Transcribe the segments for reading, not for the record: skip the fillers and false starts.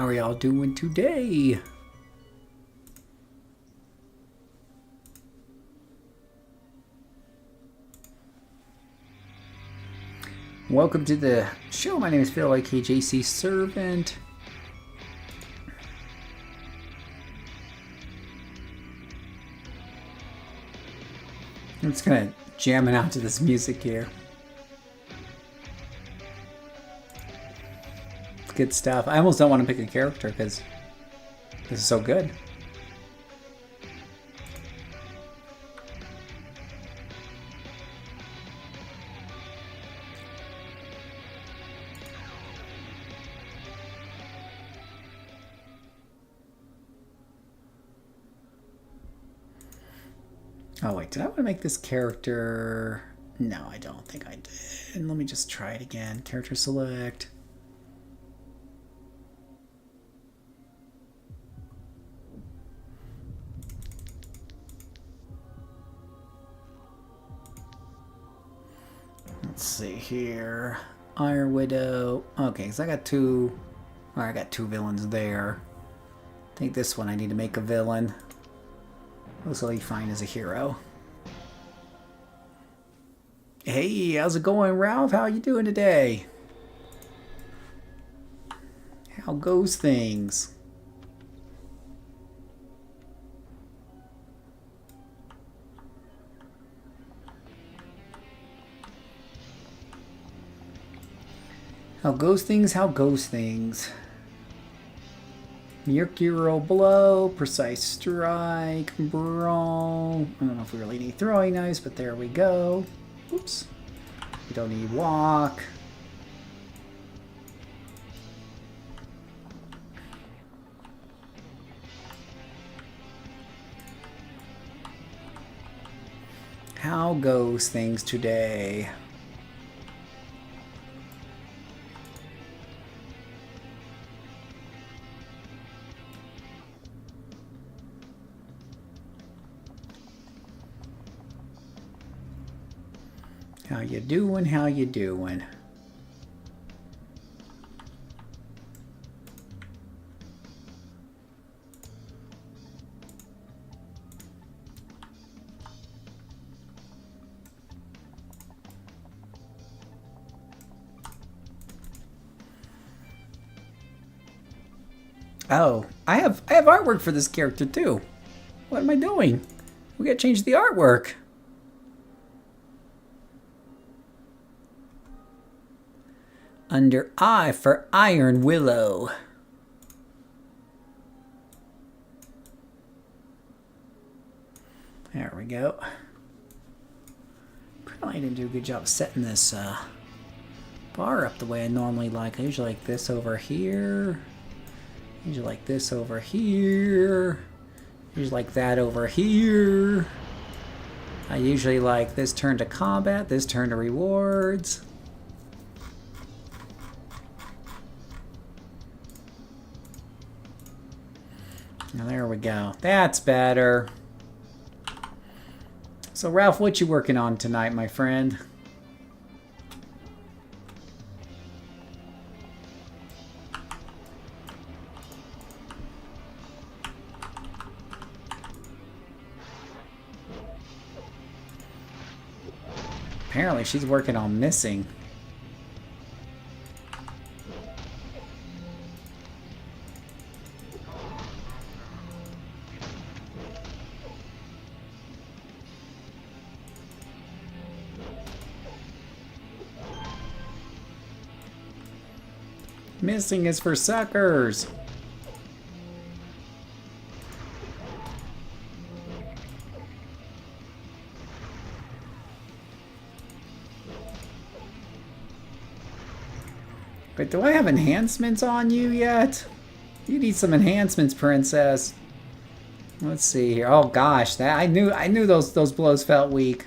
How are y'all doing today? Welcome to the show. My name is Phil, aka JCServant. I'm just kind of jamming out to this music here. It's good stuff. I almost don't want to pick a character because this is so good. Oh wait, did I want to make this character? No, I don't think I did. Let me just try it again. Character select. Let's see here. Iron Widow. Okay, because I got two. Or I got two villains there. I think this one I need to make a villain. Looks like fine as a hero. Hey, how's it going, Ralph? How you doing today? How goes things? How goes things? How goes things? Mercurial Blow, Precise Strike, Brawl. I don't know if we really need throwing knives, but there we go. Oops. We don't need Walk. How goes things today? How you doing? How you doing? Oh, I have artwork for this character too. What am I doing? We gotta change the artwork. Under I for Iron Willow. There we go. Probably didn't do a good job setting this bar up the way I normally like. I usually like this over here. Usually like this over here. Usually like that over here. I usually like this turn to combat, this turn to rewards. Now there we go. That's better. So Ralph, what you working on tonight, my friend? Apparently she's working on missing. Missing is for suckers. But do I have enhancements on you yet? You need some enhancements, princess. Let's see here. Oh gosh, that I knew those blows felt weak.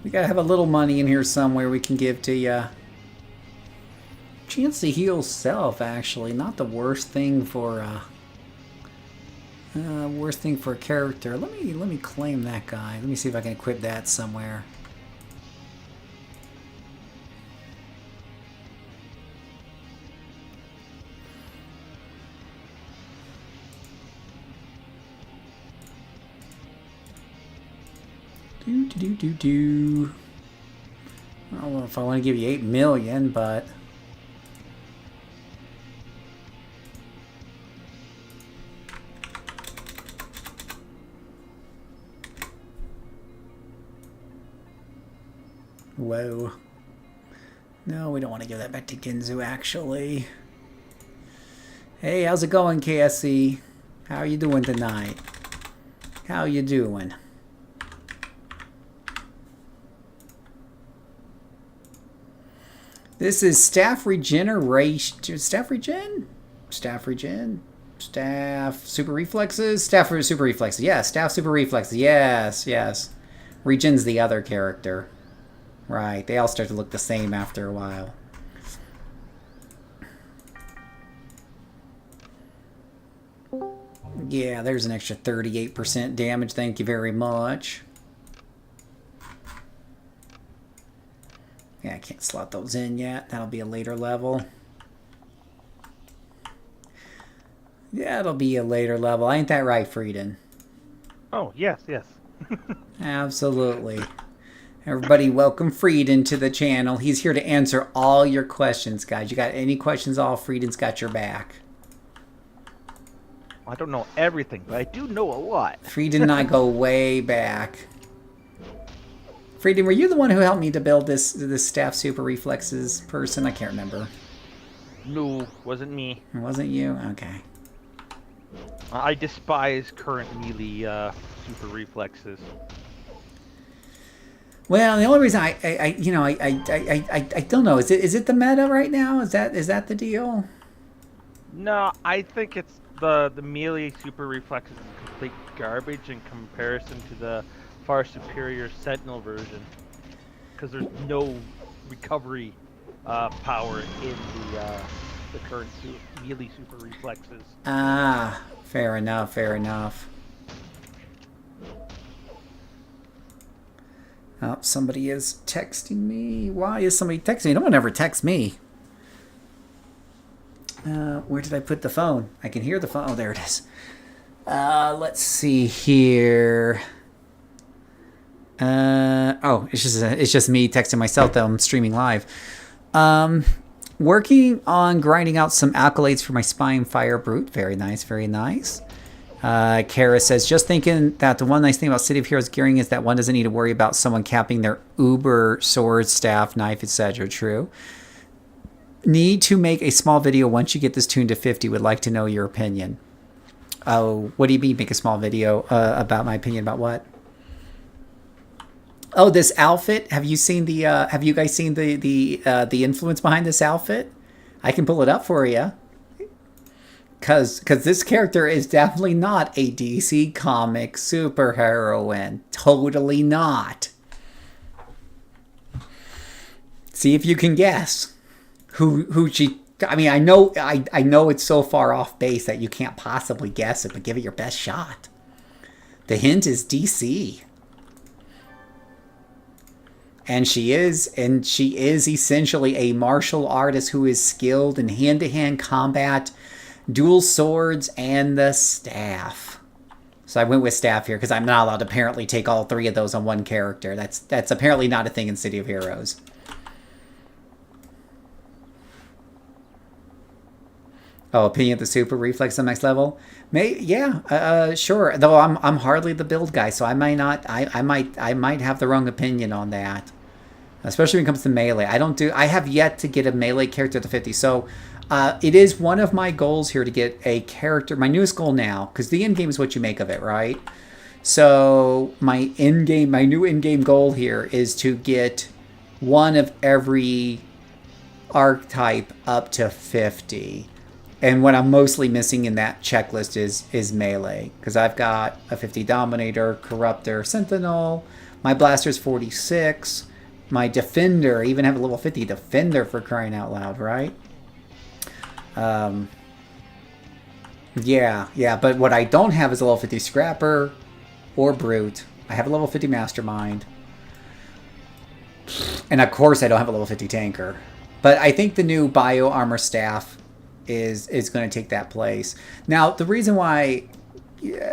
We gotta have a little money in here somewhere we can give to ya. Chance to heal self, actually. Not the worst thing for Worst thing for a character. Let me claim that guy. Let me see if I can equip that somewhere. I don't know if I want to give you 8 million, but whoa. No, we don't want to give that back to Ginzu, actually. Hey, how's it going, KSC? How you doing tonight? How you doing? This is staff regeneration. Staff regen? Staff regen? Staff super reflexes? Staff super reflexes. Yes, staff super reflexes. Yes, yes. Regen's the other character. Right, they all start to look the same after a while. Yeah, there's an extra 38% damage. Thank you very much. Yeah, I can't slot those in yet. That'll be a later level. Yeah, it'll be a later level. Ain't that right, Frieden? Oh, yes, yes. Absolutely. Everybody, welcome Frieden to the channel. He's here to answer all your questions, guys. You got any questions, all Frieden's got your back. I don't know everything, but I do know a lot. Frieden and I go way back. Frieden, were you the one who helped me to build this staff super reflexes person? I can't remember. No, wasn't me. It wasn't you? Okay. I despise current melee super reflexes. Well, the only reason I don't know. Is it the meta right now? Is that the deal? No, I think it's the melee super reflexes is complete garbage in comparison to the far superior Sentinel version, because there's no recovery power in the current melee super reflexes. Ah, fair enough. Fair enough. Oh, somebody is texting me. Why is somebody texting me? No one ever texts me. Where did I put the phone? I can hear the phone. Oh, there it is. Let's see here. Oh, it's just me texting myself though. I'm streaming live. Working on grinding out some accolades for my Spine Fire Brute. Very nice, very nice. Kara says, just thinking that the one nice thing about City of Heroes gearing is that one doesn't need to worry about someone capping their uber sword, staff, knife, etc. True. Need to make a small video once you get this tuned to 50. Would like to know your opinion. Oh, what do you mean make a small video about my opinion about what? Oh, this outfit. Have you seen the? Have you guys seen the influence behind this outfit? I can pull it up for you. Cause this character is definitely not a DC comic superheroine. Totally not. See if you can guess who she. I mean, I know it's so far off base that you can't possibly guess it, but give it your best shot. The hint is DC. And she is essentially a martial artist who is skilled in hand-to-hand combat, dual swords, and the staff. So I went with staff here because I'm not allowed to apparently take all three of those on one character. That's apparently not a thing in City of Heroes. Oh, opinion of the super reflex on next level? Yeah, sure. Though I'm hardly the build guy, so I might not. I might have the wrong opinion on that. Especially when it comes to melee. I have yet to get a melee character to 50. So it is one of my goals here to get a character. My newest goal now, because the end game is what you make of it, right? So my new in-game goal here is to get one of every archetype up to 50. And what I'm mostly missing in that checklist is melee. Because I've got a 50 Dominator, Corruptor, Sentinel. My Blaster's 46. My Defender, I even have a level 50 Defender for crying out loud, right? Yeah. But what I don't have is a level 50 Scrapper or Brute. I have a level 50 Mastermind. And of course I don't have a level 50 Tanker. But I think the new Bio Armor Staff is going to take that place. Now, the reason why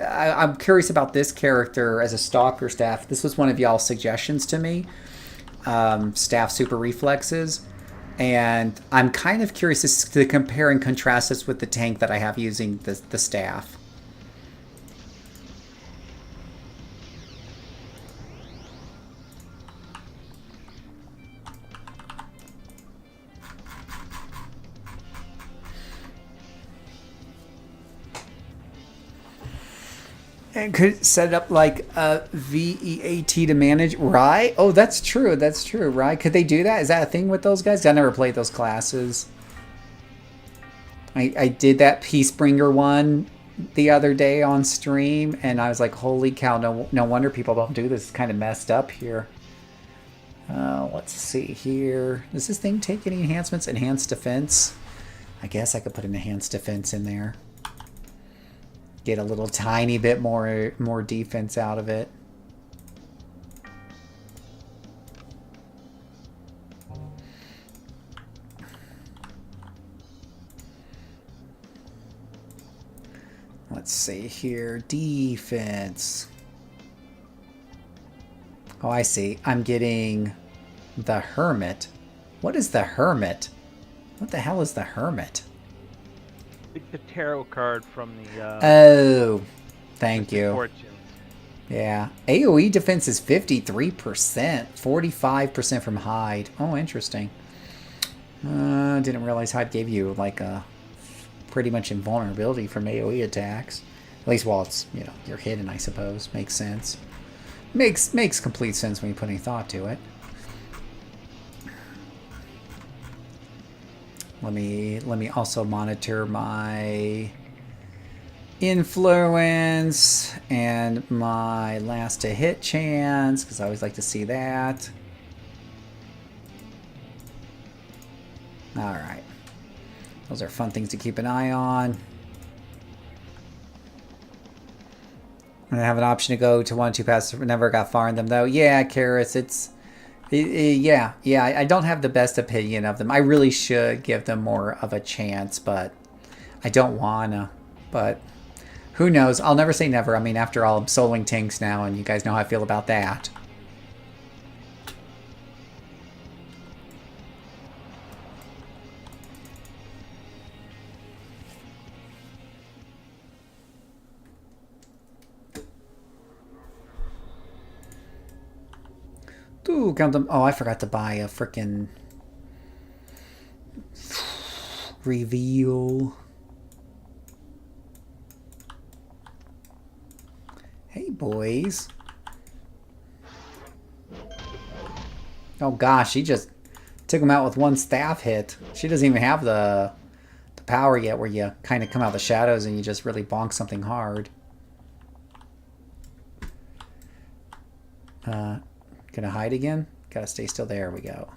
I'm curious about this character as a Stalker staff, this was one of y'all's suggestions to me. Staff Super Reflexes. And I'm kind of curious to compare and contrast this with the tank that I have using the staff. And could set it up like a VEAT to manage, right? Oh, that's true, right? Could they do that? Is that a thing with those guys? I never played those classes. I did that Peacebringer one the other day on stream, and I was like, holy cow, no wonder people don't do this. It's kind of messed up here. Let's see here. Does this thing take any enhancements? Enhanced defense? I guess I could put an enhanced defense in there. Get a little tiny bit more defense out of it. Let's see here. Defense. Oh, I see. I'm getting the Hermit. What is the Hermit? What the hell is the Hermit? The tarot card from the oh, thank you. Fortunes. Yeah. AoE defense is 53%. 45% from Hide. Oh, interesting. Didn't realize Hide gave you like a pretty much invulnerability from AoE attacks. At least while it's, you know, you're hidden, I suppose. Makes sense. Makes complete sense when you put any thought to it. Let me also monitor my influence and my last to hit chance, because I always like to see that. Alright. Those are fun things to keep an eye on. I have an option to go to 1-2 passes. Never got far in them though. Yeah, Karis, yeah, I don't have the best opinion of them. I really should give them more of a chance, but I don't wanna. But who knows? I'll never say never. I mean, after all, I'm soloing tanks now, and you guys know how I feel about that. Ooh, count them. Oh, I forgot to buy a frickin' reveal. Hey, boys. Oh, gosh, she just took him out with one staff hit. She doesn't even have the power yet where you kind of come out of the shadows and you just really bonk something hard. Gonna hide again? Gotta stay still. There we go.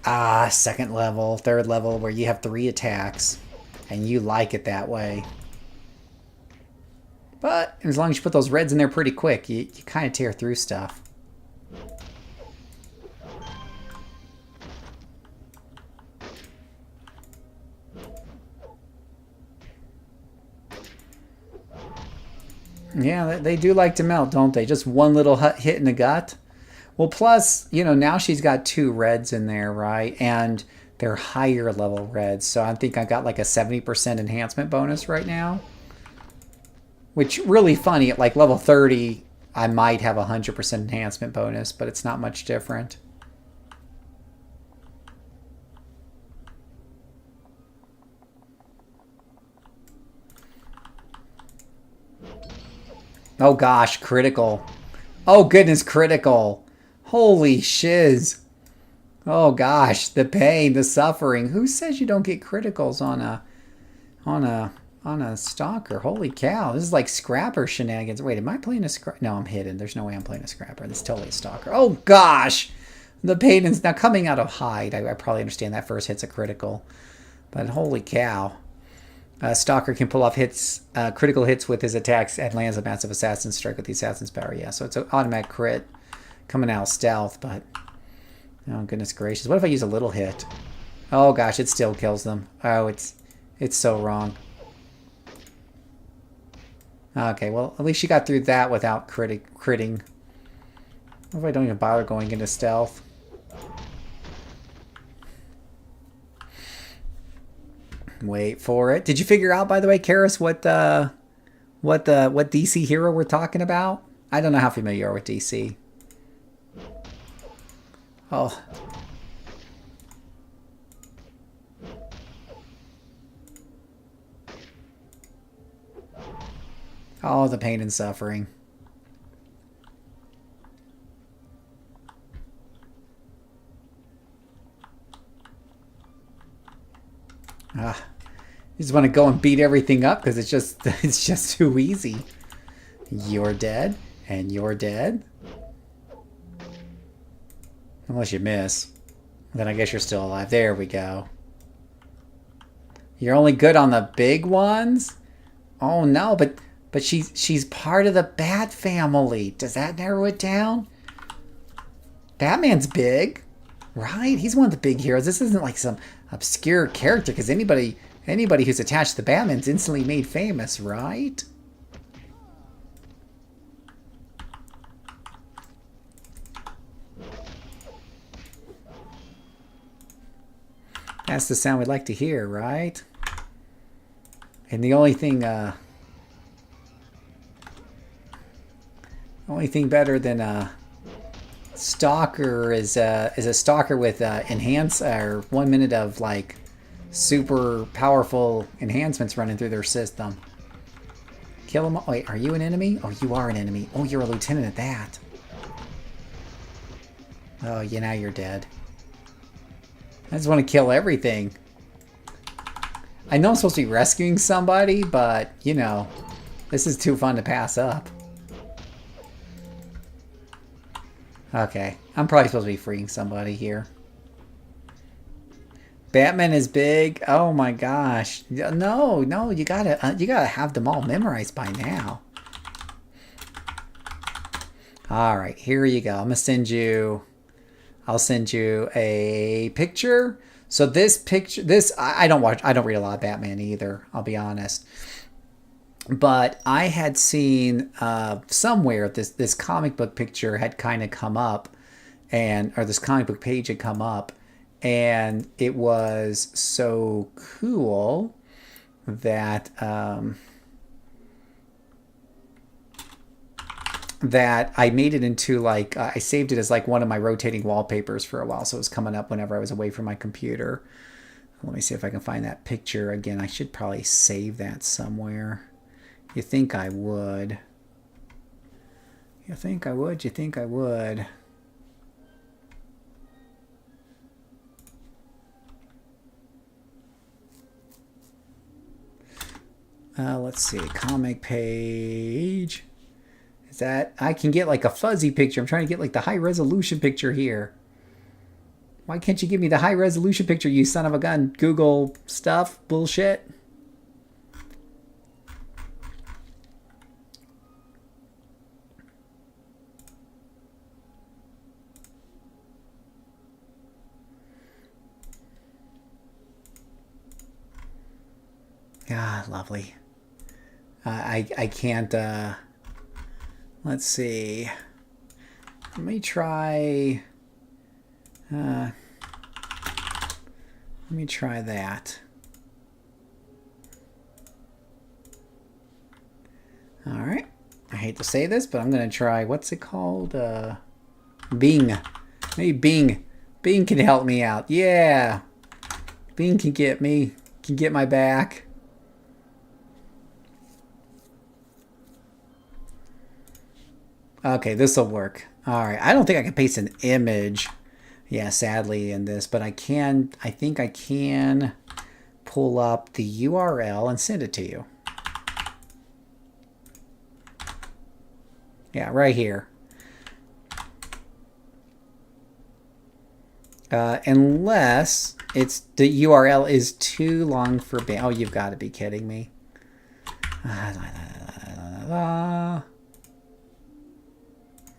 Ah, second level, third level, where you have 3 attacks. And you like it that way. But as long as you put those reds in there pretty quick, you kind of tear through stuff. Yeah, they do like to melt, don't they? Just one little hit in the gut. Well, plus, you know, now she's got 2 reds in there, right? And they're higher level reds. So I think I got like a 70% enhancement bonus right now. Which, really funny, at like level 30, I might have a 100% enhancement bonus, but it's not much different. Oh gosh, critical. Oh goodness, critical. Holy shiz. Oh gosh, the pain, the suffering. Who says you don't get criticals on a stalker? Holy cow, this is like scrapper shenanigans. Wait, am I playing a scrapper? No, I'm hidden. There's no way I'm playing a scrapper. This is totally a stalker. Oh gosh. The Pain's now coming out of hide. I probably understand that first hit's a critical. But holy cow. Stalker can pull off hits, critical hits with his attacks and lands a massive assassin strike with the assassin's power. Yeah, so it's an automatic crit coming out of stealth, but oh goodness gracious. What if I use a little hit? Oh gosh, it still kills them. Oh, it's so wrong. Okay, well, at least she got through that without critting. What if I don't even bother going into stealth? Wait for it. Did you figure out, by the way, Karis, what DC hero we're talking about? I don't know how familiar you are with DC. Oh. Oh, the pain and suffering. You just want to go and beat everything up because it's just too easy. You're dead, and you're dead. Unless you miss. Then I guess you're still alive. There we go. You're only good on the big ones? Oh no, but she's part of the Bat family. Does that narrow it down? Batman's big, right? He's one of the big heroes. This isn't like some obscure character because anybody who's attached to Batman's instantly made famous, right? That's the sound we'd like to hear, right? And the only thing better than Stalker is a Stalker with enhance or 1 minute of like super powerful enhancements running through their system. Kill them all. Wait, are you an enemy? Oh, you are an enemy. Oh, you're a lieutenant at that. Oh, yeah, now you're dead. I just want to kill everything. I know I'm supposed to be rescuing somebody, but, you know, this is too fun to pass up. Okay, I'm probably supposed to be freeing somebody here. Batman is big. Oh my gosh. No, you gotta have them all memorized by now. All right, here you go. I'll send you a picture. So this picture, I don't read a lot of Batman either, I'll be honest. But I had seen somewhere this comic book picture had kind of come up, or this comic book page had come up, and it was so cool that that I made it into like, I saved it as like one of my rotating wallpapers for a while. So it was coming up whenever I was away from my computer. Let me see if I can find that picture again. I should probably save that somewhere. You think I would. You think I would? You think I would? Let's see. Comic page. Is that... I can get like a fuzzy picture. I'm trying to get like the high resolution picture here. Why can't you give me the high resolution picture, you son of a gun? Google stuff? Bullshit. Ah, lovely. I can't, let's see. Let me try, let me try that. All right. I hate to say this, but I'm going to try, what's it called? Bing. Maybe Bing. Bing can help me out. Yeah. Bing can get my back. Okay, this will work. All right. I don't think I can paste an image. Yeah, sadly in this, but I think I can pull up the URL and send it to you. Yeah, right here. Unless the URL is too long for... Oh, you've got to be kidding me.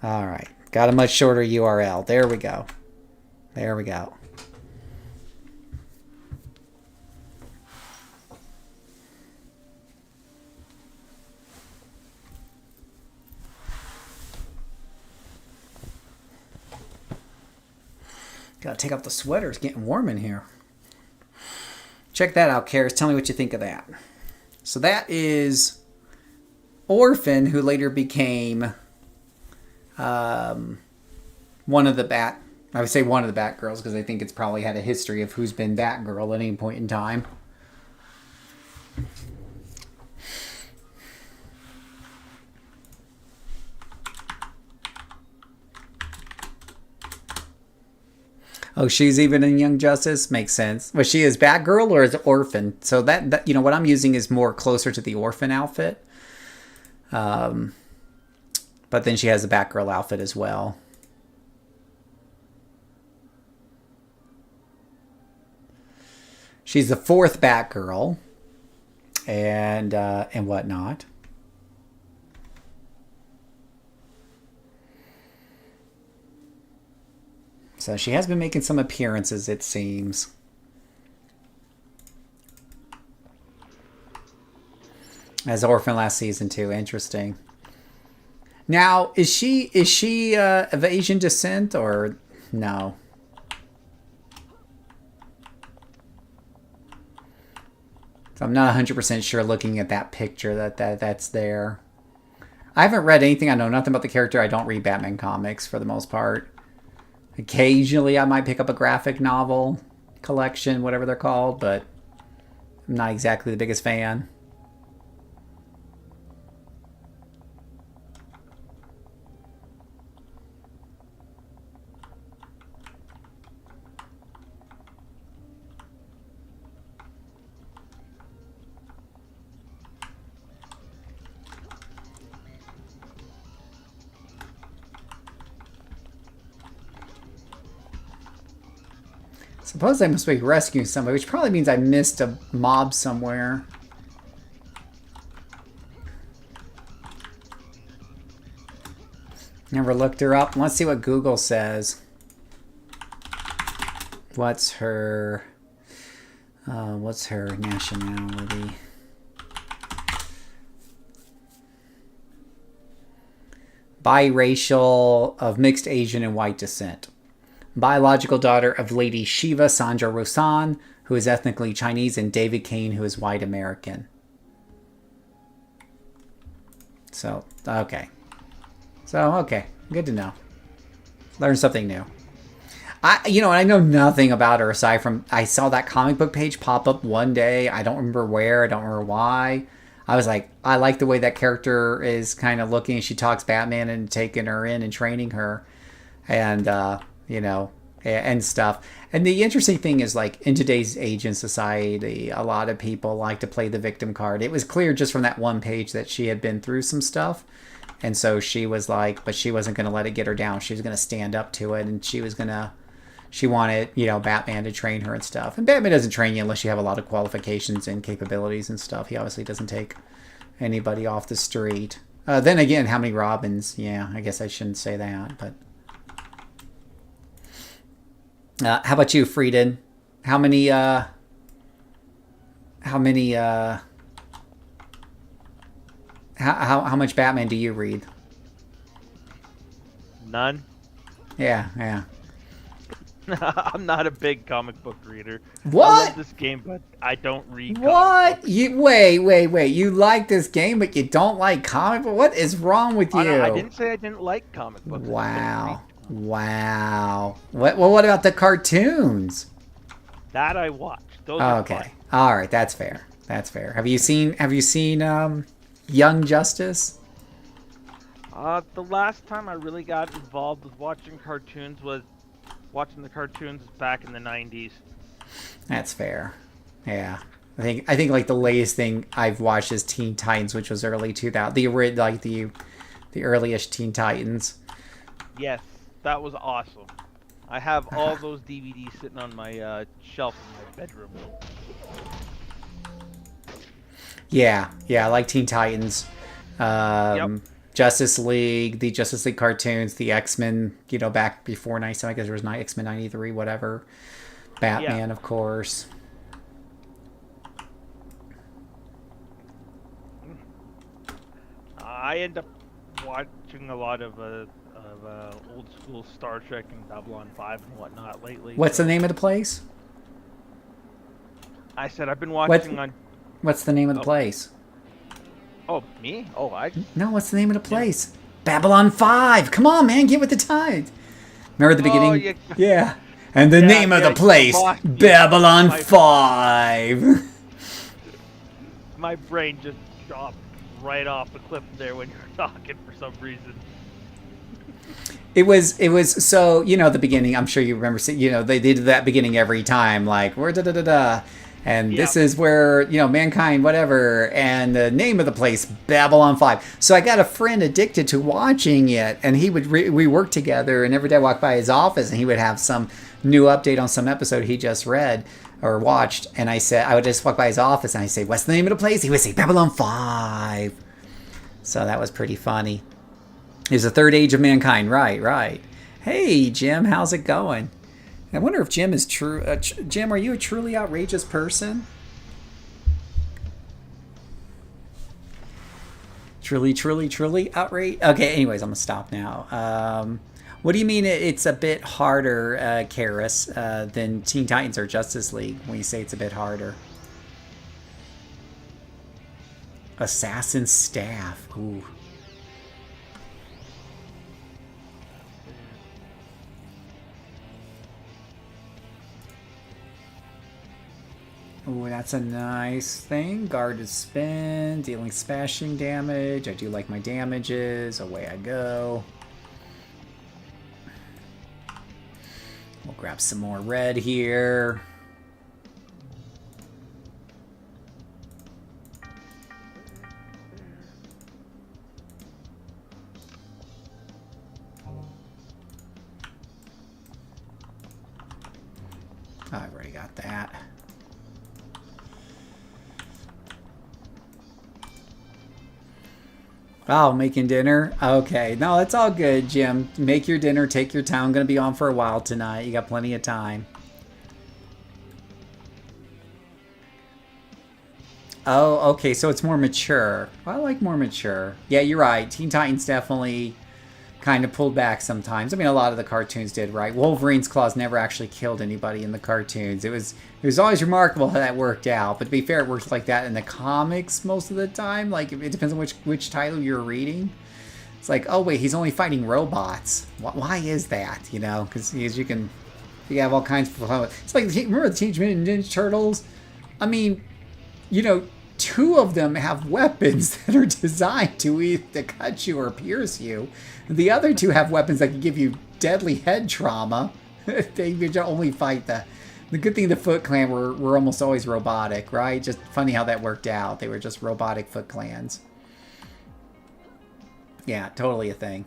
Alright. Got a much shorter URL. There we go. There we go. Gotta take off the sweater. It's getting warm in here. Check that out, Karis. Tell me what you think of that. So that is Orphan, who later became one of the I would say one of the Batgirls, because I think it's probably had a history of who's been Batgirl at any point in time. Oh, she's even in Young Justice? Makes sense. Was she as Batgirl or as Orphan? So that you know, what I'm using is more closer to the Orphan outfit. But then she has the Batgirl outfit as well. She's the fourth Batgirl. And whatnot. So she has been making some appearances, it seems. As Orphan last season too. Interesting. Now, is she of Asian descent or no? So I'm not 100% sure looking at that picture that's there. I haven't read anything. I know nothing about the character. I don't read Batman comics for the most part. Occasionally, I might pick up a graphic novel collection, whatever they're called, but I'm not exactly the biggest fan. Suppose I must be rescuing somebody, which probably means I missed a mob somewhere. Never looked her up. Let's see what Google says. What's her nationality? Biracial, of mixed Asian and white descent. Biological daughter of Lady Shiva Sandra Rosan, who is ethnically Chinese, and David Kane, who is white American. So, okay. Good to know. Learn something new. I know nothing about her aside from I saw that comic book page pop up one day. I don't remember where. I don't remember why. I was like, I like the way that character is kind of looking. She talks Batman and taking her in and training her. And, and stuff. And the interesting thing is, like, in today's age in society, a lot of people like to play the victim card. It was clear just from that one page that she had been through some stuff. And so she was like, but she wasn't going to let it get her down. She was going to stand up to it. And she wanted, Batman to train her and stuff. And Batman doesn't train you unless you have a lot of qualifications and capabilities and stuff. He obviously doesn't take anybody off the street. Then again, how many Robins? Yeah, I guess I shouldn't say that, but... how about you, Frieden? How much Batman do you read? None. Yeah. I'm not a big comic book reader. What? I love this game, but I don't read what? Wait. You like this game, but you don't like comic books? What is wrong with you? No, I didn't say I didn't like comic books. Wow. What about the cartoons? That I watched. Those are okay. fun. All right, that's fair. Have you seen Young Justice? The last time I really got involved with watching cartoons was watching the cartoons back in the 90s. That's fair. Yeah. I think like the latest thing I've watched is Teen Titans, which was early 2000. The earliest Teen Titans. Yes, that was awesome. I have all those DVDs sitting on my shelf in my bedroom. Yeah, I like Teen Titans, Yep. Justice League, the Justice League cartoons, the X-Men, back before 97, I guess there was X-Men 93, whatever. Yeah. Batman, of course. I end up watching a lot of old school Star Trek and Babylon 5 and whatnot lately. What's so the name of the place? I said I've been What? watching on. What's the name of the Oh, place? oh, me? Oh, I. No, what's the name of the place? Babylon 5. Come on, man, get with the times. Remember the Oh, beginning? yeah. Yeah. And the name of the place, Babylon 5. My brain just dropped right off the cliff there when you're talking for some reason. It was so, the beginning, I'm sure you remember, they did that beginning every time, like, we're da-da-da-da, and Yeah. this is where, mankind, whatever, and the name of the place, Babylon 5. So I got a friend addicted to watching it, and we worked together, and every day I walked by his office, and he would have some new update on some episode he just read or watched, and I would just walk by his office, and I'd say, what's the name of the place? He would say, Babylon 5. So that was pretty funny. It was the third age of mankind. Right. Hey, Jim, how's it going? I wonder if Jim is true. Jim, are you a truly outrageous person? Truly outrageous? Okay, anyways, I'm going to stop now. What do you mean it's a bit harder, Karis, than Teen Titans or Justice League when you say it's a bit harder? Assassin Staff. Ooh. Oh, that's a nice thing. Guarded spin, dealing smashing damage. I do like my damages. Away I go. We'll grab some more red here. I've already got that. Oh, making dinner? Okay. No, it's all good, Jim. Make your dinner. Take your time. I'm going to be on for a while tonight. You got plenty of time. Oh, okay. So it's more mature. I like more mature. Yeah, you're right. Teen Titans definitely kind of pulled back sometimes. I mean, a lot of the cartoons did, right? Wolverine's claws never actually killed anybody in the cartoons. It was always remarkable how that worked out. But to be fair, it works like that in the comics most of the time. Like, it depends on which title you're reading. It's like, oh wait, he's only fighting robots. Why is that? Because you have all kinds of. It's like, remember the Teenage Mutant Ninja Turtles? I mean, two of them have weapons that are designed to either cut you or pierce you. The other two have weapons that can give you deadly head trauma. They only fight the good thing the Foot Clan were almost always robotic, right? Just funny how that worked out. They were just robotic Foot Clans. Yeah, totally a thing.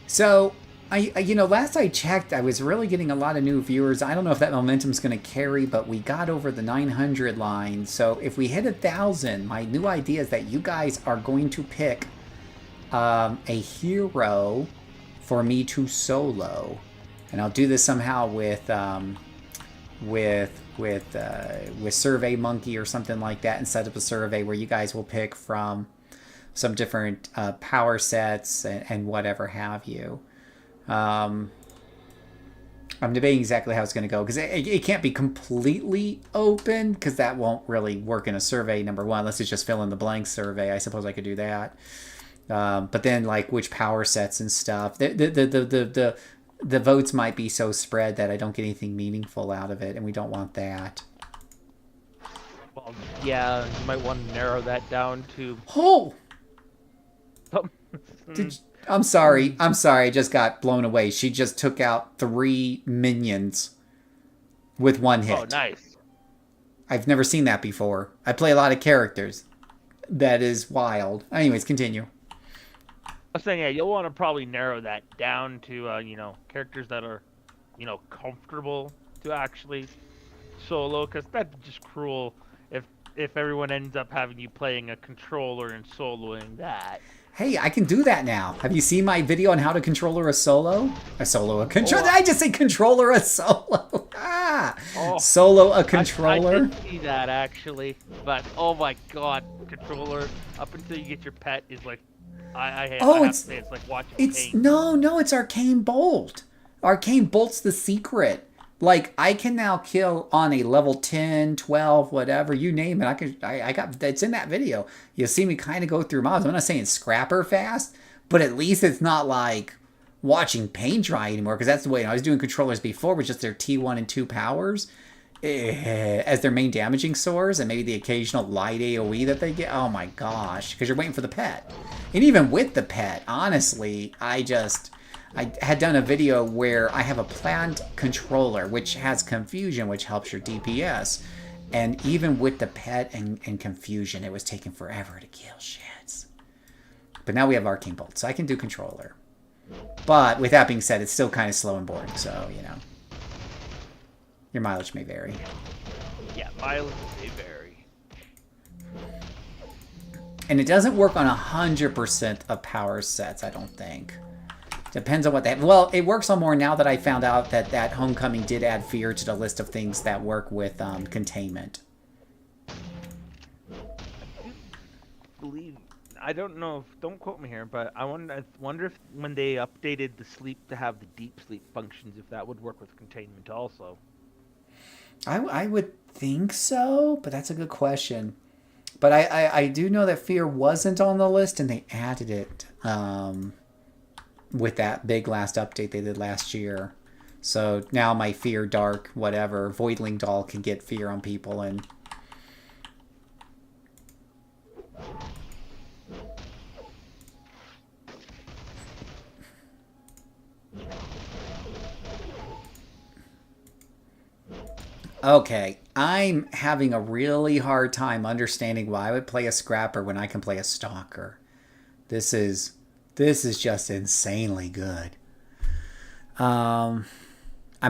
So, last I checked, I was really getting a lot of new viewers. I don't know if that momentum's going to carry, but we got over the 900 line. So if we hit 1,000, my new idea is that you guys are going to pick a hero for me to solo, and I'll do this somehow with Survey Monkey or something like that, and set up a survey where you guys will pick from some different power sets and whatever have you. I'm debating exactly how it's going to go, because it can't be completely open, because that won't really work in a survey, number one, unless it's just fill in the blank survey. I suppose I could do that. But then, like, which power sets and stuff, the votes might be so spread that I don't get anything meaningful out of it, and we don't want that. Well, yeah, you might want to narrow that down to. Oh! I'm sorry. I just got blown away. She just took out 3 minions with one hit. Oh, nice. I've never seen that before. I play a lot of characters. That is wild. Anyways, continue. I was saying, yeah, you'll want to probably narrow that down to, you know, characters that are, you know, comfortable to actually solo, because that's just cruel if everyone ends up having you playing a controller and soloing that. Hey, I can do that now. Have you seen my video on how to controller a solo? A controller? Did I just say controller a solo? Solo a controller? I did see that, actually. But, oh my god, controller, up until you get your pet, is like, I have to say, it's like watching paint. No, it's Arcane Bolt. Arcane Bolt's the secret. Like, I can now kill on a level 10, 12, whatever, you name it. I got, it's in that video. You'll see me kind of go through mobs. I'm not saying scrapper fast, but at least it's not like watching paint dry anymore, because that's the way I was doing controllers before, with just their T1 and 2 powers as their main damaging source, and maybe the occasional light AoE that they get. Oh my gosh, because you're waiting for the pet. And even with the pet, honestly, I had done a video where I have a planned controller, which has confusion, which helps your DPS. And even with the pet and confusion, it was taking forever to kill shits. But now we have Arcane Bolt, so I can do controller. But with that being said, it's still kind of slow and boring, so, you know. Your mileage may vary. Yeah, mileage may vary. And it doesn't work on 100% of power sets, I don't think. Depends on what they have. Well, it works on more now that I found out that Homecoming did add fear to the list of things that work with containment. I don't know, don't quote me here, but I wonder if when they updated the sleep to have the deep sleep functions, if that would work with containment also. I would think so, but that's a good question. But I do know that fear wasn't on the list, and they added it with that big last update they did last year. So now my fear dark whatever Voidling doll can get fear on people. And okay, I'm having a really hard time understanding why I would play a scrapper when I can play a stalker. This is just insanely good. I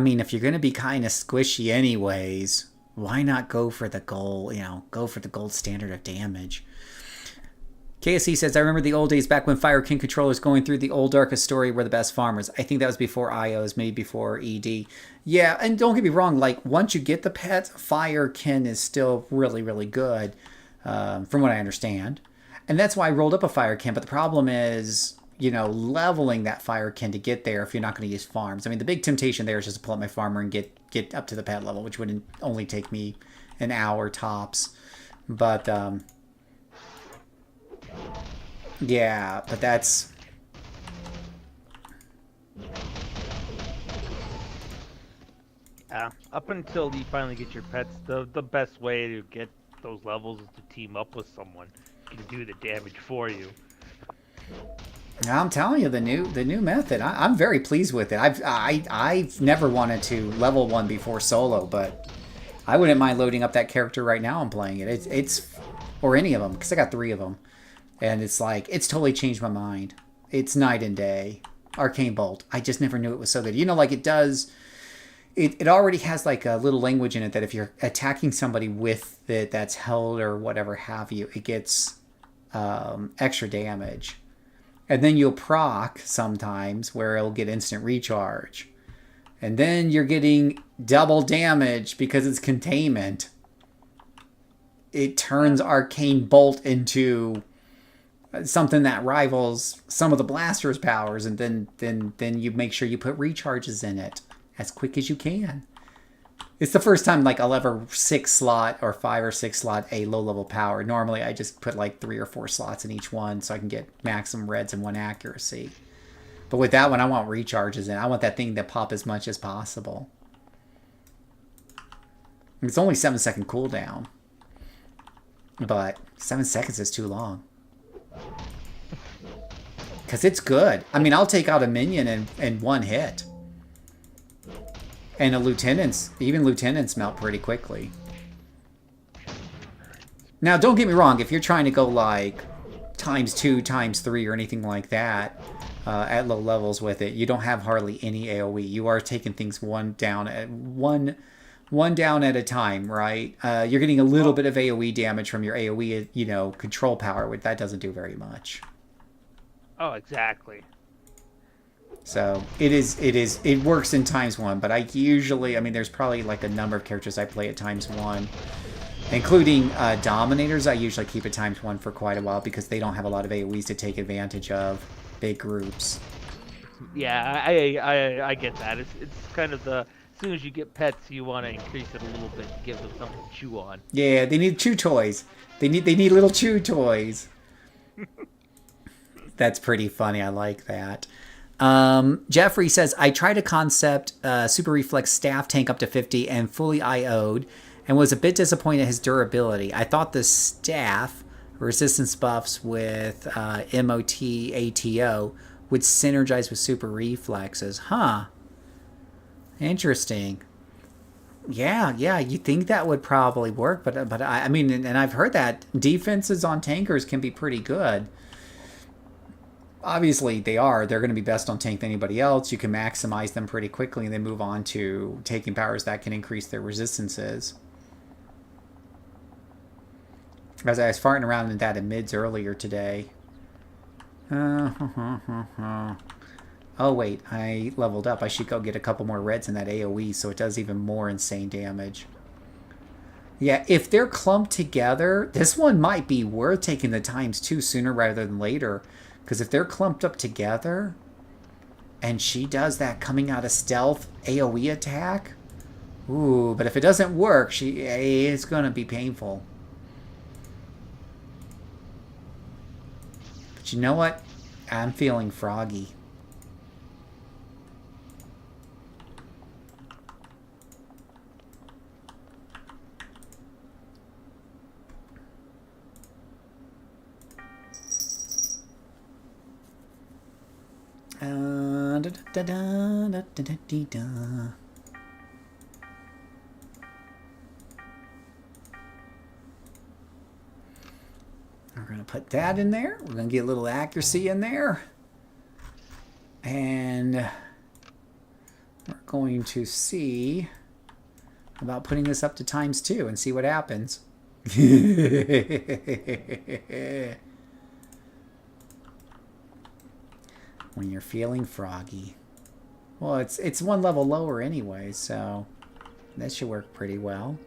mean, if you're going to be kind of squishy anyways, why not go for the goal, go for the gold standard of damage? KSC says, I remember the old days back when Fire King controllers going through the old Darkest story were the best farmers. I think that was before IOs, maybe before ED. Yeah, and don't get me wrong, like, once you get the pet, Fire King is still really, really good, from what I understand. And that's why I rolled up a Fire King, but the problem is, leveling that Fire Kin to get there if you're not going to use farms. I mean, the big temptation there is just to pull up my farmer and get up to the pet level, which would only take me an hour tops. But, yeah, but that's... Yeah, up until you finally get your pets, the best way to get those levels is to team up with someone who can do the damage for you. I'm telling you, the new method. I'm very pleased with it. I've never wanted to level one before solo, but I wouldn't mind loading up that character right now and playing it. It's or any of them, because I got 3 of them, and it's like it's totally changed my mind. It's night and day. Arcane Bolt. I just never knew it was so good. Like it does. It already has like a little language in it that if you're attacking somebody with it that's held or whatever have you, it gets extra damage. And then you'll proc sometimes where it'll get instant recharge. And then you're getting double damage because it's containment. It turns Arcane Bolt into something that rivals some of the Blaster's powers. And then you make sure you put recharges in it as quick as you can. It's the first time like I'll ever 6 slot or 5 or 6 slot a low level power. Normally I just put like 3 or 4 slots in each one so I can get maximum reds and 1 accuracy. But with that one I want recharges in. I want that thing to pop as much as possible. It's only 7-second cooldown. But 7 seconds is too long. Because it's good. I mean, I'll take out a minion in 1 hit. And even lieutenants melt pretty quickly. Now, don't get me wrong. If you're trying to go like ×2, ×3, or anything like that at low levels with it, you don't have hardly any AOE. You are taking things one down at a time, right? You're getting a little bit of AOE damage from your AOE, you know, control power, which that doesn't do very much. Oh, exactly. So it works in ×1, but I mean, there's probably like a number of characters I play at ×1, including Dominators. I usually keep it ×1 for quite a while because they don't have a lot of AoEs to take advantage of big groups. Yeah, I get that. It's kind of the, as soon as you get pets, you want to increase it a little bit to give them something to chew on. Yeah, they need chew toys. They need little chew toys. That's pretty funny. I like that. Jeffrey says, I tried to concept Super Reflex Staff Tank up to 50 and fully IO'd and was a bit disappointed at his durability. I thought the staff resistance buffs with MOT ATO would synergize with Super Reflexes. Huh. Interesting. Yeah, you think that would probably work, but I mean, and I've heard that defenses on tankers can be pretty good. Obviously, they're going to be best on tank than anybody else. You can maximize them pretty quickly and then move on to taking powers that can increase their resistances. As I was farting around in that in mids earlier today. Oh, wait, I leveled up. I should go get a couple more reds in that AoE so it does even more insane damage. Yeah, if they're clumped together, this one might be worth taking the ×2 sooner rather than later. Because if they're clumped up together, and she does that coming out of stealth AoE attack, ooh, but if it doesn't work, it's going to be painful. But you know what? I'm feeling froggy. We're going to put that in there. We're going to get a little accuracy in there. And we're going to see about putting this up to ×2 and see what happens. When you're feeling froggy. Well, it's one level lower anyway, so that should work pretty well.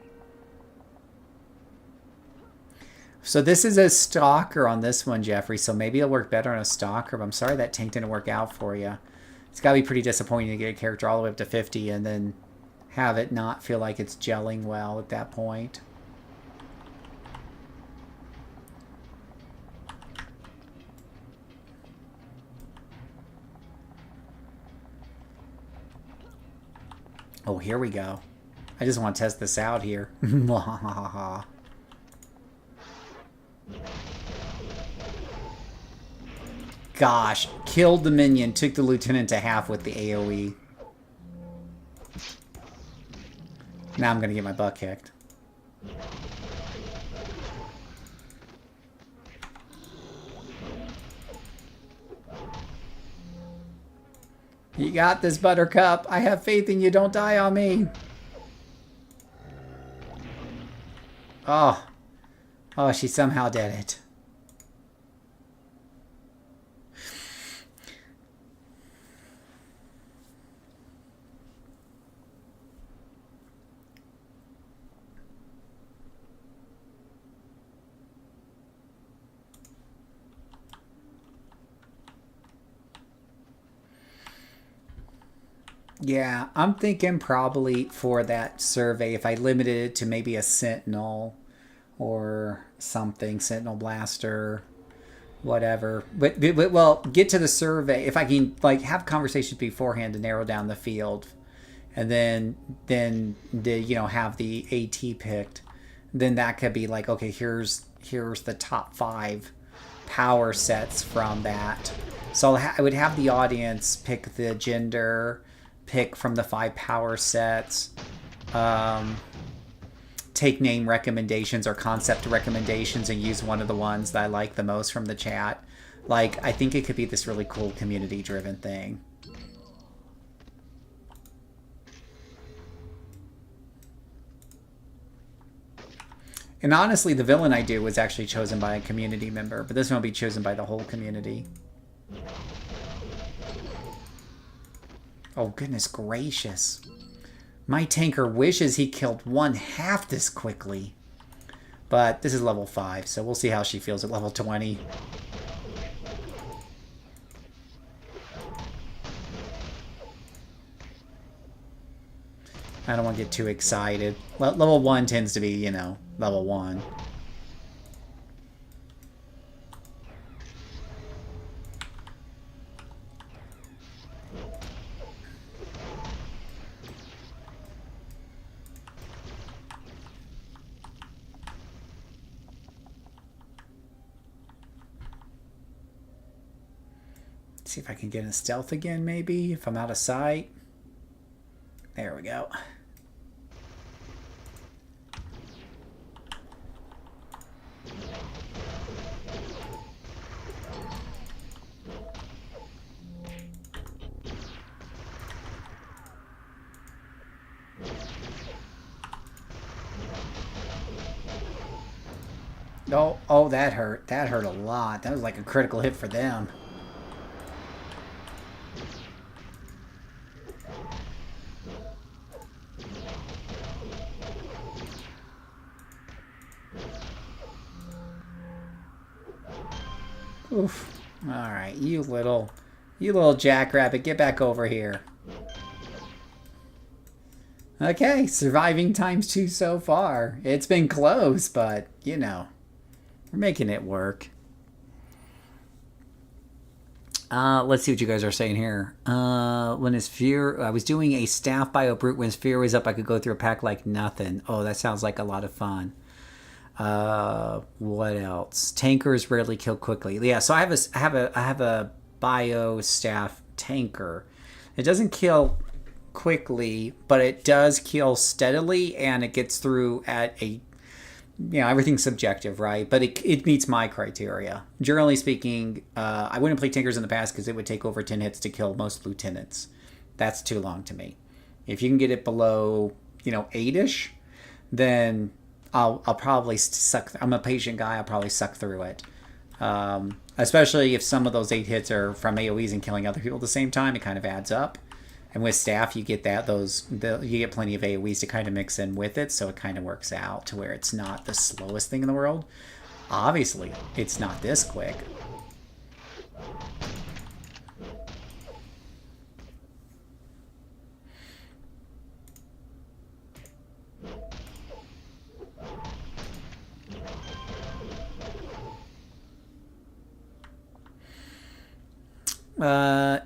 So this is a stalker on this one, Jeffrey, so maybe it'll work better on a stalker, but I'm sorry that tank didn't work out for you. It's got to be pretty disappointing to get a character all the way up to 50 and then have it not feel like it's gelling well at that point. Oh, here we go. I just want to test this out here. Gosh, killed the minion, took the lieutenant to half with the AoE. Now I'm going to get my butt kicked. You got this, Buttercup. I have faith in you. Don't die on me. Oh. Oh, she somehow did it. Yeah, I'm thinking probably for that survey, if I limited it to maybe a Sentinel or something, Sentinel Blaster, whatever. But well, get to the survey. If I can like have conversations beforehand to narrow down the field, and then have the AT picked, then that could be like, okay, here's the top 5 power sets from that. So I would have the audience pick the gender, pick from the 5 power sets, take name recommendations or concept recommendations and use one of the ones that I like the most from the chat. Like, I think it could be this really cool community-driven thing. And honestly, the villain I do was actually chosen by a community member, but this one will be chosen by the whole community. Oh, goodness gracious. My tanker wishes he killed one half this quickly. But this is level 5, so we'll see how she feels at level 20. I don't want to get too excited. Level 1 tends to be, you know, level 1. See if I can get in stealth again, maybe, if I'm out of sight. There we go. Oh, that hurt. That hurt a lot. That was like a critical hit for them. Oof. Alright, you little jackrabbit, get back over here. Okay, surviving ×2 so far. It's been close, but, you know, we're making it work. Let's see what you guys are saying here. When his fear... I was doing a staff bio brute. When his fear was up, I could go through a pack like nothing. Oh, that sounds like a lot of fun. What else? Tankers rarely kill quickly. Yeah, so I have a bio staff tanker. It doesn't kill quickly, but it does kill steadily, and it gets through at a, you know, everything's subjective, right? But it meets my criteria. Generally speaking, I wouldn't play tankers in the past because it would take over 10 hits to kill most lieutenants. That's too long to me. If you can get it below, you know, 8-ish, then I'll probably suck. I'm a patient guy. I'll probably suck through it. Especially if some of those 8 hits are from AoEs and killing other people at the same time, it kind of adds up. And with staff, you get you get plenty of AoEs to kind of mix in with it, so it kind of works out to where it's not the slowest thing in the world. Obviously, it's not this quick.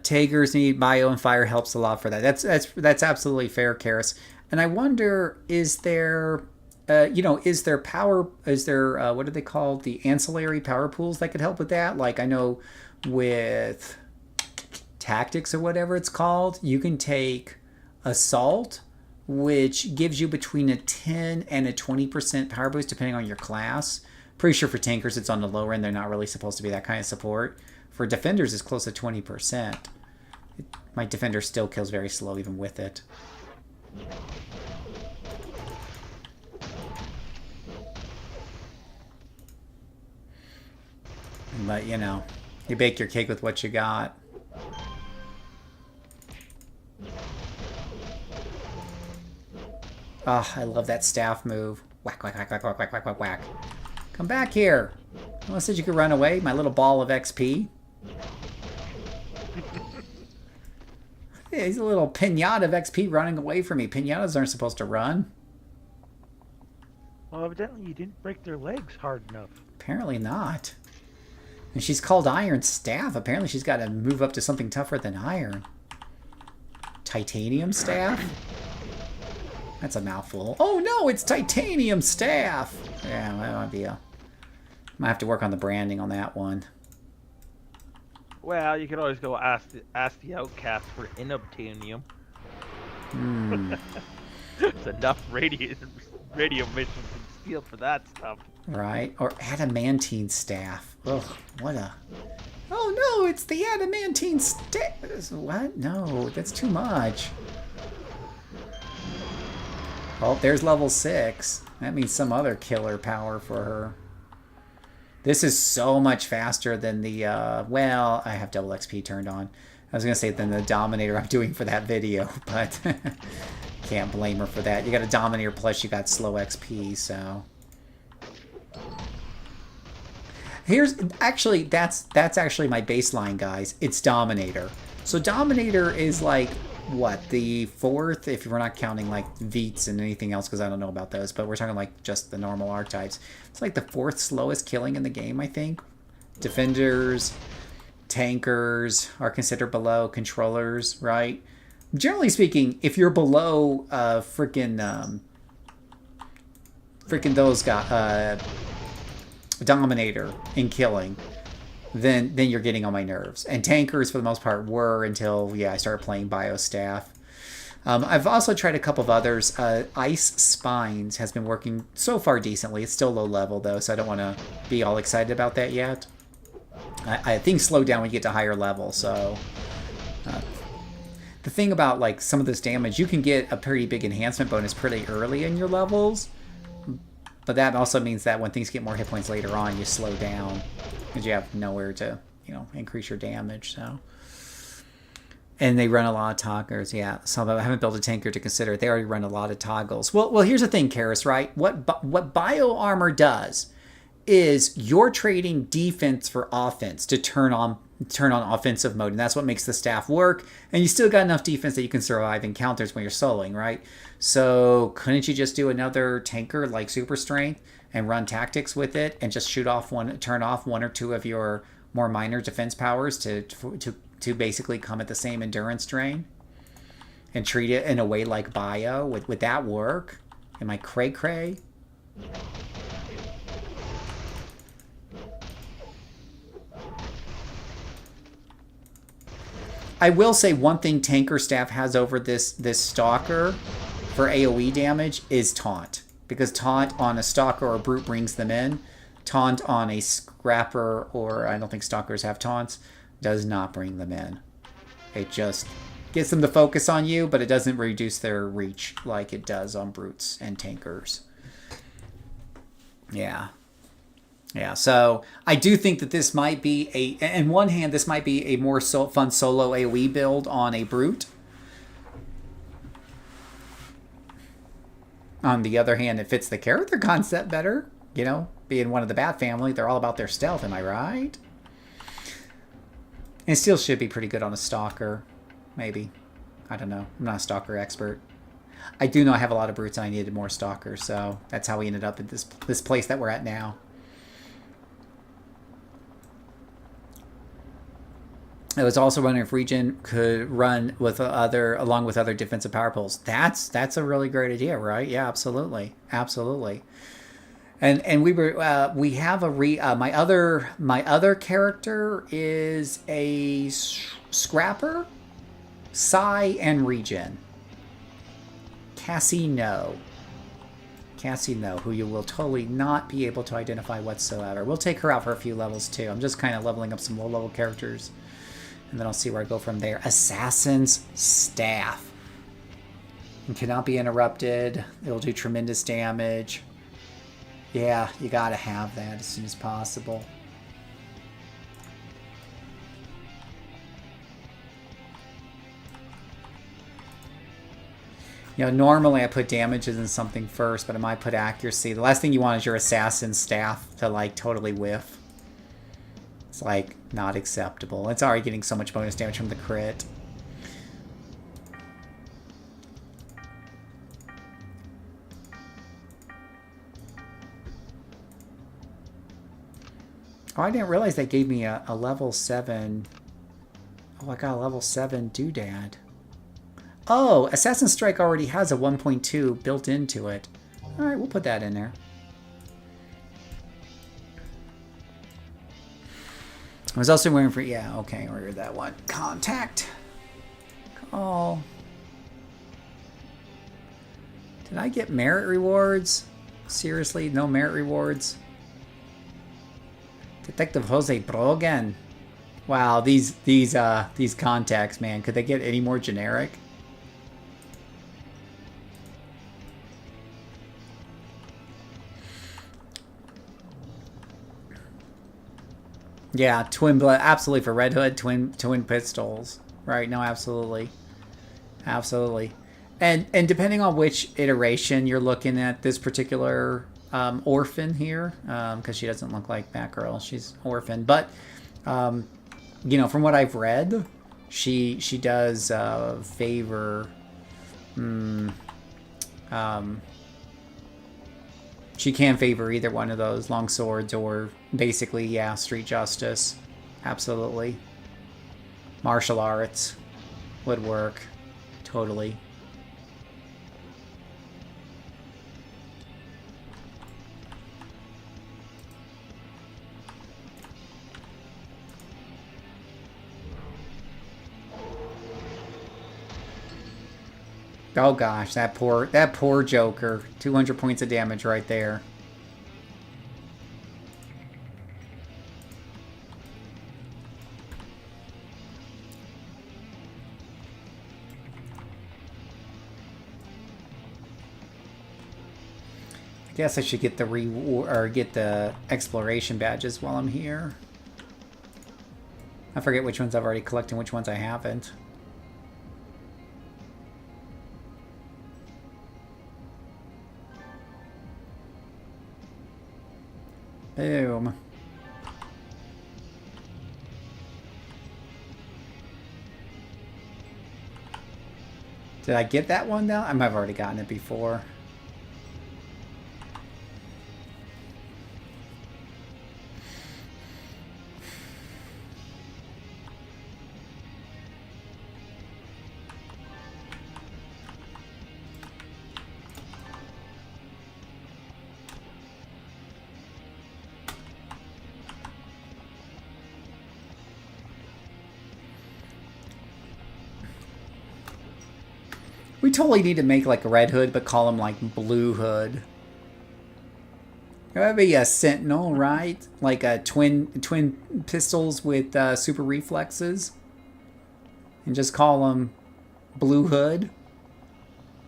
Tagers need bio and fire helps a lot for that. That's absolutely fair, Karis. And I wonder, is there, is there what do they call the ancillary power pools that could help with that? Like I know with tactics or whatever it's called, you can take assault, which gives you between a 10 and a 20% power boost depending on your class. Pretty sure for tankers it's on the lower end. They're not really supposed to be that kind of support. For defenders, it's close to 20%. My defender still kills very slow even with it. But, you know, you bake your cake with what you got. Oh, I love that staff move. Whack, whack, whack, whack, whack, whack, whack, whack, whack. Come back here. I said you could run away, my little ball of XP. Yeah, he's a little pinata of XP running away from me. Pinatas aren't supposed to run. Well, evidently you didn't break their legs hard enough. Apparently not. And she's called Iron Staff. Apparently she's got to move up to something tougher than iron. Titanium Staff? That's a mouthful. Oh no, it's Titanium Staff! Yeah, that might be a... Might have to work on the branding on that one. Well, you could always go ask the outcast for inobtainium. Hmm. It's enough radiant radio missions and steal for that stuff. Right? Or adamantine staff. Ugh, what a... Oh no, it's the adamantine staff. What? No, that's too much. Oh, there's level 6. That means some other killer power for her. This is so much faster than the, well, I have double XP turned on. I was going to say than the Dominator I'm doing for that video, but can't blame her for that. You got a Dominator plus you got slow XP, so... Here's actually that's actually my baseline, guys. It's Dominator. So Dominator is like what, the 4th, if we're not counting like Veets and anything else, because I don't know about those, but we're talking like just the normal archetypes. It's like the 4th slowest killing in the game, I think. Defenders, tankers are considered below controllers, right? Generally speaking, if you're below freaking those guys, Dominator in killing, then you're getting on my nerves. And tankers for the most part were until I started playing Biostaff. I've also tried a couple of others. Ice Spines has been working so far decently. It's still low level though, so I don't want to be all excited about that yet. I think slow down when you get to higher level. So the thing about like some of this damage, you can get a pretty big enhancement bonus pretty early in your levels. But that also means that when things get more hit points later on, you slow down because you have nowhere to, increase your damage. So, and they run a lot of toggles. Yeah, so I haven't built a tanker to consider. They already run a lot of toggles. Well, here's the thing, Karis, right? What bio armor does is you're trading defense for offense to turn on offensive mode, and that's what makes the staff work. And you still got enough defense that you can survive encounters when you're soloing, right? So couldn't you just do another tanker like super strength and run tactics with it and just turn off one or two of your more minor defense powers to basically come at the same endurance drain and treat it in a way like bio? Would that work? Am I cray? I will say one thing tanker staff has over this stalker for AoE damage is taunt. Because taunt on a stalker or a brute brings them in. Taunt on a scrapper, or I don't think stalkers have taunts, does not bring them in. It just gets them to focus on you, but it doesn't reduce their reach like it does on brutes and tankers. Yeah. Yeah, so I do think that this might be on one hand, this might be a more fun solo AoE build on a brute. On the other hand, it fits the character concept better. Being one of the Bat family, they're all about their stealth, am I right? And it still should be pretty good on a stalker, maybe. I don't know. I'm not a stalker expert. I do know I have a lot of brutes and I needed more stalkers, so that's how we ended up at this place that we're at now. I was also wondering if Regen could run along with other defensive power pools. That's a really great idea, right? Yeah, absolutely. And we have my other character is a scrapper, Psy, and Regen. Cassie No, who you will totally not be able to identify whatsoever. We'll take her out for a few levels too. I'm just kind of leveling up some low-level characters. And then I'll see where I go from there. Assassin's Staff. It cannot be interrupted. It'll do tremendous damage. Yeah, you gotta have that as soon as possible. Normally I put damages in something first, but I might put accuracy. The last thing you want is your Assassin's Staff to, totally whiff. It's, not acceptable. It's already getting so much bonus damage from the crit. Oh, I didn't realize that gave me a level 7... Oh, I got a level 7 doodad. Oh, Assassin's Strike already has a 1.2 built into it. Alright, we'll put that in there. I was also waiting for... Yeah, okay, ordered that one. Contact. Call. Did I get merit rewards? Seriously, no merit rewards? Detective Jose Brogan. Wow, these contacts, man. Could they get any more generic? Yeah, twin blood, absolutely for Red Hood, twin pistols, right? No, absolutely, absolutely, and depending on which iteration you're looking at, this particular orphan here, because she doesn't look like Batgirl, she's orphan, but you know, from what I've read, she does favor. She can favor either one of those, long swords or basically, yeah, street justice. Absolutely. Martial arts would work. Totally. Oh gosh, that poor Joker. 200 points of damage right there. I guess I should get the reward or get the exploration badges while I'm here. I forget which ones I've already collected and which ones I haven't. Boom. Did I get that one though? I might have already gotten it before. We totally need to make like a Red Hood, but call him like Blue Hood. That would be a Sentinel, right? Like a twin pistols with super reflexes, and just call him Blue Hood,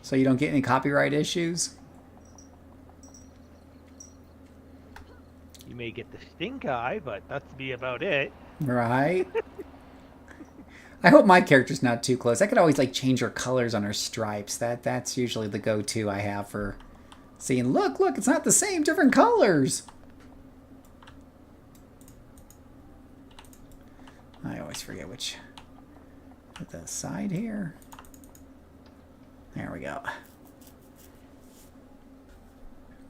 so you don't get any copyright issues. You may get the stink eye, but that's be about it. Right. I hope my character's not too close. I could always like change her colors on her stripes. That's usually the go-to I have for seeing. Look, it's not the same, different colors. I always forget which. At the side here. There we go.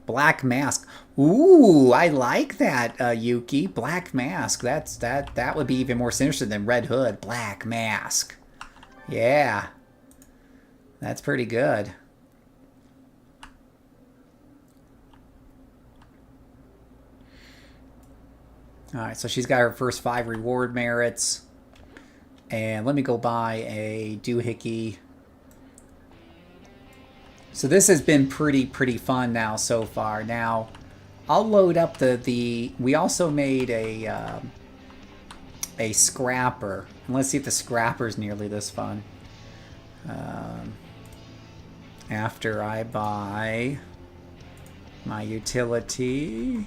Black Mask. Ooh, I like that, Yuki. Black Mask. That would be even more sinister than Red Hood. Black Mask. Yeah. That's pretty good. Alright, so she's got her first 5 reward merits. And let me go buy a doohickey. So this has been pretty fun now so far. Now, I'll load up the we also made a scrapper. And let's see if the scrapper's nearly this fun. After I buy my utility.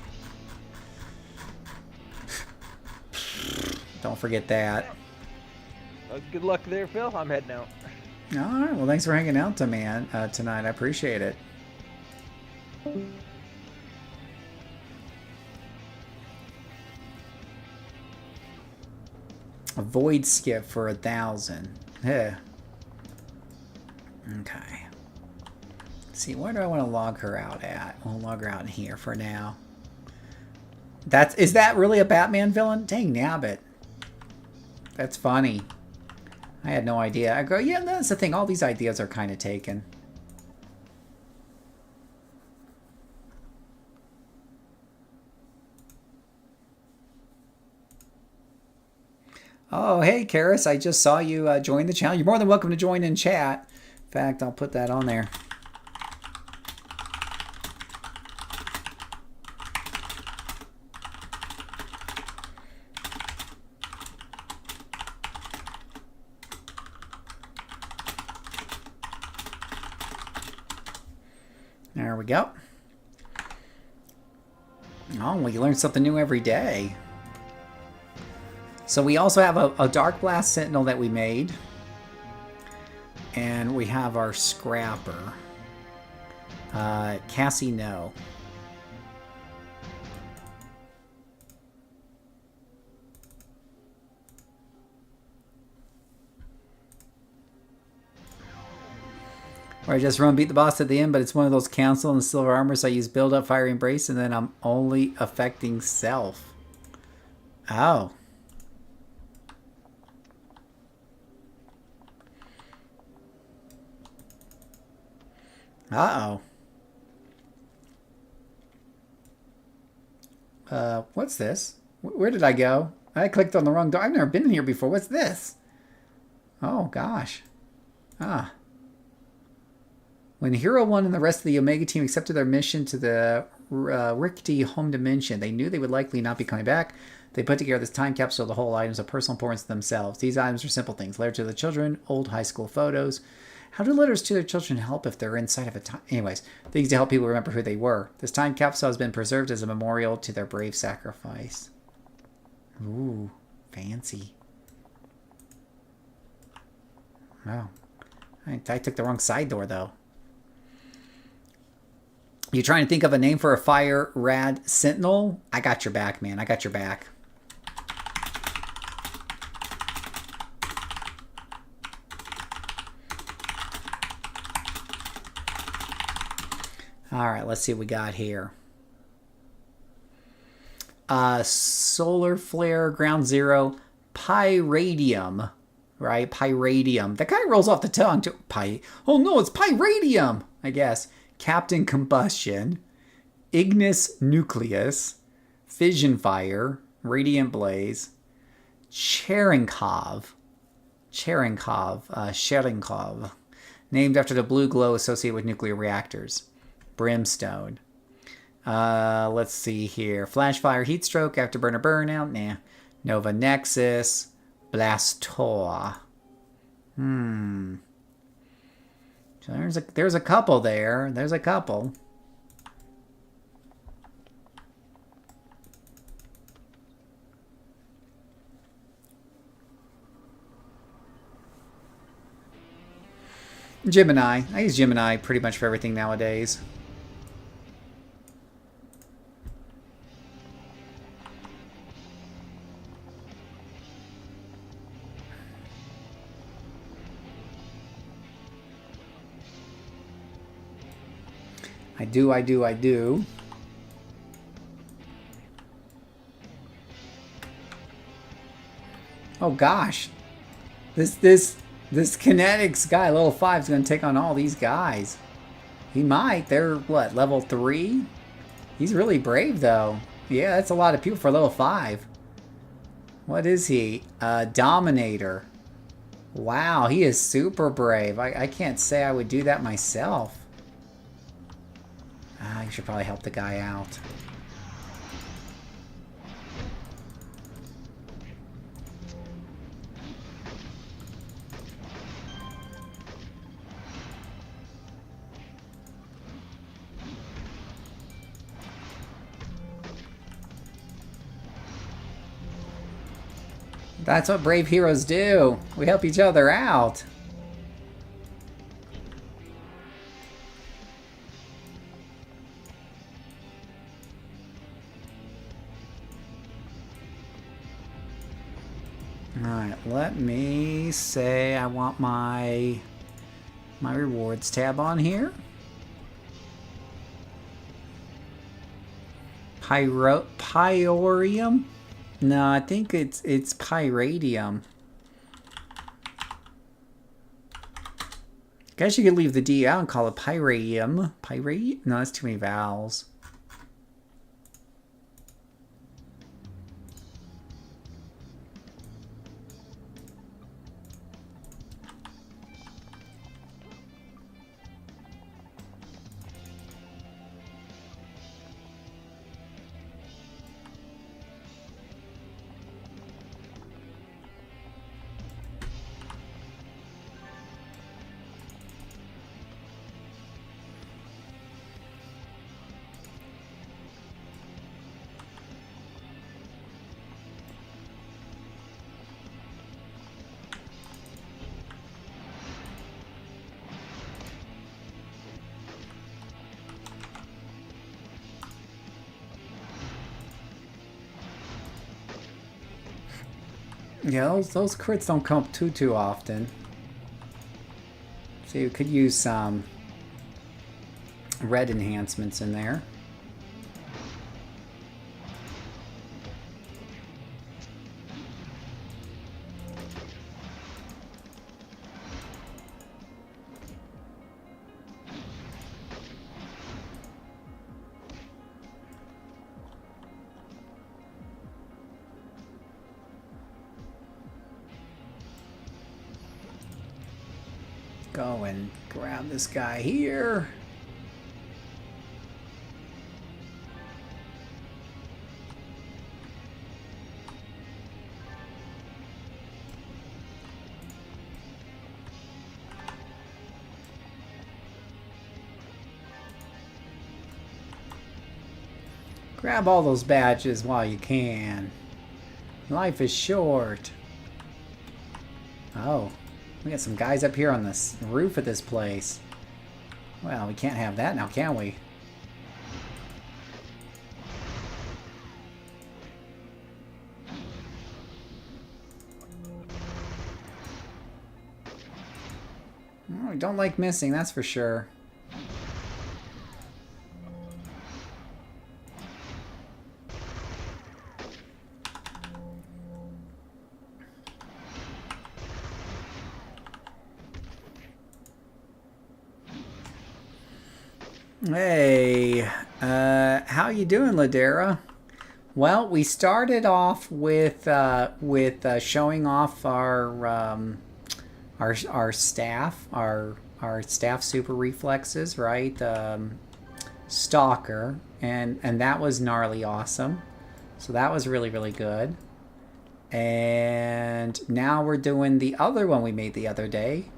Don't forget that. Good luck there, Phil. I'm heading out. All right. Well, thanks for hanging out to me tonight. I appreciate it. Avoid skip for 1,000. Yeah. Okay. Let's see, where do I want to log her out at? We'll log her out in here for now. Is that really a Batman villain? Dang nabbit. That's funny. I had no idea. I go, yeah, that's the thing. All these ideas are kind of taken. Oh, hey, Karis. I just saw you join the channel. You're more than welcome to join in chat. In fact, I'll put that on there. There we go. Oh, we learn something new every day. So we also have a Dark Blast Sentinel that we made. And we have our Scrapper. Cassie, no. Or I just run beat the boss at the end, but it's one of those cancel and silver armor, so I use build up, fiery embrace, and then I'm only affecting self. Oh. Uh-oh. What's this? Where did I go? I clicked on the wrong door. I've never been here before. What's this? Oh, gosh. Ah. When Hero 1 and the rest of the Omega team accepted their mission to the Rickety home dimension, they knew they would likely not be coming back. They put together this time capsule to hold items of personal importance to themselves. These items are simple things. Letters to the children, old high school photos. How do letters to their children help if they're inside of a time? Anyways, things to help people remember who they were. This time capsule has been preserved as a memorial to their brave sacrifice. Ooh, fancy. Wow. I took the wrong side door, though. You trying to think of a name for a Fire Rad Sentinel? I got your back, man. I got your back. All right, let's see what we got here. Solar Flare, Ground Zero, Pyradium. Right? Pyradium. That kind of rolls off the tongue, too. Oh, no, it's Pyradium, I guess. Captain Combustion, Ignis Nucleus, Fission Fire, Radiant Blaze, Cherenkov, named after the blue glow associated with nuclear reactors. Brimstone. Let's see here. Flashfire, Heatstroke, Afterburner Burnout, nah. Nova Nexus, Blastoa. So there's a couple there. There's a couple. Gemini. I use Gemini pretty much for everything nowadays. I do. Oh gosh. This Kinetics guy, level 5, is going to take on all these guys. He might. They're, what, level 3? He's really brave, though. Yeah, that's a lot of people for level 5. What is he? Dominator. Wow, he is super brave. I can't say I would do that myself. I should probably help the guy out. That's what brave heroes do. We help each other out. Alright, let me say I want my rewards tab on here. Pyorium? No, I think it's Pyradium. Guess you could leave the D out and call it Pyradium. Pyradium? No, that's too many vowels. Yeah, those crits don't come up too often. So you could use some red enhancements in there. Go and grab this guy here. Grab all those badges while you can. Life is short. Oh. We got some guys up here on this roof of this place. Well, we can't have that now, can we? Oh, we don't like missing, that's for sure. Hey, how you doing, Ladera? Well, we started off with showing off our staff, our staff super reflexes, right? Stalker, and that was gnarly awesome. So that was really good. And now we're doing the other one we made the other day.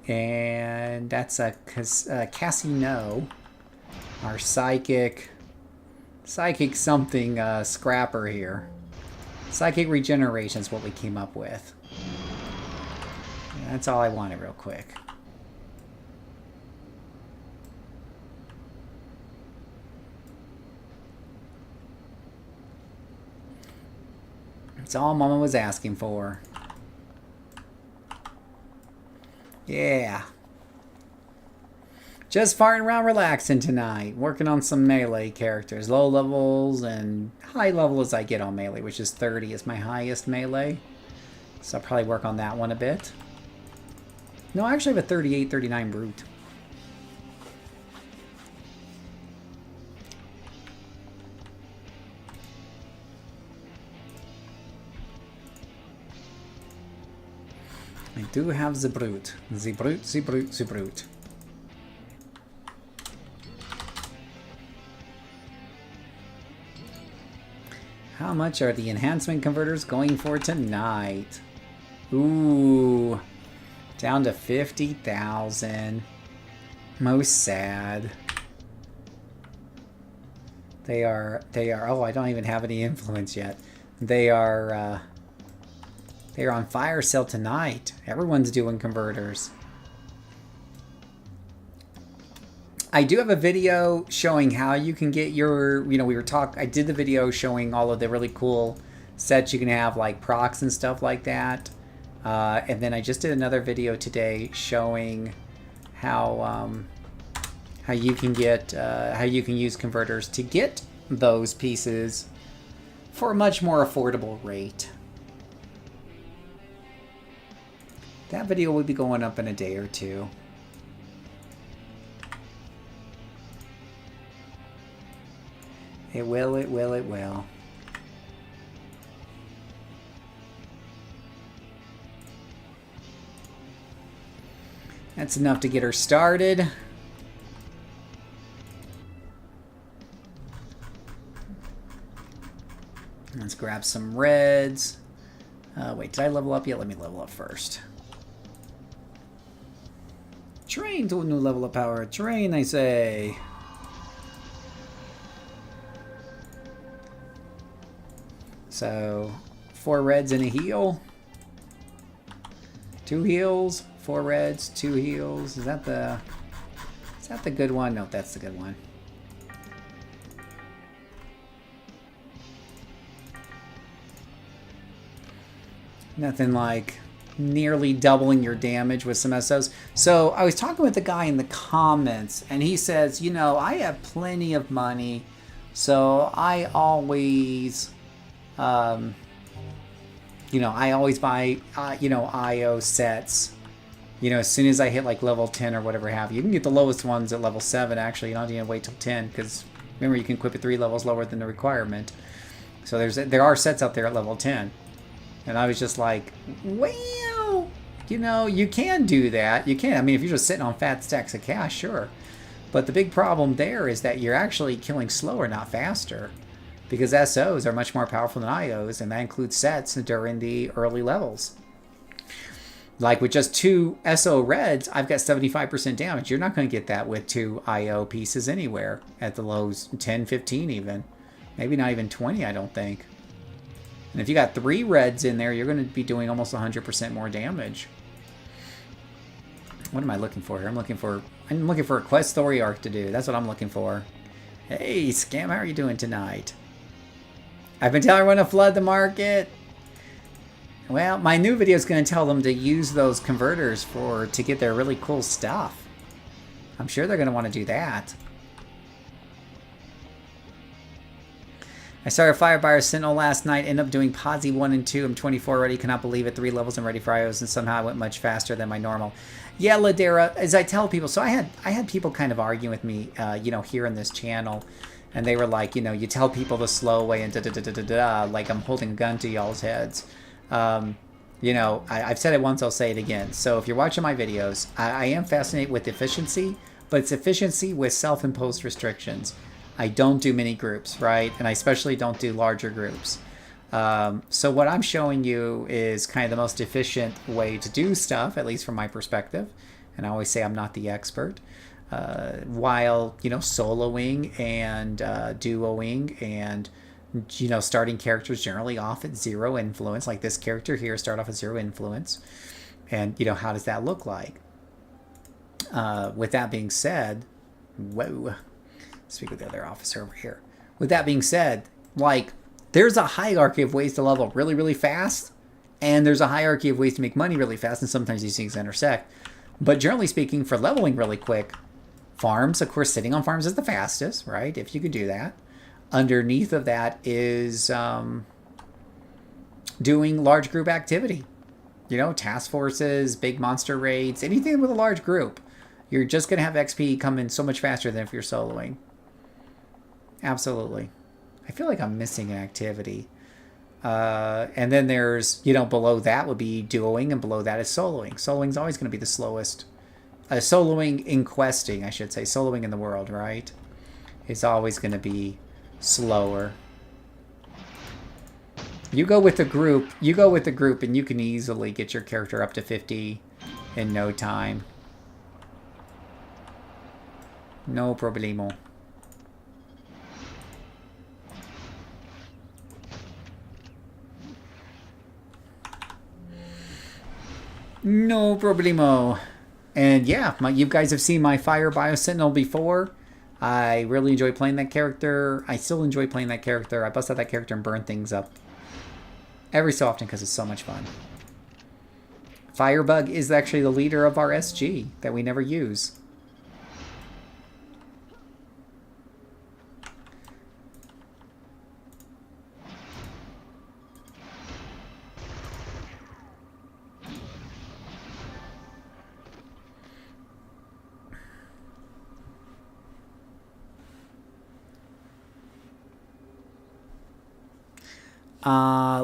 And that's a Casino, our psychic something scrapper here. Psychic regeneration is what we came up with. That's all I wanted real quick. That's all Mama was asking for. Yeah. Just farting around relaxing tonight. Working on some melee characters. Low levels and high level as I get on melee, which is 30 is my highest melee. So I'll probably work on that one a bit. No, I actually have a 38, 39 brute. I do have the brute. The brute, the brute, the brute. How much are the enhancement converters going for tonight? Ooh, down to 50,000. Most sad. They are, oh, I don't even have any influence yet. They are on fire sale tonight. Everyone's doing converters. I do have a video showing how you can get your, I did the video showing all of the really cool sets you can have, like procs and stuff like that. And then I just did another video today showing how you can get, how you can use converters to get those pieces for a much more affordable rate. That video will be going up in a day or two. It will, it will, it will. That's enough to get her started. Let's grab some reds. Wait, did I level up yet? Let me level up first. Train to a new level of power. Train, I say. So, 4 reds and a heal. 2 heals, 4 reds, 2 heals. Is that the good one? No, that's the good one. Nothing like nearly doubling your damage with some SOs. So I was talking with the guy in the comments, and he says, you know, I have plenty of money, so I always, you know, I always buy, you know, IO sets. You know, as soon as I hit like level 10 or whatever have you. You can get the lowest ones at level 7, actually. You don't have to wait till 10, because remember, you can equip it 3 levels lower than the requirement. So there are sets out there at level 10. And I was just like, well, you know, you can do that. You can. I mean, if you're just sitting on fat stacks of cash, sure. But the big problem there is that you're actually killing slower, not faster. Because SOs are much more powerful than IOs, and that includes sets during the early levels. Like with just 2 SO reds, I've got 75% damage. You're not going to get that with 2 IO pieces anywhere at the lows, 10, 15 even. Maybe not even 20, I don't think. And if you got 3 reds in there, you're going to be doing almost 100% more damage. What am I looking for here? I'm looking for a quest story arc to do. That's what I'm looking for. Hey, Scam, how are you doing tonight? I've been telling everyone to flood the market. Well, my new video is going to tell them to use those converters to get their really cool stuff. I'm sure they're going to want to do that. I started Firebuyer Sentinel last night, ended up doing Podsy 1 and 2. I'm 24 already, cannot believe it. 3 levels and ready for IOs, and somehow I went much faster than my normal. Yeah, Ladera, as I tell people, so I had people kind of arguing with me, you know, here in this channel, and they were like, you know, you tell people the slow way and da-da-da-da-da-da, like I'm holding a gun to y'all's heads. You know, I've said it once, I'll say it again. So if you're watching my videos, I am fascinated with efficiency, but it's efficiency with self-imposed restrictions. I don't do mini groups, right? And I especially don't do larger groups. So what I'm showing you is kind of the most efficient way to do stuff, at least from my perspective. And I always say I'm not the expert. While, you know, soloing and duoing and, you know, starting characters generally off at 0 influence, like this character here, start off at 0 influence. And, you know, how does that look like? With that being said, whoa. Speak with the other officer over here. With that being said, like, there's a hierarchy of ways to level really, really fast, and there's a hierarchy of ways to make money really fast, and sometimes these things intersect. But generally speaking, for leveling really quick, farms, of course, sitting on farms is the fastest, right? If you could do that. Underneath of that is doing large group activity. You know, task forces, big monster raids, anything with a large group. You're just going to have XP come in so much faster than if you're soloing. Absolutely. I feel like I'm missing an activity. And then there's, you know, below that would be duoing, and below that is soloing. Soloing's always going to be the slowest. Soloing in questing, I should say. Soloing in the world, right? Is always going to be slower. You go with the group, and you can easily get your character up to 50 in no time. No problemo. No problemo. And yeah, you guys have seen my Fire Bio Sentinel before. I really enjoy playing that character. I still enjoy playing that character. I bust out that character and burn things up every so often because it's so much fun. Firebug is actually the leader of our SG that we never use.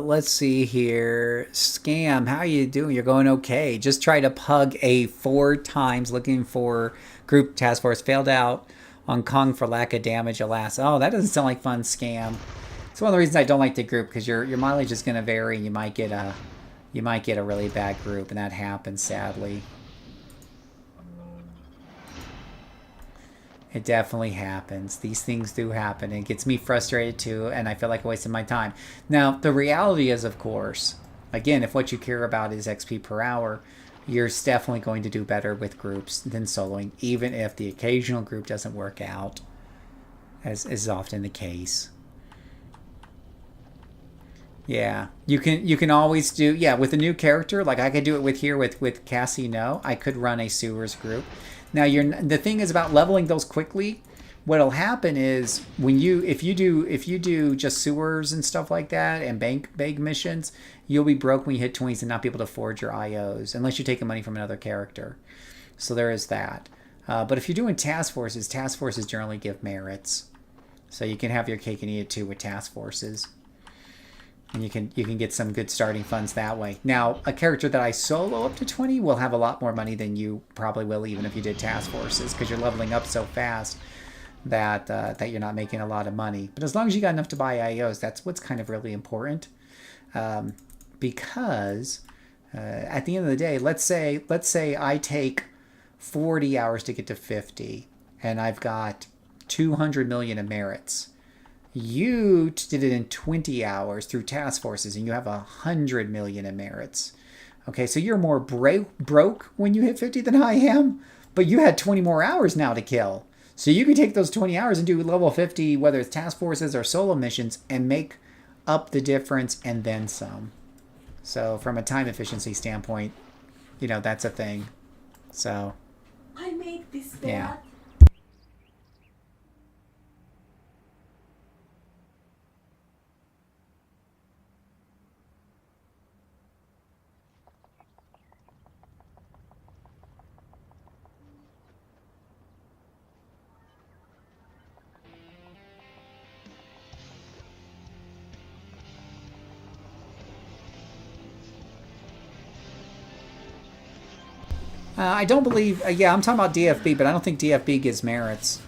Let's see here. Scam, how you doing? You're going okay. Just tried to pug a 4 times looking for group task force. Failed out on Kong for lack of damage, alas. Oh, that doesn't sound like fun, Scam. It's one of the reasons I don't like the group, because your mileage is going to vary, and you might get a really bad group, and that happens, sadly. It definitely happens. These things do happen. It gets me frustrated too, and I feel like I'm wasting my time. Now, the reality is, of course, again, if what you care about is XP per hour, you're definitely going to do better with groups than soloing, even if the occasional group doesn't work out, as is often the case. Yeah, you can always do, yeah, with a new character. Like I could do it with here with Cassie. No, I could run a sewers group. Now the thing is about leveling those quickly. What'll happen is when if you do just sewers and stuff like that and bank missions, you'll be broke when you hit 20s and not be able to forge your IOs unless you're taking money from another character. So there is that. But if you're doing task forces generally give merits. So you can have your cake and eat it too with task forces. And you can get some good starting funds that way. Now, a character that I solo up to 20 will have a lot more money than you probably will even if you did task forces, because you're leveling up so fast that that you're not making a lot of money. But as long as you got enough to buy IOs, that's what's kind of really important. Because at the end of the day, let's say I take 40 hours to get to 50, and I've got 200 million in merits. You did it in 20 hours through task forces, and you have 100 million in merits. Okay, so you're more broke when you hit 50 than I am, but you had 20 more hours now to kill. So you can take those 20 hours and do level 50, whether it's task forces or solo missions, and make up the difference and then some. So from a time efficiency standpoint, that's a thing. So I made this bed. yeah. I don't believe. Yeah, I'm talking about DFB, but I don't think DFB gives merits.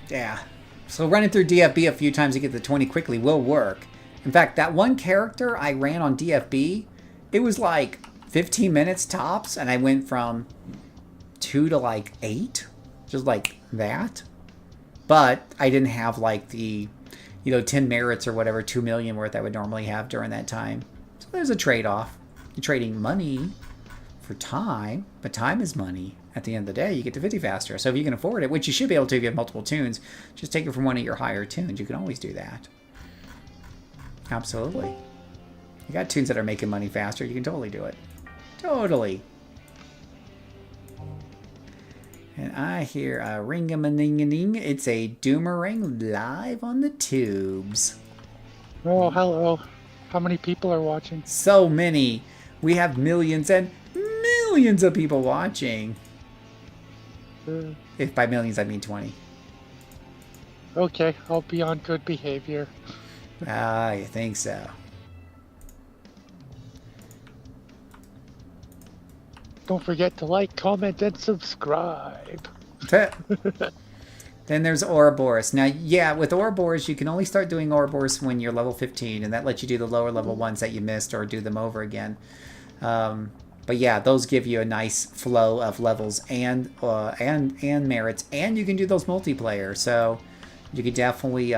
Yeah. So running through DFB a few times to get the 20 quickly will work. In fact, that one character I ran on DFB, it was like 15 minutes tops, and I went from 2 to like 8, just like that. But I didn't have like the, 10 merits or whatever, 2 million worth I would normally have during that time. So there's a trade-off. You're trading money for time, but time is money. At the end of the day, you get to 50 faster. So if you can afford it, which you should be able to if you have multiple tunes, just take it from one of your higher tunes. You can always do that. Absolutely. You got tunes that are making money faster, you can totally do it. Totally. And I hear a ring-a-ma-ning-a-ning. It's a Doomerang live on the tubes. Oh, hello. How many people are watching? So many. We have millions and millions of people watching. If by millions I mean 20. Okay, I'll be on good behavior. Ah, you think so? Don't forget to like, comment, and subscribe. Then there's Ouroboros. Now, yeah, with Ouroboros, you can only start doing Ouroboros when you're level 15, and that lets you do the lower level ones that you missed or do them over again. But yeah, those give you a nice flow of levels and merits, and you can do those multiplayer. So you can definitely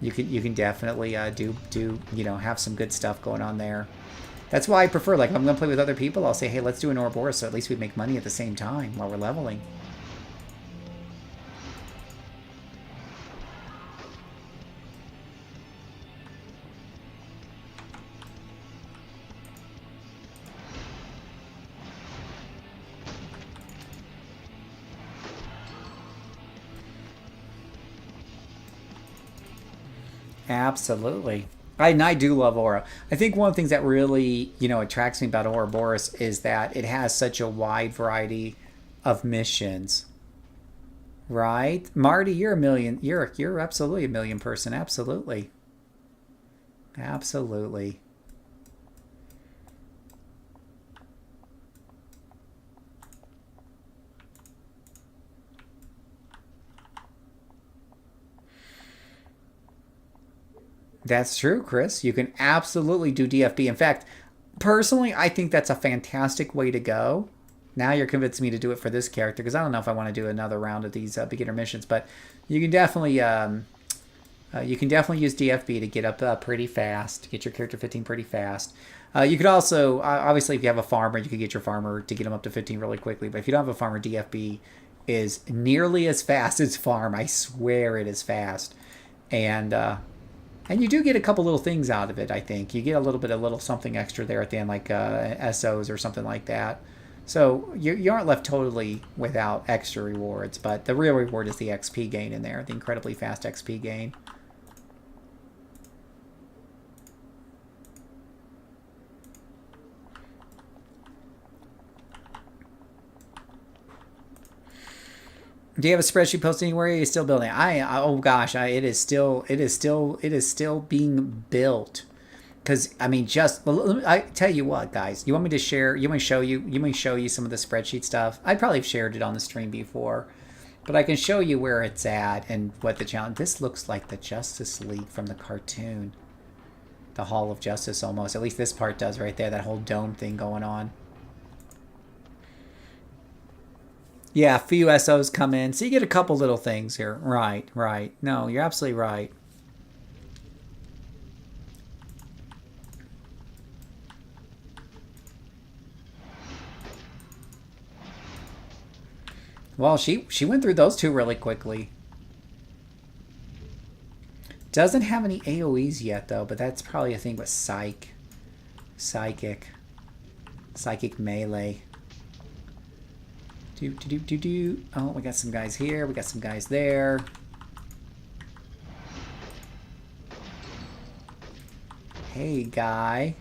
you can definitely do have some good stuff going on there. That's why I prefer, like, if I'm gonna play with other people, I'll say, hey, let's do an Ouroboros, so at least we make money at the same time while we're leveling. Absolutely. I do love Aura. I think one of the things that really, attracts me about Ouroboros is that it has such a wide variety of missions. Right? Marty, you're a million. You're absolutely a million person. Absolutely. Absolutely. That's true, Chris. You can absolutely do DFB. In fact, personally, I think that's a fantastic way to go. Now you're convincing me to do it for this character, because I don't know if I want to do another round of these beginner missions, but you can definitely use DFB to get up pretty fast, to get your character 15 pretty fast. You could also, obviously, if you have a farmer, you could get your farmer to get him up to 15 really quickly. But if you don't have a farmer, DFB is nearly as fast as farm. I swear it is fast. And you do get a couple little things out of it, I think. You get a little something extra there at the end, like SOs or something like that. So you aren't left totally without extra rewards. But the real reward is the XP gain in there, the incredibly fast XP gain. Do you have a spreadsheet posted anywhere? Are you still building? Oh gosh, it is still being built. Because I mean, I tell you what, guys. You want me to share? You want me to show you some of the spreadsheet stuff? I probably have shared it on the stream before, but I can show you where it's at and what the challenge. This looks like the Justice League from the cartoon, the Hall of Justice almost. At least this part does right there. That whole dome thing going on. Yeah, a few SOs come in. So you get a couple little things here. Right. No, you're absolutely right. Well, she went through those two really quickly. Doesn't have any AoEs yet, though, but that's probably a thing with Psychic Melee. Oh, we got some guys here. We got some guys there. Hey, guy.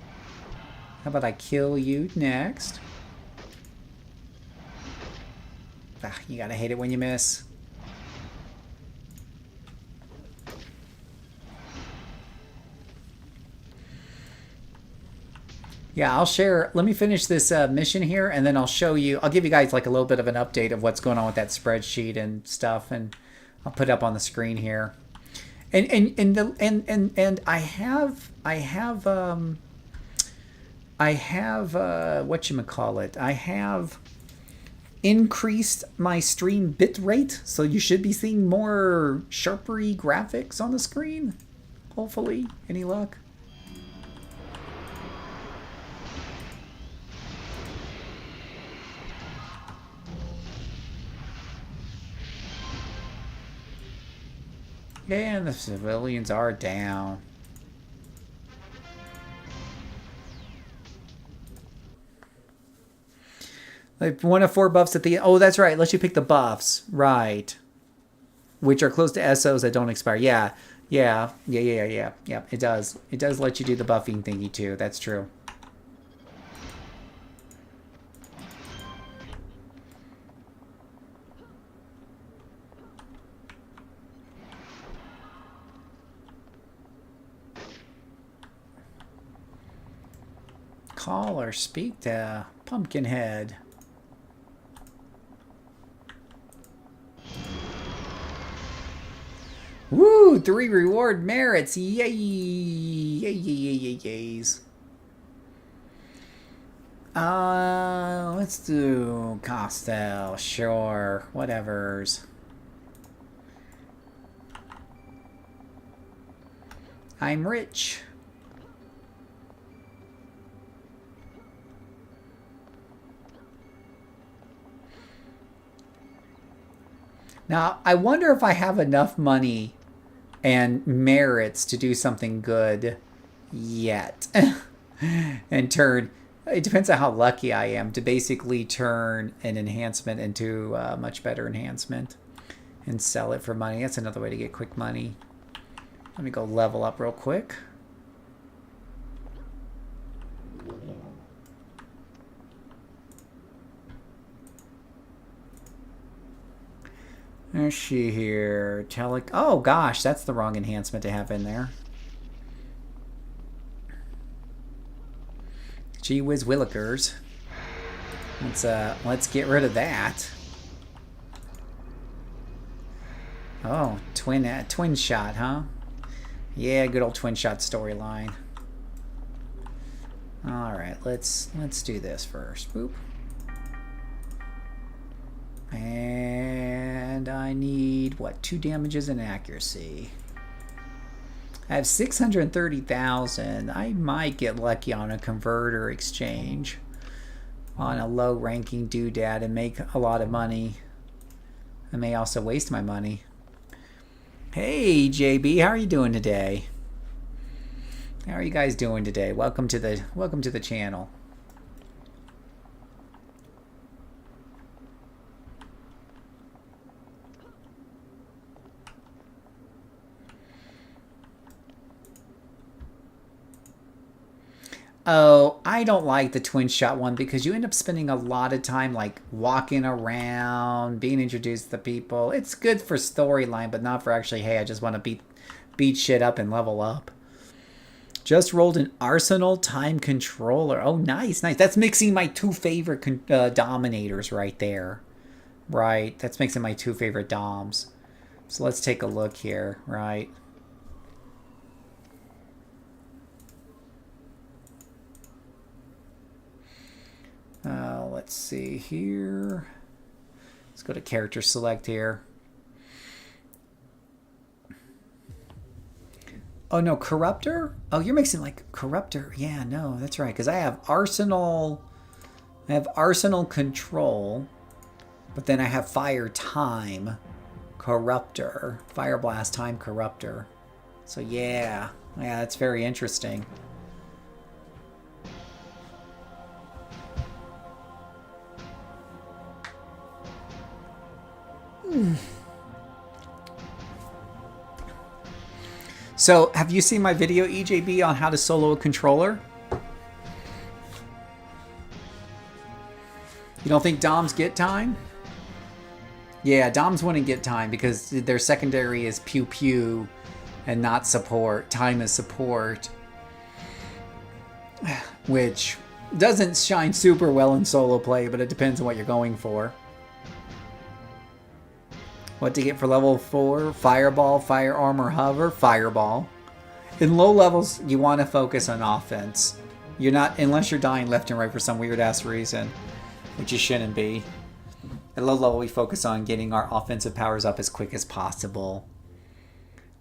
How about I kill you next? Ah, you gotta hate it when you miss. Yeah, I'll share. Let me finish this mission here, and then I'll show you. I'll give you guys like a little bit of an update of what's going on with that spreadsheet and stuff, and I'll put it up on the screen here. And I have whatchamacallit? I have increased my stream bitrate, so you should be seeing more sharpery graphics on the screen. Hopefully, any luck? And the civilians are down. Like 1 of 4 buffs at the end. Oh, that's right. Lets you pick the buffs. Right. Which are close to SOs that don't expire. Yeah. It does. It does let you do the buffing thingy too. That's true. Call or speak to Pumpkinhead. Woo! 3 reward merits. Yay! Yays. Let's do Costel. Sure. Whatevers. I'm rich. Now, I wonder if I have enough money and merits to do something good yet. And turn, it depends on how lucky I am, to basically turn an enhancement into a much better enhancement and sell it for money. That's another way to get quick money. Let me go level up real quick. Let's see here. Oh gosh, that's the wrong enhancement to have in there. Gee whiz willikers. Let's get rid of that. Oh, twin shot, huh? Yeah, good old twin shot storyline. All right, let's do this first. Boop. And I need, what, 2 damages and accuracy. I have 630,000. I might get lucky on a converter exchange on a low ranking doodad and make a lot of money. I may also waste my money. Hey JB, how are you doing today? How are you guys doing today? Welcome to the channel. Oh, I don't like the twin shot one because you end up spending a lot of time like walking around, being introduced to people. It's good for storyline, but not for actually, hey, I just want to beat shit up and level up. Just rolled an Arsenal time controller. Oh, nice, nice. That's mixing my 2 favorite dominators right there. Right, that's mixing my 2 favorite doms. So let's take a look here, right? Let's see here. Let's go to character select here. Oh no, Corruptor? Oh, you're mixing like Corruptor. Yeah, no, that's right. Because I have Arsenal Control, but then I have Fire Time Corruptor. Fire Blast Time Corruptor. So yeah, that's very interesting. So, have you seen my video, EJB, on how to solo a controller? You don't think Doms get time? Yeah, Doms wouldn't get time because their secondary is pew pew and not support. Time is support. Which doesn't shine super well in solo play, but it depends on what you're going for. What to get for level 4? Fireball, Fire Armor, Hover, Fireball. In low levels, you want to focus on offense. You're not, unless you're dying left and right for some weird ass reason, which you shouldn't be. At low level, we focus on getting our offensive powers up as quick as possible.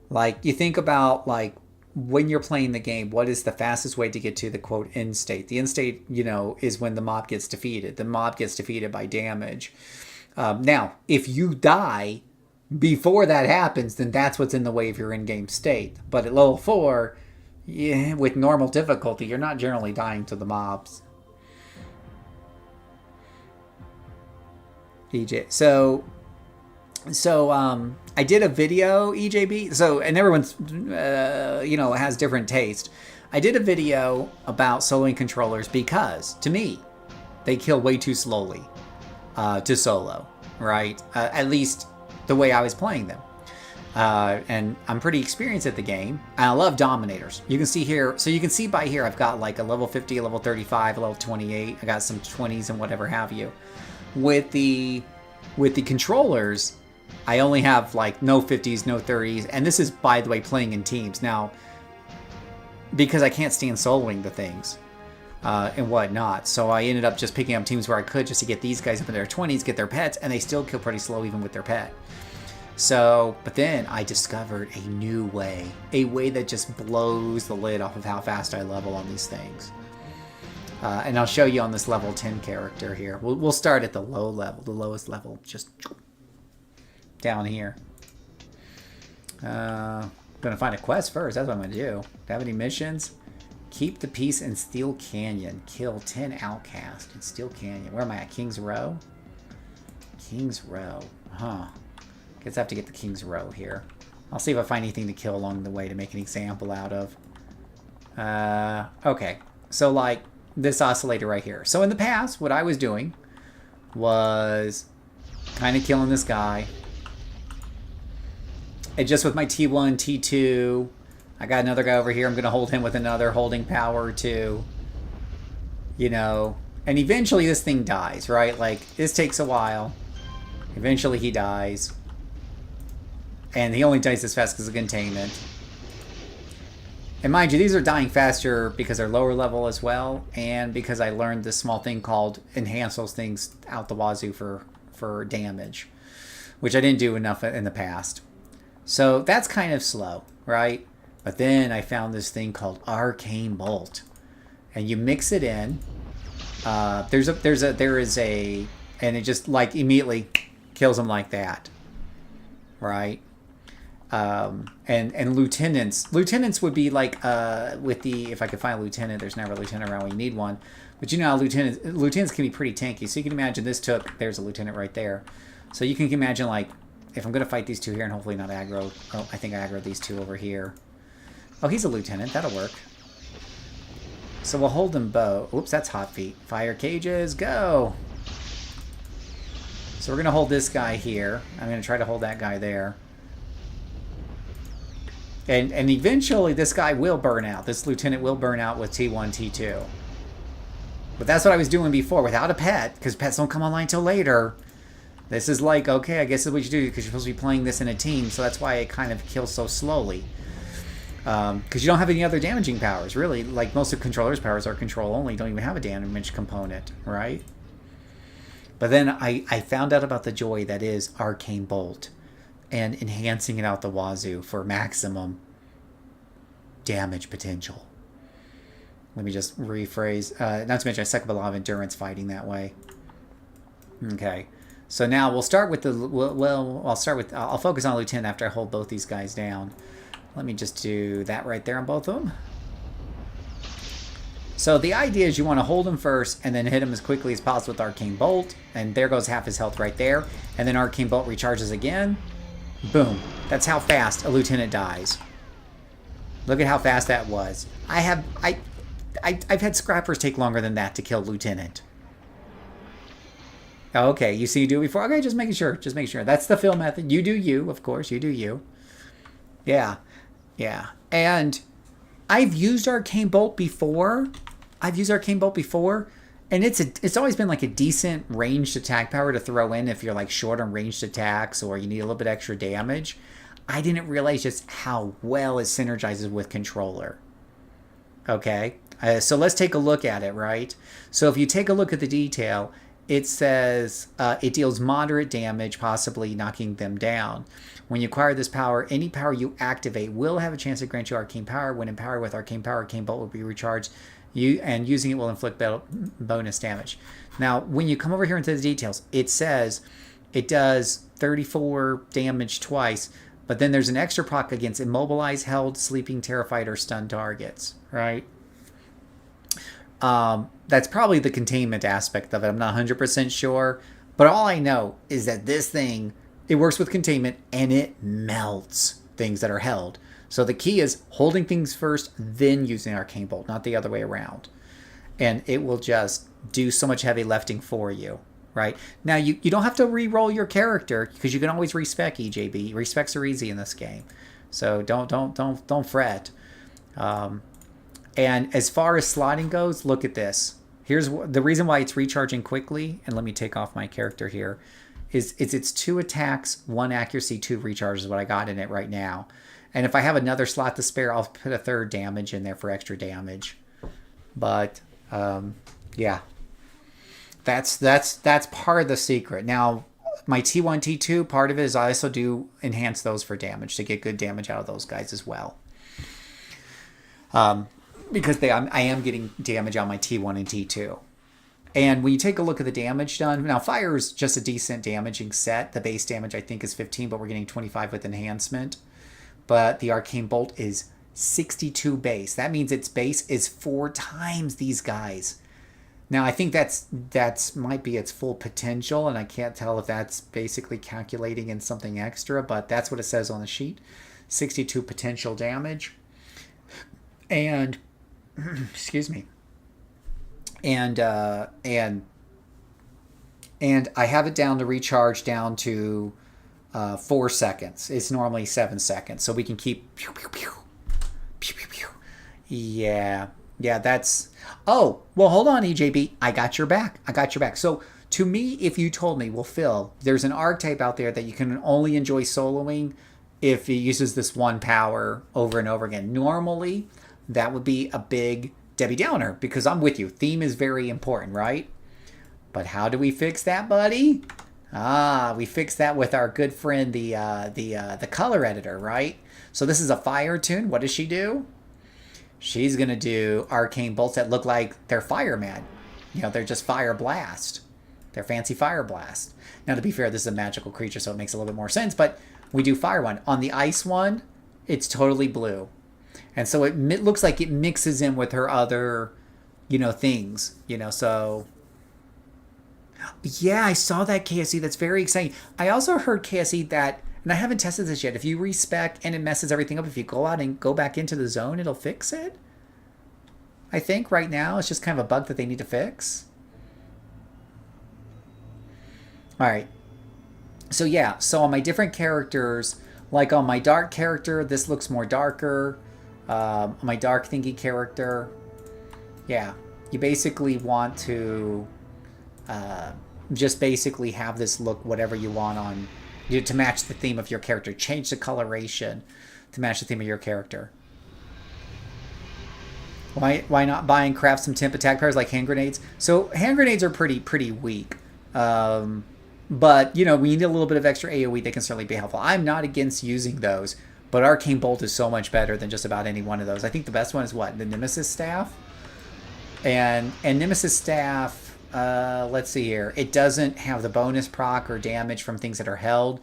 Like, you think about, like, when you're playing the game, what is the fastest way to get to the, quote, end state? The end state, you know, is when the mob gets defeated. The mob gets defeated by damage. Now, if you die before that happens, then that's what's in the way of your in-game state. But at level 4, yeah, with normal difficulty, you're not generally dying to the mobs. EJ, so I did a video, EJB. So, and everyone's you know, has different taste. I did a video about soloing controllers because, to me, they kill way too slowly to solo, right? At least the way I was playing them. And I'm pretty experienced at the game. I love Dominators. You can see here, so you can see by here, I've got like a level 50, a level 35, a level 28. I got some 20s and whatever have you. With the controllers, I only have like no 50s, no 30s. And this is, by the way, playing in teams. Now, because I can't stand soloing the things and whatnot. So I ended up just picking up teams where I could just to get these guys up in their 20s, get their pets, and they still kill pretty slow even with their pet. So, but then I discovered a new way. A way that just blows the lid off of how fast I level on these things. And I'll show you on this level 10 character here. We'll start at the low level, the lowest level, just down here. I'm going to find a quest first. That's what I'm going to do. Do I have any missions? Keep the peace in Steel Canyon. Kill 10 outcasts in Steel Canyon. Where am I at? King's Row? King's Row. Huh. Guess I have to get the King's Row here. I'll see if I find anything to kill along the way to make an example out of. Okay. So, like, this oscillator right here. So, in the past, what I was doing was kind of killing this guy. And just with my T1, T2, I got another guy over here. I'm going to hold him with another holding power or two. You know. And eventually this thing dies, right? Like, this takes a while. Eventually he dies. And he only dies this fast because of containment. And mind you, these are dying faster because they're lower level as well. And because I learned this small thing called enhance those things out the wazoo for for damage, which I didn't do enough in the past. So that's kind of slow, right? But then I found this thing called Arcane Bolt, and you mix it in. There is a, and it just like immediately kills them like that, right? And lieutenants would be like with the, if I could find a lieutenant, there's never a lieutenant around when you need one, but you know how lieutenants can be pretty tanky. So you can imagine there's a lieutenant right there. So you can imagine like if I'm gonna fight these two here and hopefully not aggro. Oh, I think I aggroed these two over here. Oh, he's a lieutenant. That'll work. So we'll hold them bow. Oops, that's hot feet. Fire cages, go. So we're gonna hold this guy here. I'm gonna try to hold that guy there. And eventually this guy will burn out. This lieutenant will burn out with T1, T2. But that's what I was doing before without a pet, because pets don't come online till later. This is like, okay, I guess that's what you do, because you're supposed to be playing this in a team, so that's why it kind of kills so slowly. Because you don't have any other damaging powers, really. Like most of controllers' powers are control only, don't even have a damage component, right? But then I found out about the joy that is Arcane Bolt, and enhancing it out the wazoo for maximum damage potential. Let me just rephrase. Not to mention I suck up a lot of endurance fighting that way. Okay. So now we'll start with the... Well, I'll focus on Lieutenant after I hold both these guys down. Let me just do that right there on both of them. So the idea is you want to hold him first and then hit him as quickly as possible with Arcane Bolt. And there goes half his health right there. And then Arcane Bolt recharges again. Boom. That's how fast a lieutenant dies. Look at how fast that was. I've had scrappers take longer than that to kill lieutenant. Okay, you see you do it before? Okay, just making sure. Just making sure. That's the fill method. You do you, of course. You do you. Yeah. Yeah. And I've used Arcane Bolt before. And it's always been like a decent ranged attack power to throw in if you're like short on ranged attacks or you need a little bit extra damage. I didn't realize just how well it synergizes with controller. Okay, so let's take a look at it, right? So if you take a look at the detail, it says it deals moderate damage, possibly knocking them down. When you acquire this power, any power you activate will have a chance to grant you arcane power. When empowered with arcane power, Arcane Bolt will be recharged. And using it will inflict bonus damage. Now, when you come over here into the details, it says it does 34 damage twice, but then there's an extra proc against immobilized, held, sleeping, terrified, or stunned targets, right? That's probably the containment aspect of it. I'm not 100% sure, but all I know is that this thing, it works with containment, and it melts things that are held. So the key is holding things first, then using Arcane Bolt, not the other way around. And it will just do so much heavy lifting for you, right? Now, you don't have to re-roll your character, because you can always respec EJB. Respecs are easy in this game. So don't fret. And as far as slotting goes, look at this. Here's the reason why it's recharging quickly, and let me take off my character here, is it's 2 attacks, 1 accuracy, 2 recharges is what I got in it right now. And if I have another slot to spare, I'll put a 3rd damage in there for extra damage. But, yeah. That's part of the secret. Now, my T1, T2, part of it is I also do enhance those for damage to get good damage out of those guys as well. Because I am getting damage on my T1 and T2. And when you take a look at the damage done, now fire is just a decent damaging set. The base damage I think is 15, but we're getting 25 with enhancement. But the Arcane Bolt is 62 base. That means its base is 4 times these guys. Now, I think that's might be its full potential, and I can't tell if that's basically calculating in something extra, but that's what it says on the sheet. 62 potential damage. And, excuse me. And I have it down to recharge down to 4 seconds. It's normally 7 seconds, so we can keep pew, pew, pew, pew, pew, pew. Yeah, that's... Oh, well, hold on, EJB. I got your back. So, to me, if you told me, well, Phil, there's an archetype out there that you can only enjoy soloing if it uses this one power over and over again. Normally, that would be a big Debbie Downer, because I'm with you. Theme is very important, right? But how do we fix that, buddy? Ah, we fixed that with our good friend, the color editor, right? So this is a fire tune. What does she do? She's going to do arcane bolts that look like they're firemen. You know, they're just fire blast. They're fancy fire blast. Now, to be fair, this is a magical creature, so it makes a little bit more sense, but we do fire one. On the ice one, it's totally blue. And so it looks like it mixes in with her other, you know, things, you know, so... Yeah, I saw that, KSE. That's very exciting. I also heard, KSE, that, and I haven't tested this yet, if you respec and it messes everything up, if you go out and go back into the zone, it'll fix it? I think right now it's just kind of a bug that they need to fix. Alright. So yeah, so on my different characters, like on my dark character, this looks more darker. My dark thingy character, yeah, you basically want to... just basically have this look whatever you want on to match the theme of your character. Change the coloration to match the theme of your character. Why not buy and craft some temp attack powers like hand grenades? So hand grenades are pretty weak. But you know, we need a little bit of extra AoE. They can certainly be helpful. I'm not against using those, but Arcane Bolt is so much better than just about any one of those. I think the best one is what? The Nemesis Staff? And Nemesis Staff... let's see here. It doesn't have the bonus proc or damage from things that are held.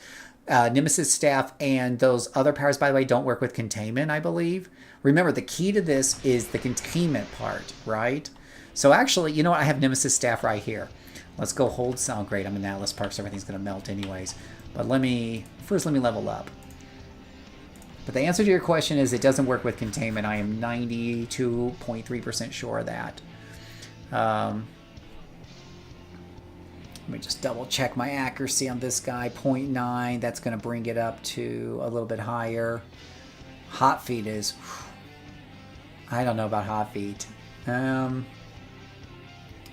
Nemesis Staff and those other powers, by the way, don't work with containment, I believe. Remember, the key to this is the containment part, right? So actually, you know what? I have Nemesis Staff right here. Let's go hold... Oh, great. I'm in Atlas Park, so everything's going to melt anyways. But first let me level up. But the answer to your question is it doesn't work with containment. I am 92.3% sure of that. Let me just double check my accuracy on this guy. 0.9. That's going to bring it up to a little bit higher. Hot feet is... I don't know about hot feet.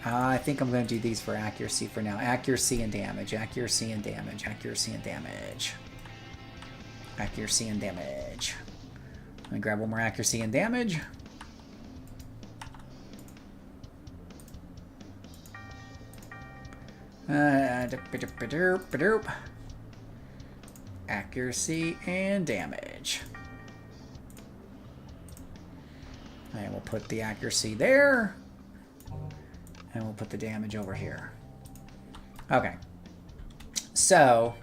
I think I'm going to do these for accuracy for now. Accuracy and damage. Accuracy and damage. Accuracy and damage. Accuracy and damage. Let me grab one more accuracy and damage. Accuracy and damage. And we'll put the accuracy there. And we'll put the damage over here. Okay. So,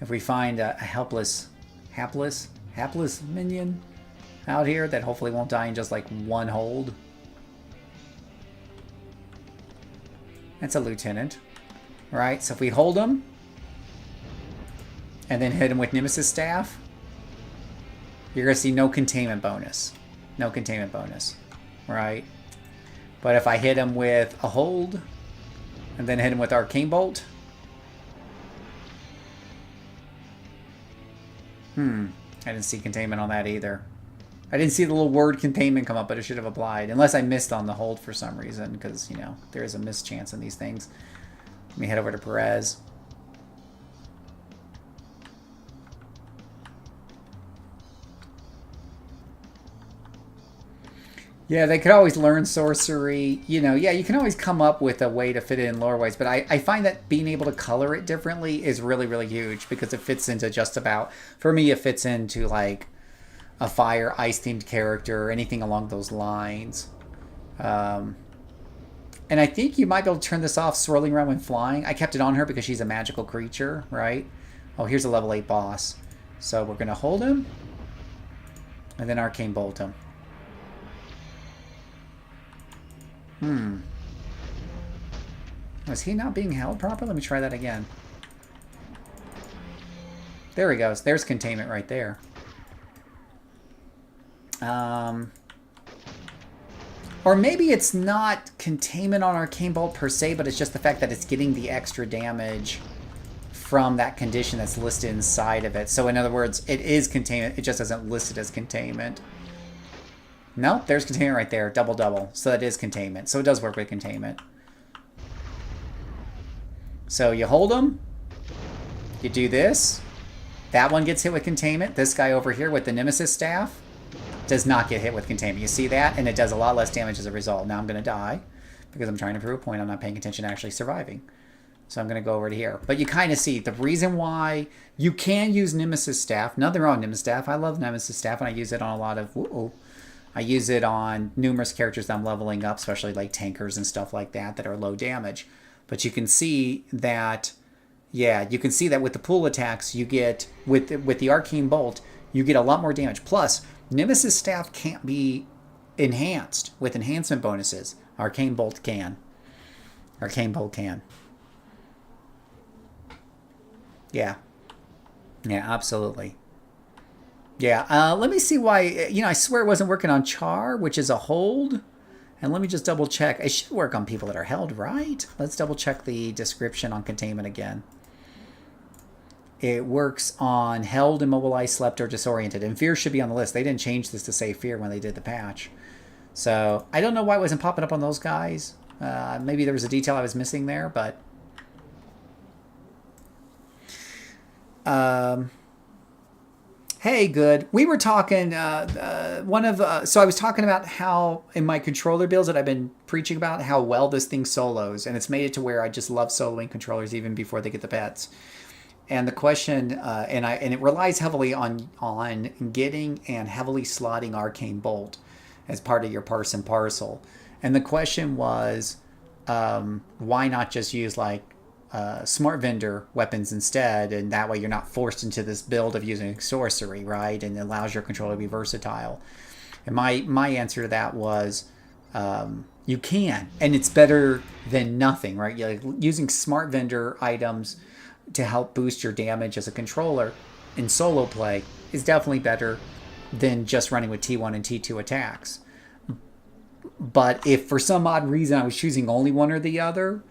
if we find a hapless minion out here that hopefully won't die in just like one hold. That's a lieutenant. Right? So if we hold him, and then hit him with Nemesis Staff, you're going to see no containment bonus. No containment bonus. Right? But if I hit him with a hold, and then hit him with Arcane Bolt, I didn't see containment on that either. I didn't see the little word containment come up, but it should have applied. Unless I missed on the hold for some reason, because, you know, there is a mischance in these things. Let me head over to Perez. Yeah, they could always learn sorcery. You know, yeah, you can always come up with a way to fit it in lore-wise, but I find that being able to color it differently is really, really huge because it fits into just about... For me, it fits into, like, a fire, ice-themed character or anything along those lines. And I think you might be able to turn this off swirling around when flying. I kept it on her because she's a magical creature, right? Oh, here's a level 8 boss. So we're going to hold him. And then Arcane Bolt him. Was he not being held properly? Let me try that again. There he goes. There's containment right there. Or maybe it's not containment on Arcane Bolt per se, but it's just the fact that it's getting the extra damage from that condition that's listed inside of it. So in other words, it is containment. It just isn't listed as containment. No, there's containment right there. Double. So that is containment. So it does work with containment. So you hold them. You do this. That one gets hit with containment. This guy over here with the Nemesis Staff does not get hit with containment. You see that? And it does a lot less damage as a result. Now I'm going to die because I'm trying to prove a point. I'm not paying attention to actually surviving. So I'm going to go over to here. But you kind of see the reason why you can use Nemesis Staff. Nothing wrong with Nemesis Staff. I love Nemesis Staff, and I use it on a lot of... I use it on numerous characters that I'm leveling up, especially like tankers and stuff like that are low damage. But you can see that... Yeah, you can see that with the pool attacks, you get... With the Arcane Bolt, you get a lot more damage. Plus, Nemesis Staff can't be enhanced with enhancement bonuses. Arcane Bolt can. Arcane Bolt can. Yeah. Yeah, absolutely. Yeah, let me see why... I swear it wasn't working on Char, which is a hold. And let me just double check. It should work on people that are held, right? Let's double check the description on containment again. It works on held, immobilized, slept, or disoriented. And fear should be on the list. They didn't change this to say fear when they did the patch. So, I don't know why it wasn't popping up on those guys. Maybe there was a detail I was missing there, but... Hey, good. We were talking, so I was talking about how in my controller builds that I've been preaching about how well this thing solos, and it's made it to where I just love soloing controllers even before they get the pets. And the question, and it relies heavily on getting and heavily slotting Arcane Bolt as part of your parse and parcel. And the question was, why not just use like smart vendor weapons instead, and that way you're not forced into this build of using sorcery, right? And it allows your controller to be versatile. And my answer to that was, you can, and it's better than nothing, right? Like using smart vendor items to help boost your damage as a controller in solo play is definitely better than just running with T1 and T2 attacks. But if for some odd reason I was choosing only one or the other,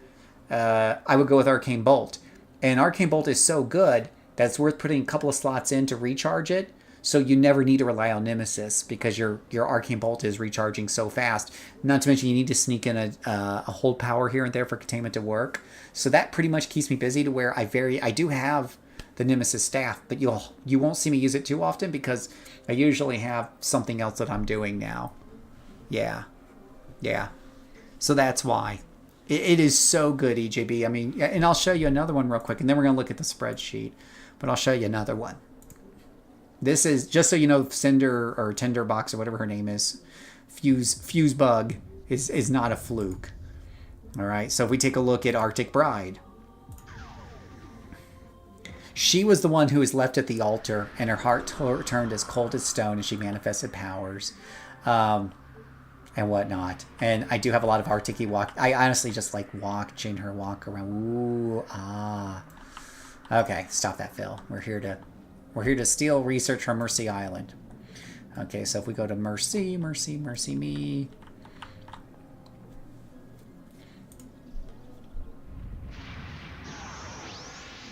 I would go with Arcane Bolt. And Arcane Bolt is so good that it's worth putting a couple of slots in to recharge it, so you never need to rely on Nemesis because your Arcane Bolt is recharging so fast. Not to mention you need to sneak in a hold power here and there for containment to work. So that pretty much keeps me busy to where I do have the Nemesis Staff, but you won't see me use it too often because I usually have something else that I'm doing now. Yeah. So that's why. It is so good, EJB. I mean, and I'll show you another one real quick, and then we're going to look at the spreadsheet. But I'll show you another one. This is, just so you know, Cinder or Tinderbox or whatever her name is, Fuse Bug is not a fluke. All right, so if we take a look at Arctic Bride. She was the one who was left at the altar, and her heart turned as cold as stone, and she manifested powers. And whatnot. And I do have a lot of Arctic walk. I honestly just like watching her walk around. Ooh, ah. Okay, stop that, Phil. We're here to steal research from Mercy Island. Okay, so if we go to Mercy me.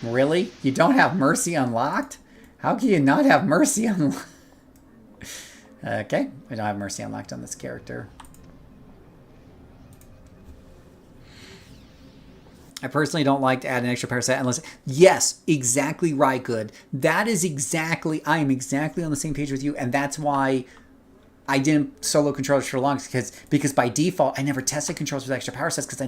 Really? You don't have Mercy unlocked? How can you not have Mercy unlocked? Okay, we don't have Mercy unlocked on this character. I personally don't like to add an extra parasite unless... Yes, exactly right, good. That is exactly... I am exactly on the same page with you, and that's why I didn't solo controllers for long, because by default, I never tested controllers with extra power sets, because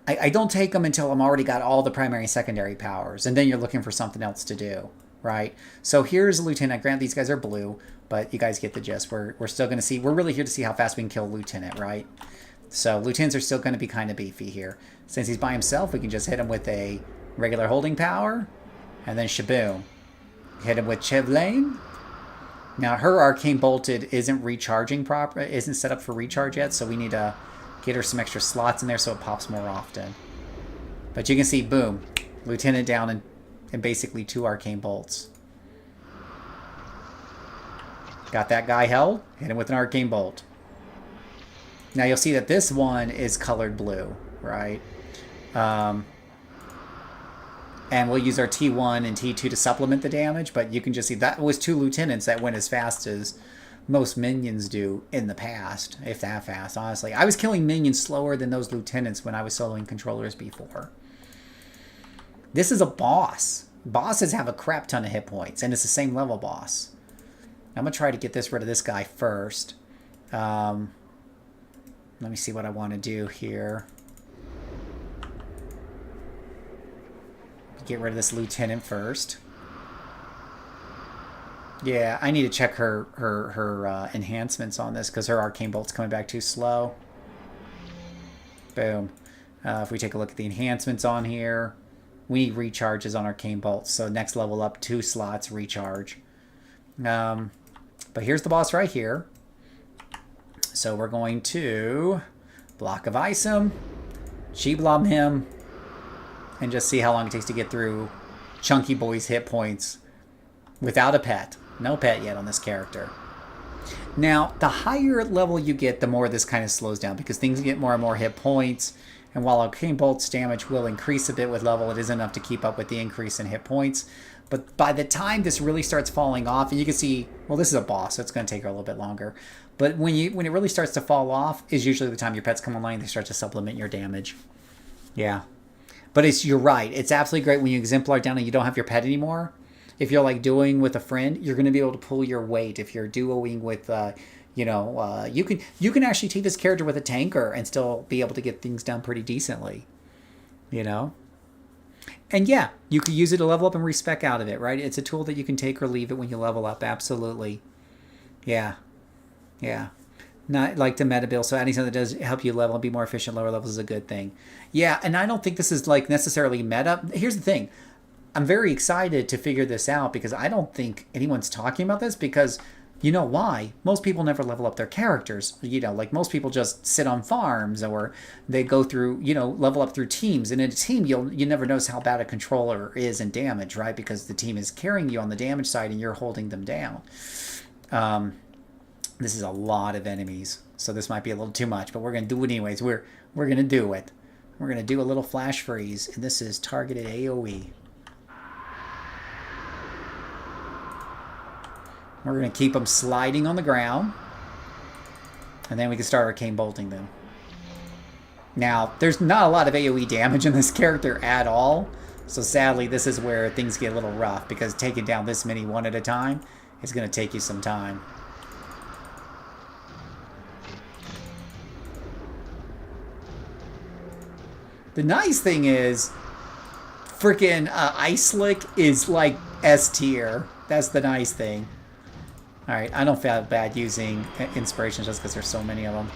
I don't take them until I'm already got all the primary and secondary powers, and then you're looking for something else to do, right? So here's a Lieutenant. Grant, these guys are blue, but you guys get the gist. We're still going to see... We're really here to see how fast we can kill Lieutenant, right? So Lieutenants are still going to be kind of beefy here. Since he's by himself, we can just hit him with a regular holding power, and then shaboom. Hit him with Chivlane. Now her Arcane Bolted isn't recharging proper, isn't set up for recharge yet, so we need to get her some extra slots in there so it pops more often. But you can see, boom, Lieutenant down in basically 2 Arcane Bolts. Got that guy held, hit him with an Arcane Bolt. Now you'll see that this one is colored blue, right? And we'll use our T1 and T2 to supplement the damage, but you can just see that was 2 lieutenants that went as fast as most minions do in the past, if that fast, honestly. I was killing minions slower than those lieutenants when I was soloing controllers before. This is a boss. Bosses have a crap ton of hit points, and it's the same level boss. I'm going to try to get rid of this guy first. Let me see what I want to do here. get rid of this lieutenant first. Yeah, I need to check her enhancements on this because her arcane bolt's coming back too slow. Boom. If we take a look at the enhancements on here, we need recharges on arcane bolts. So next level up, 2 slots recharge. But here's the boss right here. So we're going to block of ice him, chi blob him, and just see how long it takes to get through Chunky Boy's hit points without a pet. No pet yet on this character. Now, the higher level you get, the more this kind of slows down because things get more and more hit points. And while Arcane Bolt's damage will increase a bit with level, it isn't enough to keep up with the increase in hit points. But by the time this really starts falling off, and you can see, well, this is a boss, so it's going to take her a little bit longer. But when it really starts to fall off is usually the time your pets come online, they start to supplement your damage. Yeah. But you're right. It's absolutely great when you exemplar down and you don't have your pet anymore. If you're like duoing with a friend, you're going to be able to pull your weight. If you're duoing with, you can actually take this character with a tanker and still be able to get things done pretty decently. You know? And yeah, you could use it to level up and respec out of it, right? It's a tool that you can take or leave it when you level up. Absolutely. Yeah. Yeah. Not like the meta build, so adding something that does help you level and be more efficient lower levels is a good thing. Yeah, and I don't think this is like necessarily meta. Here's the thing. I'm very excited to figure this out because I don't think anyone's talking about this because you know why? Most people never level up their characters. Like most people just sit on farms or they go through, level up through teams. And in a team, you never notice how bad a controller is in damage, right? Because the team is carrying you on the damage side and you're holding them down. This is a lot of enemies, so this might be a little too much, but we're going to do it anyways. We're going to do it. We're going to do a little flash freeze, and this is targeted AoE. We're going to keep them sliding on the ground, and then we can start arcane bolting them. Now, there's not a lot of AoE damage in this character at all, so sadly this is where things get a little rough, because taking down this many one at a time is going to take you some time. The nice thing is, freaking Ice Slick is like S tier. That's the nice thing. Alright, I don't feel bad using inspirations just because there's so many of them.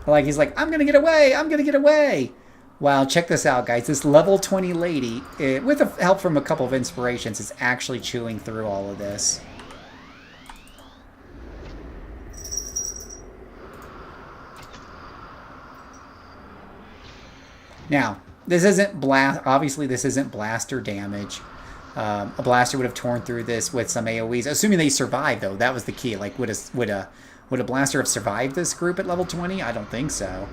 Like, he's like, I'm going to get away! I'm going to get away! Wow, check this out, guys. This level 20 lady, with the help from a couple of inspirations, is actually chewing through all of this. Now, this isn't obviously this isn't blaster damage. A blaster would have torn through this with some AoEs, assuming they survive, though. That was the key. Like, would a blaster have survived this group at level 20? I don't think so.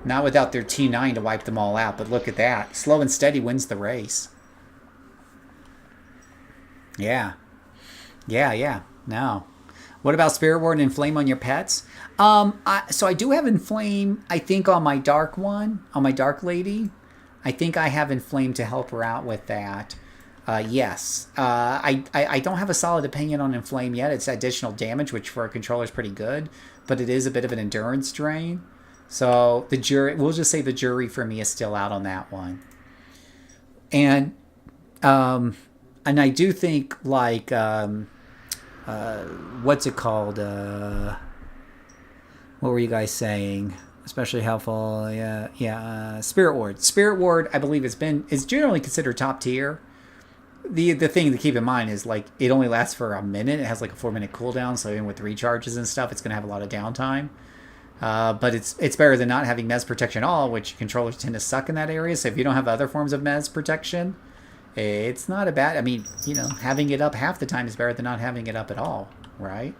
Not without their T9 to wipe them all out, but look at that. Slow and steady wins the race. Yeah. Yeah. No. What about Spirit Ward and Inflame on your pets? So I do have Inflame, I think, on my Dark one, on my Dark Lady. I think I have Inflame to help her out with that. Yes. I don't have a solid opinion on Inflame yet. It's additional damage, which for a controller is pretty good, but it is a bit of an endurance drain. So the jury, we'll just say the jury for me is still out on that one. And I do think, like, what's it called? What were you guys saying? Especially helpful. Yeah. Spirit Ward. Spirit Ward, I believe, is generally considered top tier. The thing to keep in mind is, like, it only lasts for a minute. It has like a 4-minute cooldown, so even with recharges and stuff, it's going to have a lot of downtime. But it's better than not having Mez protection at all, which controllers tend to suck in that area. So if you don't have other forms of Mez protection, it's not a bad... I mean, having it up half the time is better than not having it up at all, right?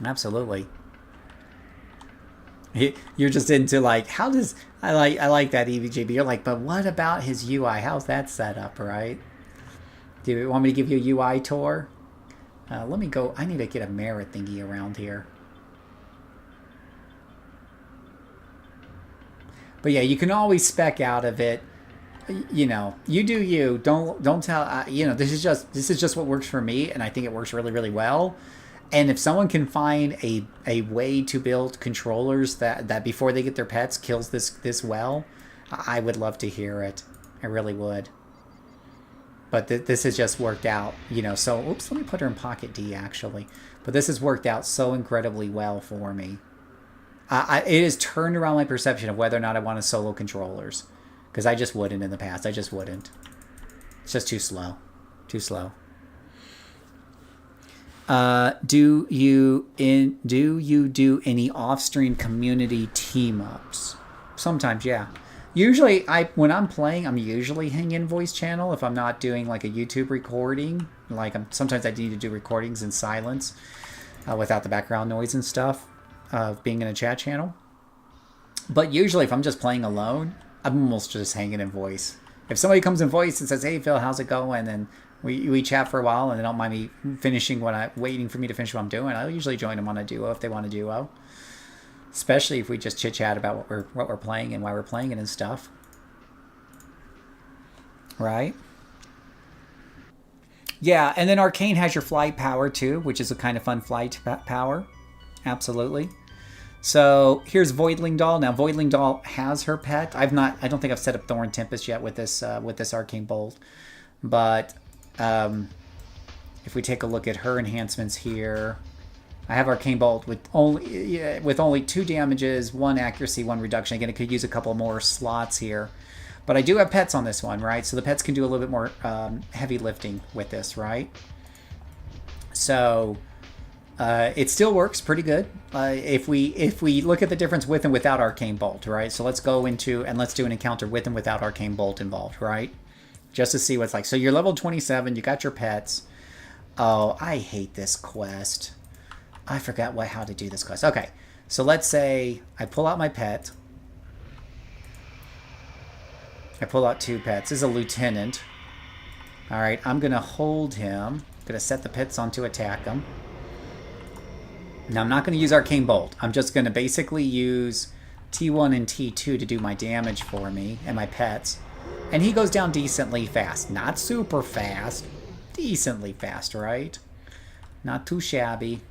Absolutely. You're just into, like, how does... I like that EVGB. You're like, but what about his UI? How's that set up, right? Do you want me to give you a UI tour? Let me go... I need to get a merit thingy around here. But yeah, you can always spec out of it. You know, you do you. Don't tell. You know, this is just what works for me, and I think it works really, really well. And if someone can find a way to build controllers that before they get their pets kills this well, I would love to hear it. I really would. But this has just worked out, you know. So, oops, let me put her in pocket D actually. But this has worked out so incredibly well for me. It has turned around my perception of whether or not I want to solo controllers, because I just wouldn't in the past. I just wouldn't. It's just too slow. Too slow. Do you do any off-stream community team-ups? Sometimes, yeah. Usually, when I'm playing, I'm usually hanging voice channel if I'm not doing like a YouTube recording. Like sometimes I need to do recordings in silence without the background noise and stuff of being in a chat channel. But usually, if I'm just playing alone, I'm almost just hanging in voice. If somebody comes in voice and says, "Hey Phil, how's it going?" and we chat for a while, and they don't mind me finishing waiting for me to finish what I'm doing, I'll usually join them on a duo if they want a duo. Especially if we just chit chat about what we're playing and why we're playing it and stuff. Right? Yeah, and then Arcane has your flight power too, which is a kind of fun flight power. Absolutely. So here's Voidling Doll. Now Voidling Doll has her pet. I don't think I've set up Thorn Tempest yet with this Arcane Bolt. But if we take a look at her enhancements here, I have Arcane Bolt with only 2 damages, 1 accuracy, 1 reduction. Again, it could use a couple more slots here. But I do have pets on this one, right? So the pets can do a little bit more heavy lifting with this, right? So it still works pretty good. If we look at the difference with and without Arcane Bolt, right? So let's go into and let's do an encounter with and without Arcane Bolt involved, right? Just to see what it's like. So you're level 27, you got your pets. Oh, I hate this quest. I forgot how to do this quest. Okay, so let's say I pull out my pet. I pull out 2 pets. This is a lieutenant. All right, I'm going to hold him. I'm going to set the pets on to attack him. Now, I'm not going to use Arcane Bolt. I'm just going to basically use T1 and T2 to do my damage for me and my pets. And he goes down decently fast. Not super fast. Decently fast, right? Not too shabby.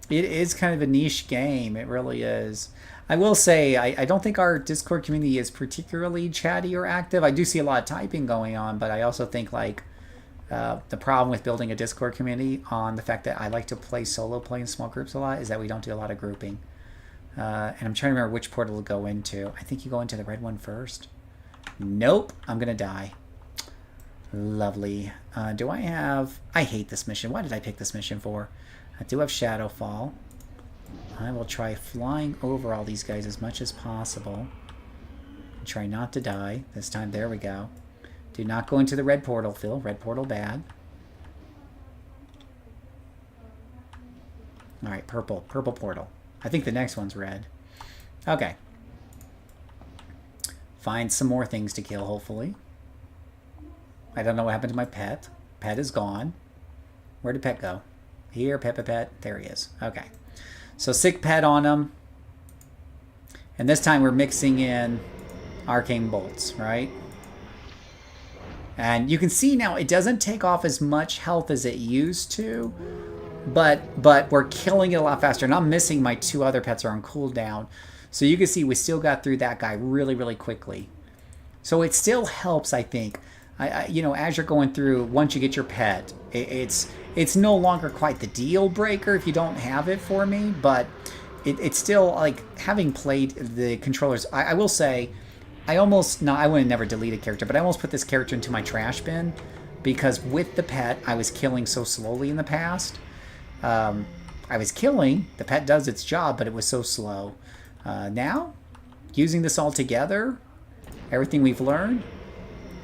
It is kind of a niche game. It really is. I will say, I don't think our Discord community is particularly chatty or active. I do see a lot of typing going on, but I also think like the problem with building a Discord community on the fact that I like to play in small groups a lot is that we don't do a lot of grouping. And I'm trying to remember which portal to go into. I think you go into the red one first. Nope, I'm going to die. Lovely. Do I have... I hate this mission. Why did I pick this mission for? I do have Shadowfall. I will try flying over all these guys as much as possible. And try not to die. This time, there we go. Do not go into the red portal, Phil. Red portal bad. Alright, purple. Purple portal. I think the next one's red. Okay. Find some more things to kill, hopefully. I don't know what happened to my pet. Pet is gone. Where did pet go? Here, pet. There he is. Okay. So sick pet on him. And this time we're mixing in Arcane Bolts, right? And you can see now it doesn't take off as much health as it used to. But we're killing it a lot faster. And I'm missing my 2 other pets are on cooldown. So you can see we still got through that guy really, really quickly. So it still helps, I think. You know, as you're going through, once you get your pet, it's no longer quite the deal breaker if you don't have it for me, but it's still like having played the controllers. I will say, I wouldn't never delete a character, but I almost put this character into my trash bin because with the pet, I was killing so slowly in the past. I was killing, the pet does its job, but it was so slow. Now, using this all together, everything we've learned,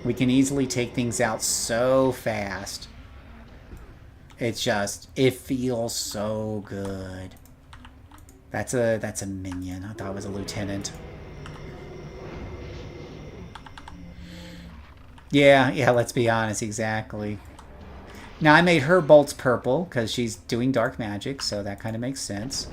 we can easily take things out so fast. It feels so good. That's a minion. I thought it was a lieutenant. Yeah, let's be honest, exactly. Now, I made her bolts purple because she's doing dark magic, so that kind of makes sense.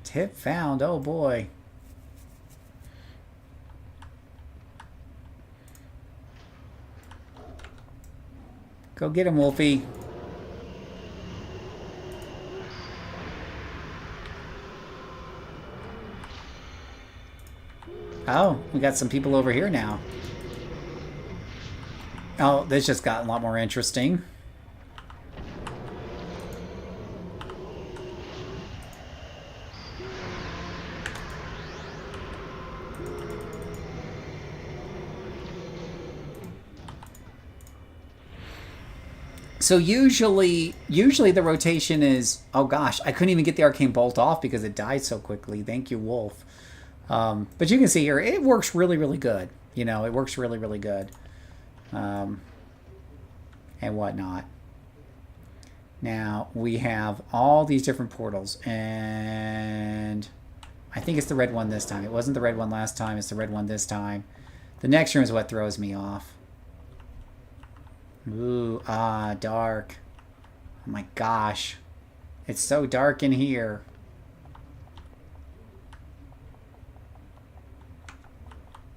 Tip found. Oh boy. Go get him, Wolfie. Oh, we got some people over here now. Oh, this just got a lot more interesting. So usually the rotation is, oh gosh, I couldn't even get the arcane bolt off because it died so quickly. Thank you, Wolf. But you can see here, it works really, really good. You know, it works really, really good. And whatnot. Now, we have all these different portals, and I think it's the red one this time. It wasn't the red one last time, it's the red one this time. The next room is what throws me off. Ooh, dark. Oh my gosh. It's so dark in here.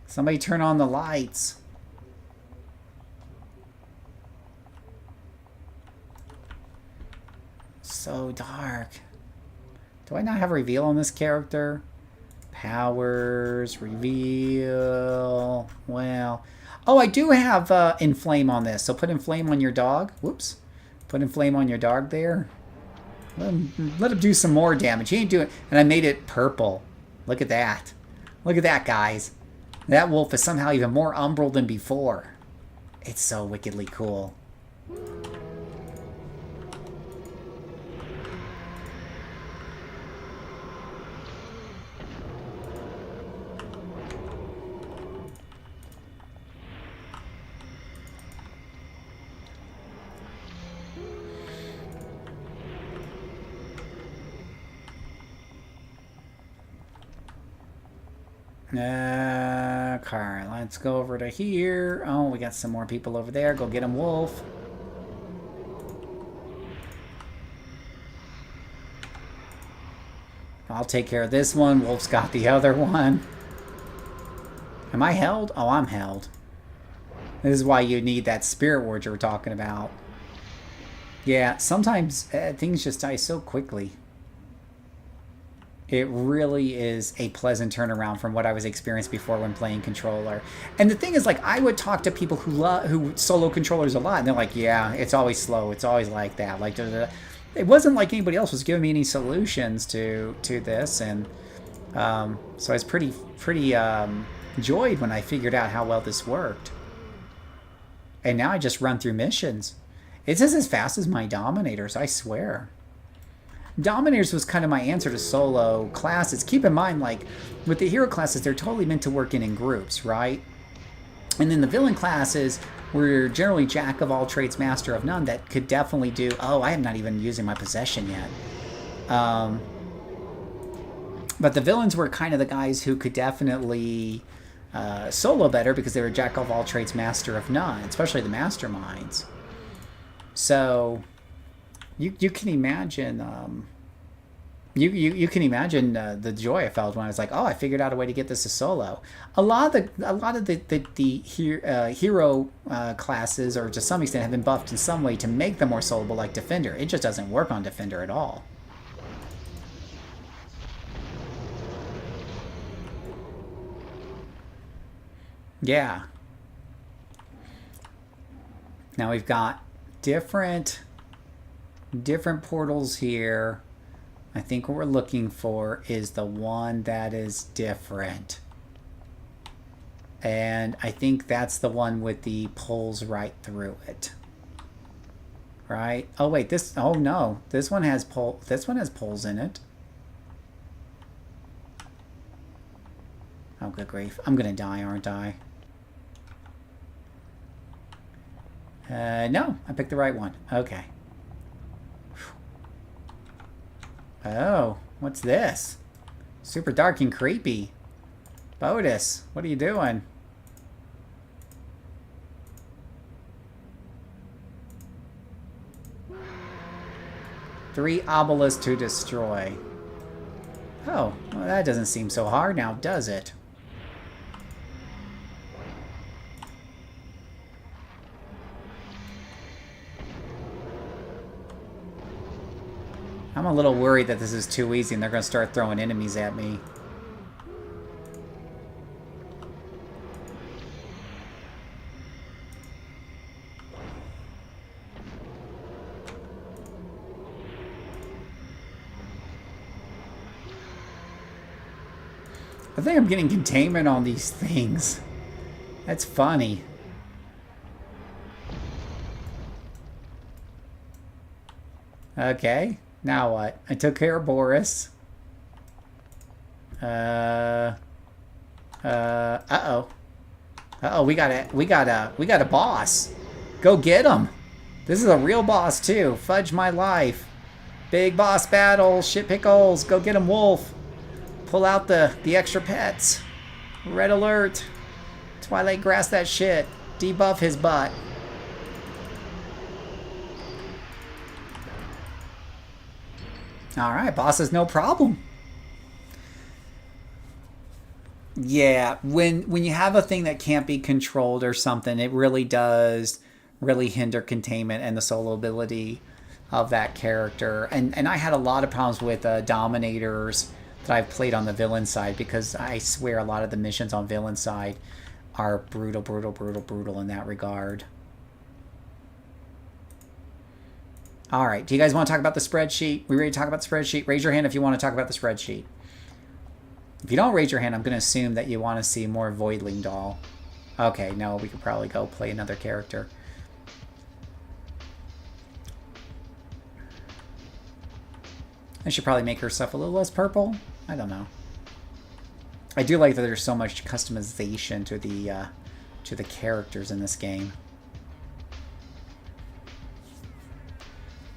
Somebody turn on the lights. So dark. Do I not have reveal on this character? Powers, reveal. Well, oh, I do have inflame on this. So put inflame on your dog. Whoops. Put inflame on your dog there. Let him do some more damage. He ain't doing. And I made it purple. Look at that. Look at that, guys. That wolf is somehow even more umbral than before. It's so wickedly cool. Okay, let's go over to here. Oh, we got some more people over there. Go get them, Wolf. I'll take care of this one. Wolf's got the other one. Am I held? Oh, I'm held. This is why you need that spirit ward you were talking about. Yeah, sometimes things just die so quickly. It really is a pleasant turnaround from what I was experienced before when playing controller. And the thing is, like, I would talk to people who solo controllers a lot, and they're like, yeah, it's always slow. It's always like that. Like, it wasn't like anybody else was giving me any solutions to this, and so I was pretty joyed when I figured out how well this worked. And now I just run through missions. It's just as fast as my Dominators, I swear. Dominators was kind of my answer to solo classes. Keep in mind, like, with the hero classes, they're totally meant to work in groups, right? And then the villain classes were generally jack of all trades, master of none, that could definitely do... Oh, I am not even using my possession yet. But the villains were kind of the guys who could definitely solo better because they were jack of all trades, master of none, especially the masterminds. So... You can imagine you can imagine the joy I felt when I was like, oh, I figured out a way to get this to solo. A lot of the hero classes, or to some extent, have been buffed in some way to make them more soloable, like Defender. It just doesn't work on Defender at all. Yeah. Now we've got different portals here. I think what we're looking for is the one that is different. And I think that's the one with the poles right through it. Right? Oh wait, this, oh no. This one has poles in it. Oh good grief. I'm gonna die, aren't I? No, I picked the right one. Okay. Oh, what's this? Super dark and creepy. Bodus, what are you doing? Three obelisks to destroy. Oh, well, that doesn't seem so hard now, does it? I'm a little worried that this is too easy and they're going to start throwing enemies at me. I think I'm getting containment on these things. That's funny. Okay, now what? I took care of Boris. Uh-oh. Uh-oh, we got a boss. Go get him. This is a real boss too. Fudge my life. Big boss battle, shit pickles. Go get him, Wolf. Pull out the extra pets. Red alert. Twilight grass that shit. Debuff his butt. Alright, boss is no problem. Yeah, when you have a thing that can't be controlled or something, it really does really hinder containment and the solo ability of that character. And I had a lot of problems with Dominators that I've played on the villain side, because I swear a lot of the missions on villain side are brutal, brutal, brutal, brutal in that regard. Alright, do you guys want to talk about the spreadsheet? We ready to talk about the spreadsheet? Raise your hand if you want to talk about the spreadsheet. If you don't raise your hand, I'm going to assume that you want to see more Voidling Doll. Okay, no, we could probably go play another character. I should probably make her stuff a little less purple. I don't know. I do like that there's so much customization to the characters in this game.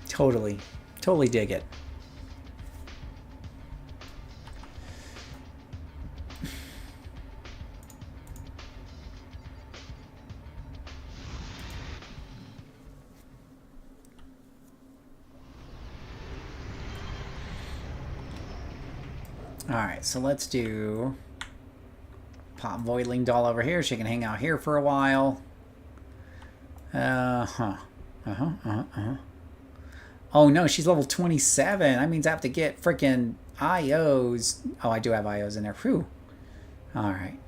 Totally dig it. Alright, so let's do... Pop Voidling Doll over here. She can hang out here for a while. Oh no, she's level 27. That means I have to get freaking IOs. Oh, I do have IOs in there. Whew. Alright.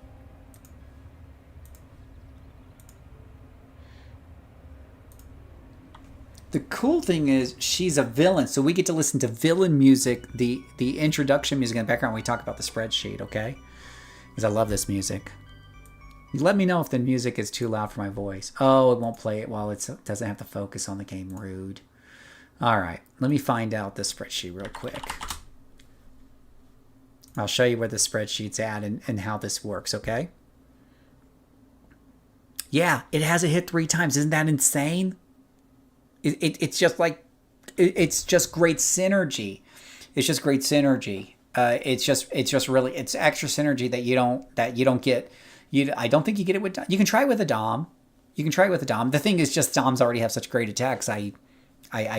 The cool thing is she's a villain, so we get to listen to villain music, the introduction music in the background when we talk about the spreadsheet, okay? Because I love this music. Let me know if the music is too loud for my voice. Oh, it won't play it while it doesn't have to focus on the game. Rude. Alright, let me find out this spreadsheet real quick. I'll show you where the spreadsheet's at and how this works, okay? Yeah, it has a hit 3 times. Isn't that insane? It's just like, it's just great synergy. It's just great synergy. It's just really, it's extra synergy that you don't get. I don't think you get it with, you can try it with a Dom. You can try it with a Dom. The thing is just Doms already have such great attacks. I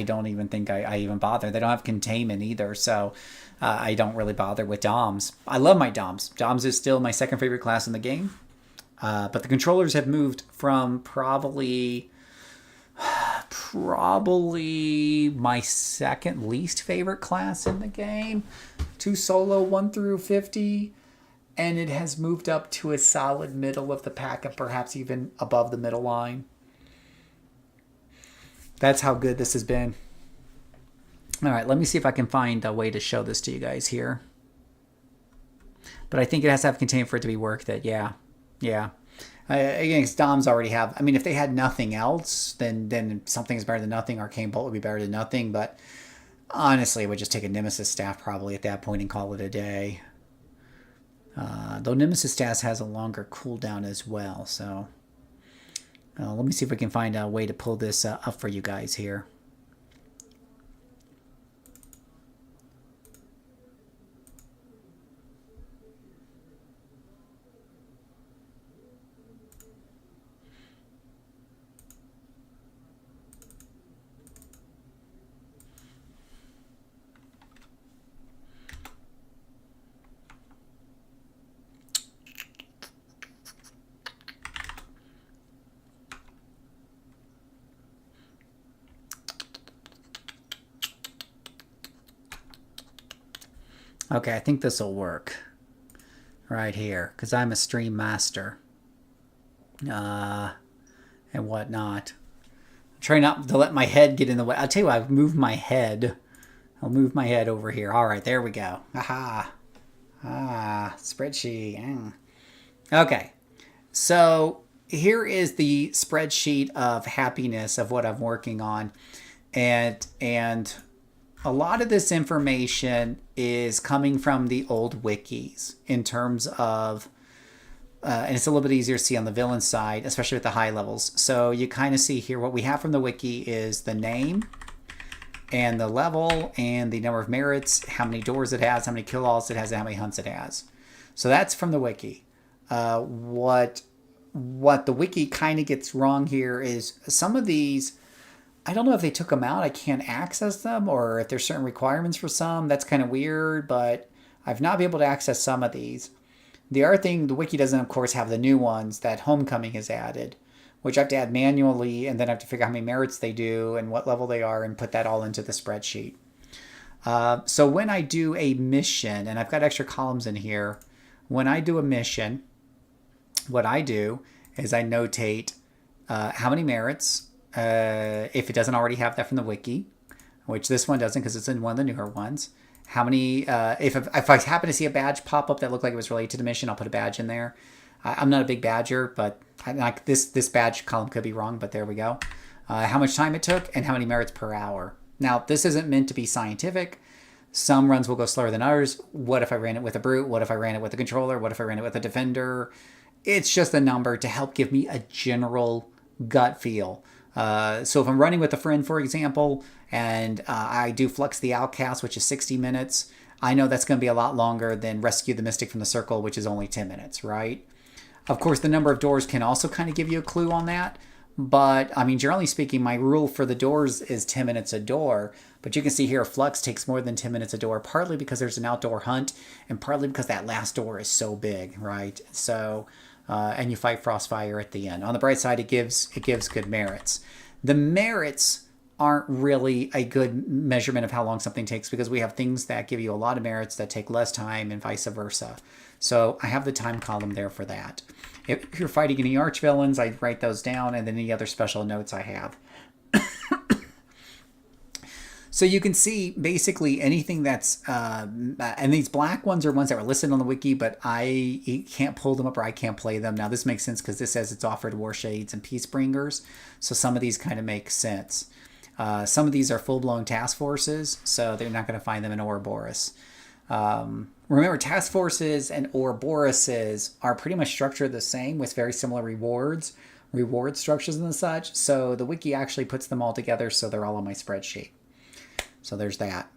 don't even think I even bother. They don't have containment either, so I don't really bother with Doms. I love my Doms. Doms is still my second favorite class in the game. But the controllers have moved from probably my second least favorite class in the game to solo 1 through 50, and it has moved up to a solid middle of the pack and perhaps even above the middle line. That's how good this has been. All right, let me see if I can find a way to show this to you guys here. But I think it has to have containment for it to be worth it. Yeah. Again, Doms already have... I mean, if they had nothing else, then something is better than nothing. Arcane Bolt would be better than nothing. But honestly, it would just take a Nemesis Staff probably at that point and call it a day. Though Nemesis Staff has a longer cooldown as well. So let me see if we can find a way to pull this up for you guys here. Okay, I think this will work right here because I'm a stream master and whatnot. Try not to let my head get in the way. I'll tell you what, I've moved my head. I'll move my head over here. All right, there we go. Aha. Spreadsheet. Okay, so here is the spreadsheet of happiness of what I'm working on. And a lot of this information is coming from the old wikis in terms of, and it's a little bit easier to see on the villain side, especially with the high levels. So you kind of see here what we have from the wiki is the name and the level and the number of merits, how many doors it has, how many kill-alls it has, and how many hunts it has. So that's from the wiki. What the wiki kind of gets wrong here is some of these, I don't know if they took them out, I can't access them, or if there's certain requirements for some. That's kind of weird, but I've not been able to access some of these. The other thing, the wiki doesn't, of course, have the new ones that Homecoming has added, which I have to add manually, and then I have to figure out how many merits they do and what level they are and put that all into the spreadsheet. So when I do a mission, and I've got extra columns in here, when I do a mission, what I do is I notate how many merits, if it doesn't already have that from the wiki, which this one doesn't because it's in one of the newer ones. How many, if I happen to see a badge pop up that looked like it was related to the mission, I'll put a badge in there. I'm not a big badger, but this badge column could be wrong, but there we go. How much time it took and how many merits per hour. Now, this isn't meant to be scientific. Some runs will go slower than others. What if I ran it with a brute? What if I ran it with a controller? What if I ran it with a defender? It's just a number to help give me a general gut feel. So if I'm running with a friend, for example, and I do Flux the Outcast, which is 60 minutes, I know that's going to be a lot longer than Rescue the Mystic from the Circle, which is only 10 minutes, right? Of course, the number of doors can also kind of give you a clue on that. But, I mean, generally speaking, my rule for the doors is 10 minutes a door. But you can see here, Flux takes more than 10 minutes a door, partly because there's an outdoor hunt, and partly because that last door is so big, right? So, and you fight Frostfire at the end. On the bright side, it gives good merits. The merits aren't really a good measurement of how long something takes because we have things that give you a lot of merits that take less time and vice versa. So I have the time column there for that. If you're fighting any archvillains, I write those down, and then any other special notes I have. So you can see basically anything that's, and these black ones are ones that were listed on the wiki, but I can't pull them up or I can't play them. Now this makes sense because this says it's offered War Shades and Peacebringers. So some of these kind of make sense. Some of these are full-blown task forces, so they're not going to find them in Ouroboros. Remember, task forces and Ouroboroses are pretty much structured the same with very similar reward structures and such. So the wiki actually puts them all together, so they're all on my spreadsheet. So there's that.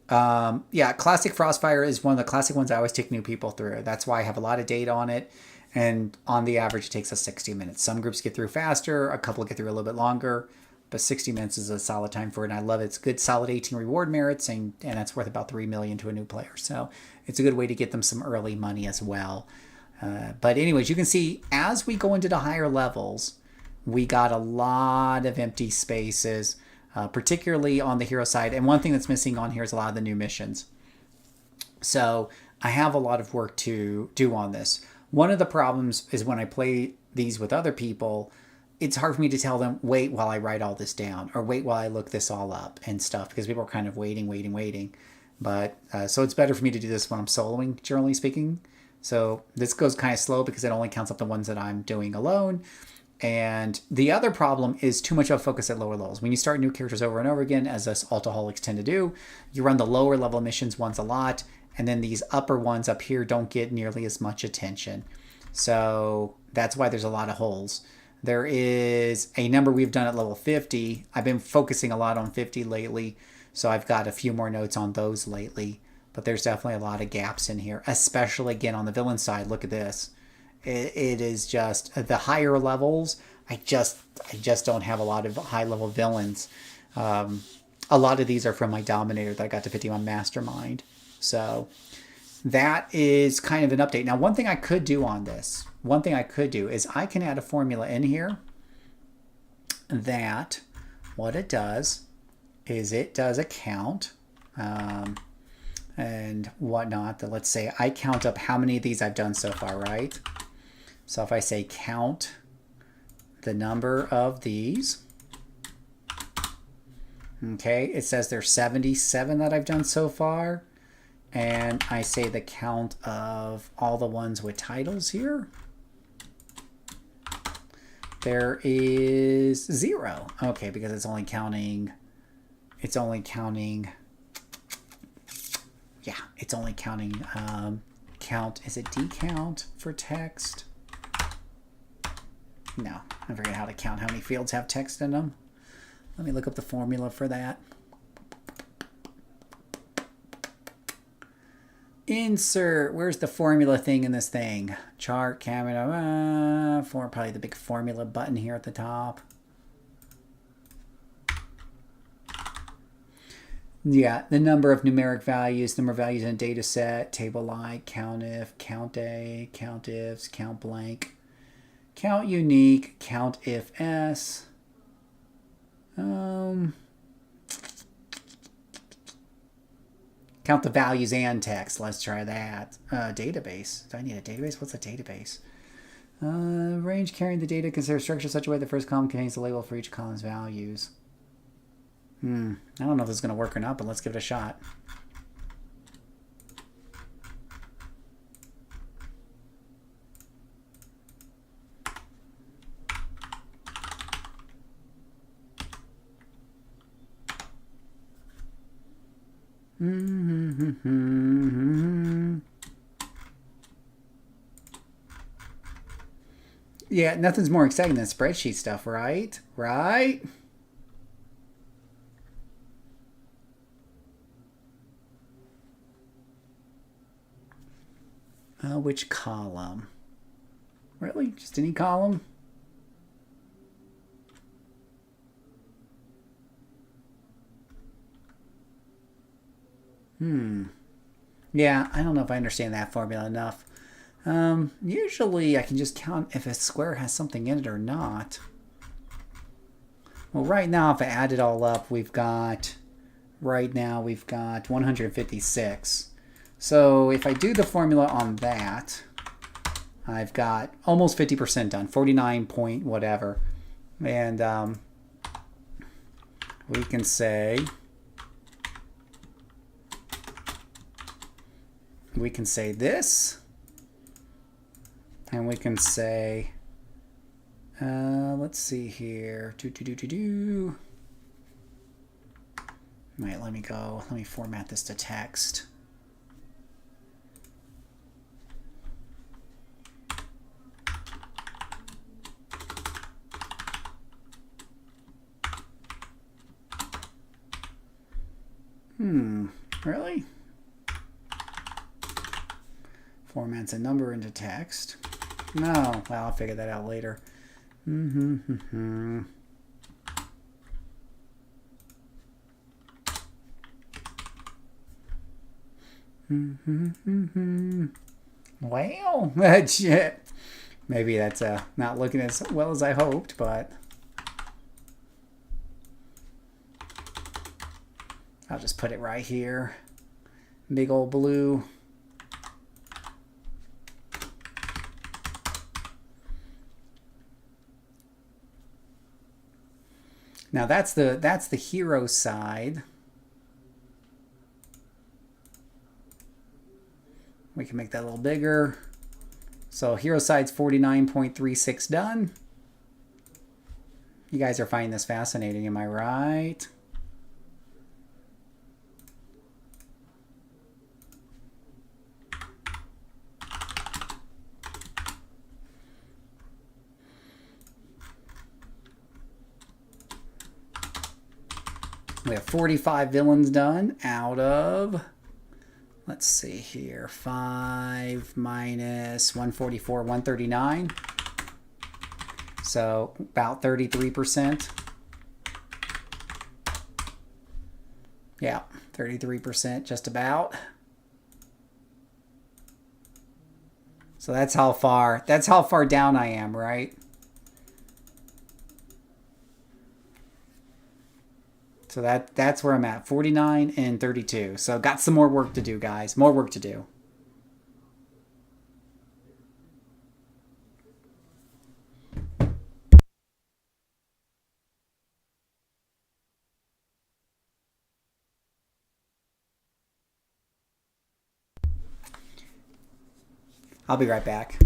Yeah, Classic Frostfire is one of the classic ones I always take new people through. That's why I have a lot of data on it. And on the average, it takes us 60 minutes. Some groups get through faster. A couple get through a little bit longer. But 60 minutes is a solid time for it. And I love it. It's good, solid 18 reward merits. And that's worth about $3 million to a new player. So it's a good way to get them some early money as well. But anyways, you can see as we go into the higher levels, we got a lot of empty spaces. Particularly on the hero side. And one thing that's missing on here is a lot of the new missions. So I have a lot of work to do on this. One of the problems is when I play these with other people, it's hard for me to tell them, wait while I write all this down, or wait while I look this all up and stuff, because people are kind of waiting. But so it's better for me to do this when I'm soloing, generally speaking. So this goes kind of slow because it only counts up the ones that I'm doing alone. And the other problem is too much of a focus at lower levels. When you start new characters over and over again, as us alcoholics tend to do, you run the lower level missions ones a lot, and then these upper ones up here don't get nearly as much attention. So that's why there's a lot of holes. There is a number we've done at level 50. I've been focusing a lot on 50 lately, so I've got a few more notes on those lately. But there's definitely a lot of gaps in here, especially, again, on the villain side. Look at this. It is just the higher levels. I just don't have a lot of high level villains. A lot of these are from my Dominator that I got to 50 on Mastermind. So that is kind of an update. Now, one thing I could do on this, is I can add a formula in here that what it does is it does a count. and whatnot. That let's say I count up how many of these I've done so far, right? So if I say count the number of these, okay, it says there's 77 that I've done so far. And I say the count of all the ones with titles here. There is 0. Okay, because it's only counting, yeah, it's only counting, count, is it decount for text? No, I forget how to count how many fields have text in them. Let me look up the formula for that. Insert, where's the formula thing in this thing? Chart, camera, for probably the big formula button here at the top. Yeah, the number of numeric values, number of values in a data set, table like, countif, count a, count ifs, count blank, count unique, count if s. Count the values and text. Let's try that. Database. Do I need a database? What's a database? Range carrying the data. Consider structure such a way the first column contains the label for each column's values. I don't know if this is going to work or not, but let's give it a shot. Yeah, nothing's more exciting than spreadsheet stuff, right? Right? Which column? Really? Just any column? Yeah, I don't know if I understand that formula enough. Usually I can just count if a square has something in it or not. Well, right now, if I add it all up, we've got 156. So if I do the formula on that, I've got almost 50% done, 49 point whatever. And we can say this, and we can say, let's see here, Right, let me format this to text. Really? Formats a number into text. No, well, I'll figure that out later. Well, shit. Maybe that's not looking as well as I hoped, but I'll just put it right here. Big old blue. Now that's the hero side. We can make that a little bigger. So hero side's 49.36 done. You guys are finding this fascinating, am I right? We have 45 villains done out of, let's see here, 5 minus 144, 139. So about 33%. Yeah, 33%, just about. So that's how far down I am, right? So that's where I'm at. 49 and 32. So got some more work to do, guys. More work to do. I'll be right back.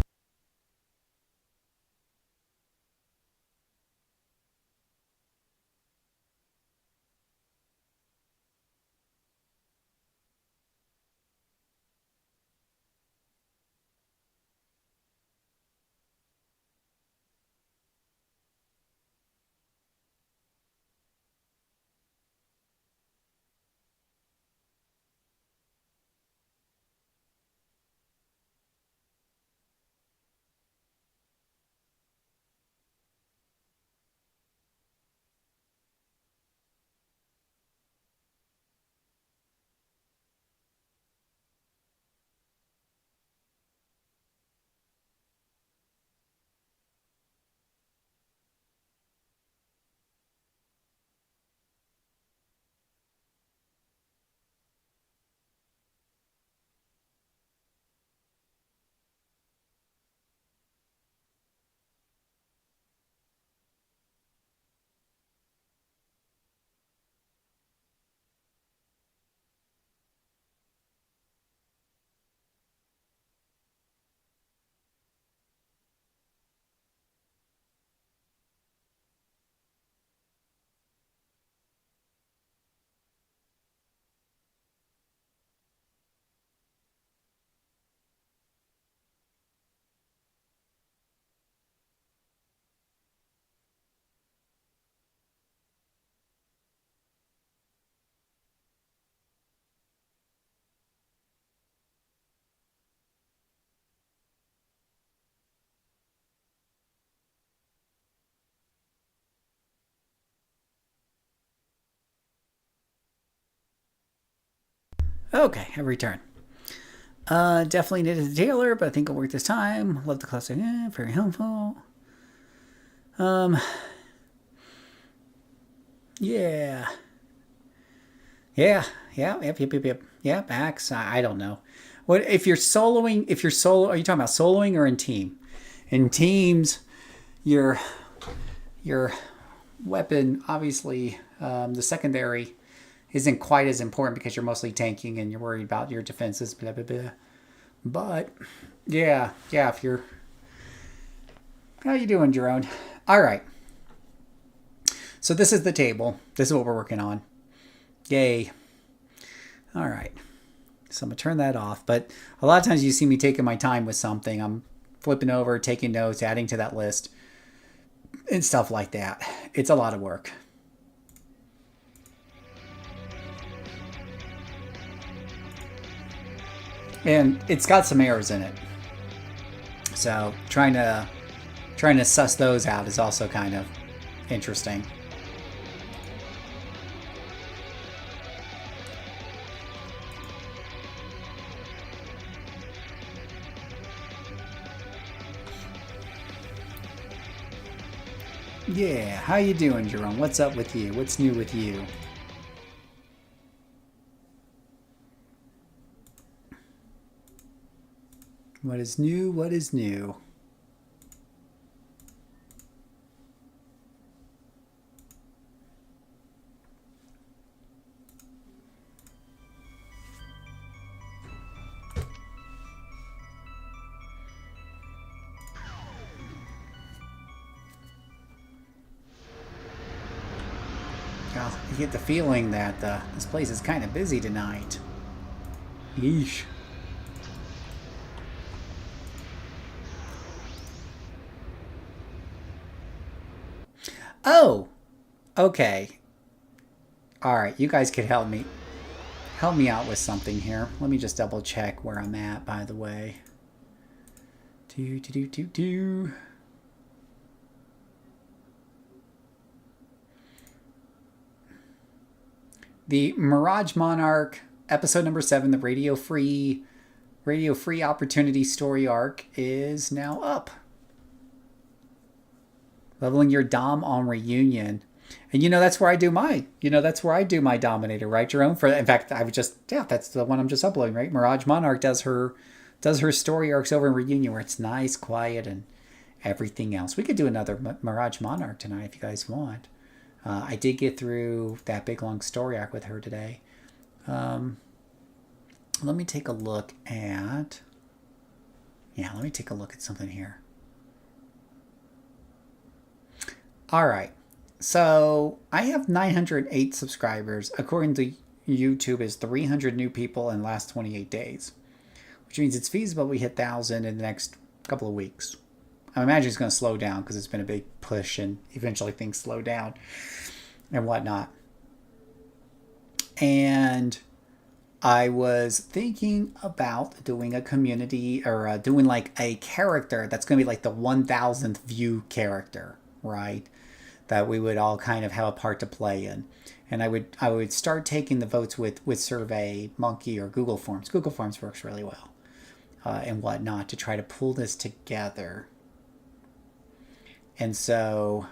Okay, I've returned. Definitely needed a tailor, but I think it'll work this time. Love the classic. Very helpful. Yeah. Yep. Yeah, Max. I don't know. What if you're soloing? If you're solo, are you talking about soloing or in team? In teams, your weapon, obviously, the secondary isn't quite as important because you're mostly tanking and you're worried about your defenses. Blah blah blah. But yeah. If you're, how you doing, Jerome? All right. So this is the table. This is what we're working on. Yay. All right. So I'm going to turn that off. But a lot of times you see me taking my time with something. I'm flipping over, taking notes, adding to that list, and stuff like that. It's a lot of work. And it's got some errors in it. So trying to suss those out is also kind of interesting. Yeah, how you doing, Jerome? What's up with you? What's new with you? What is new? What is new? Well, you get the feeling that this place is kind of busy tonight. Yeesh. Oh, okay. All right, you guys could help me out with something here. Let me just double check where I'm at, by the way. The Mirage Monarch, episode number 7, the Radio Free Opportunity Story arc is now up. Leveling your Dom on Reunion. And that's where I do my Dominator, right, Jerome? In fact, that's the one I'm just uploading, right? Mirage Monarch does her story arcs over in Reunion, where it's nice, quiet, and everything else. We could do another Mirage Monarch tonight if you guys want. I did get through that big long story arc with her today. Let me take a look at. Yeah, let me take a look at something here. All right. So I have 908 subscribers. According to YouTube, is 300 new people in the last 28 days, which means it's feasible we hit 1,000 in the next couple of weeks. I imagine it's going to slow down because it's been a big push, and eventually things slow down and whatnot. And I was thinking about doing a community, or doing like a character that's going to be like the 1,000th view character, right? That we would all kind of have a part to play in. And I would start taking the votes with Survey Monkey or Google Forms. Google Forms works really well, and whatnot, to try to pull this together. And so,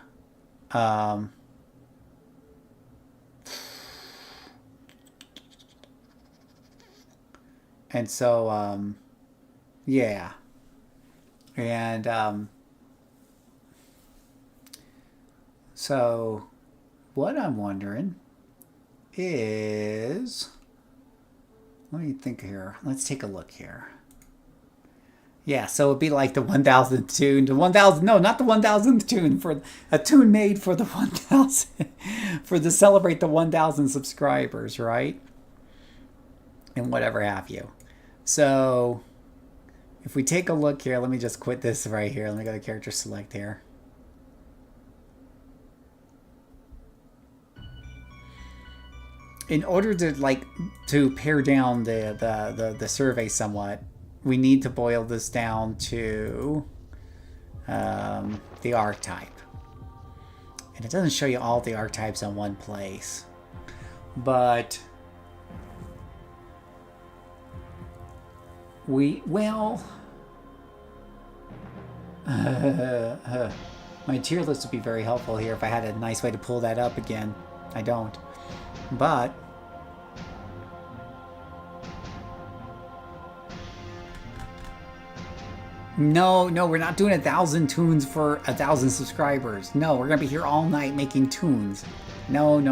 yeah. And, so what I'm wondering is, let me think here. Let's take a look here. Yeah, so it'd be like the 1,000th tune. No, not the 1,000th tune. For a tune made for the 1,000, to celebrate the 1,000 subscribers, right? And whatever have you. So if we take a look here, let me just quit this right here. Let me go to character select here. In order to pare down the survey somewhat, we need to boil this down to the archetype. And it doesn't show you all the archetypes in one place. But my tier list would be very helpful here if I had a nice way to pull that up again. I don't. But no, we're not doing 1,000 tunes for 1,000 subscribers. No, we're gonna be here all night making tunes. No.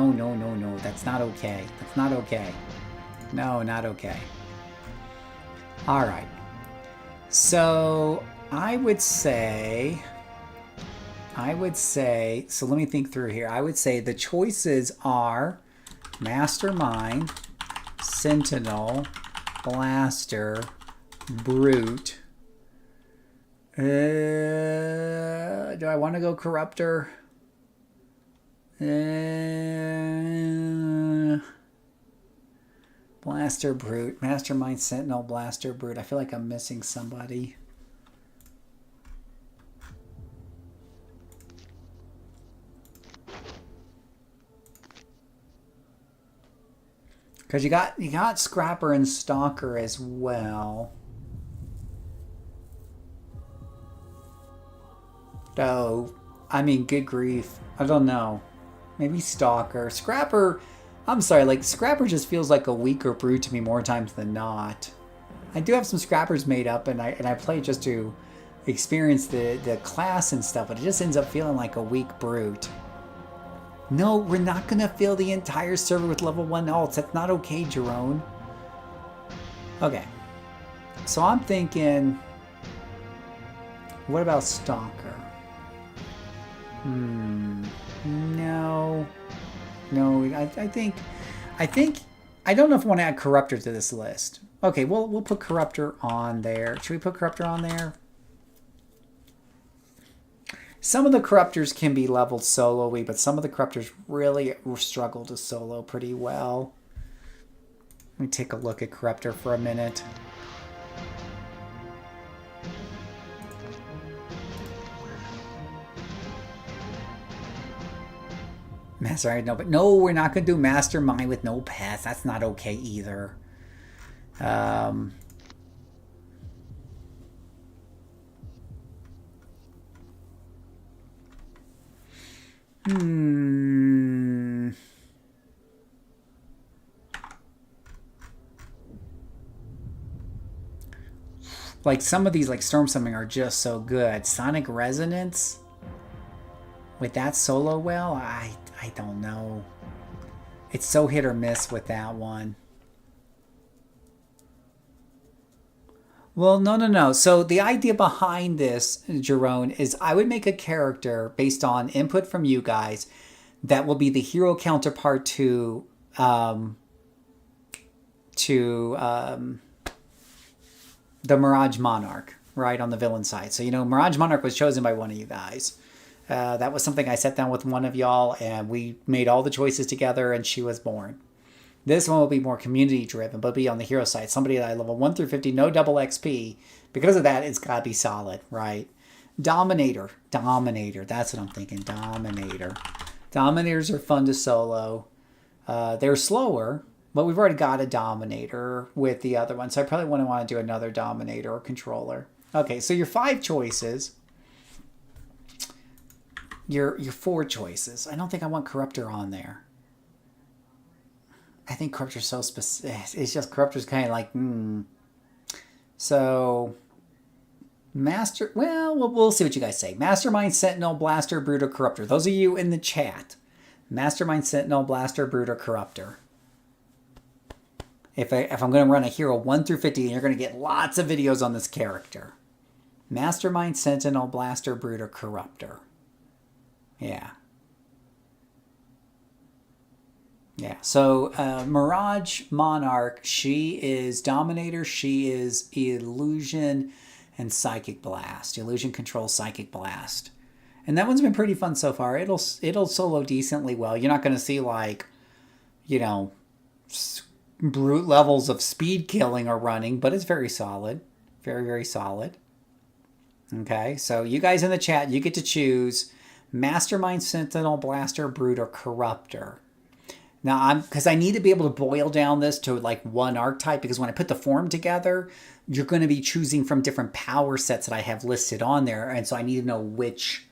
That's not okay. That's not okay. No, not okay. All right. So I would say. So let me think through here. I would say the choices are Mastermind, Sentinel, Blaster, Brute. Do I want to go Corruptor? Blaster, Brute, Mastermind, Sentinel, Blaster, Brute. I feel like I'm missing somebody. Because you got Scrapper and Stalker as well. Oh, I mean, good grief. I don't know. Maybe Stalker. Scrapper, I'm sorry, like, Scrapper just feels like a weaker Brute to me more times than not. I do have some Scrappers made up, and I play just to experience the class and stuff, but it just ends up feeling like a weak Brute. No, we're not going to fill the entire server with level 1 alts. That's not okay, Jerome. Okay. So I'm thinking, what about Stalker? No. I think I don't know if I want to add Corruptor to this list. Okay, we'll put Corruptor on there. Should we put Corruptor on there? Some of the Corruptors can be leveled solo-y, but some of the Corruptors really struggle to solo pretty well. Let me take a look at Corruptor for a minute. Mastermind, no, but no, we're not going to do Mastermind with no pass. That's not okay either. Like, some of these, like Storm Summoning, are just so good. Sonic Resonance? With that solo well? I don't know. It's so hit or miss with that one. Well, no. So the idea behind this, Jerome, is I would make a character based on input from you guys that will be the hero counterpart to the Mirage Monarch, right, on the villain side. So, Mirage Monarch was chosen by one of you guys. That was something I sat down with one of y'all, and we made all the choices together, and she was born. This one will be more community-driven, but be on the hero side. Somebody that I level 1 through 50, no double XP. Because of that, it's got to be solid, right? Dominator. That's what I'm thinking. Dominators are fun to solo. They're slower, but we've already got a Dominator with the other one. So I probably wouldn't want to do another Dominator or Controller. Okay, so your 5 choices. Your 4 choices. I don't think I want Corruptor on there. I think Corruptor's so specific. It's just Corruptor's kind of like, So, Master... Well, we'll see what you guys say. Mastermind, Sentinel, Blaster, Brute, or Corruptor. Those of you in the chat. Mastermind, Sentinel, Blaster, Brute, or Corruptor. If I'm going to run a hero 1 through 50, you're going to get lots of videos on this character. Mastermind, Sentinel, Blaster, Brute, or Corruptor. Yeah. Yeah, so Mirage Monarch, she is Dominator, she is Illusion, and Psychic Blast. Illusion controls Psychic Blast. And that one's been pretty fun so far. It'll solo decently well. You're not going to see, like, brute levels of speed killing or running, but it's very solid. Very, very solid. Okay, so you guys in the chat, you get to choose Mastermind, Sentinel, Blaster, Brute, or Corruptor. Now, because I need to be able to boil down this to like one archetype, because when I put the form together, you're going to be choosing from different power sets that I have listed on there. And so I need to know which,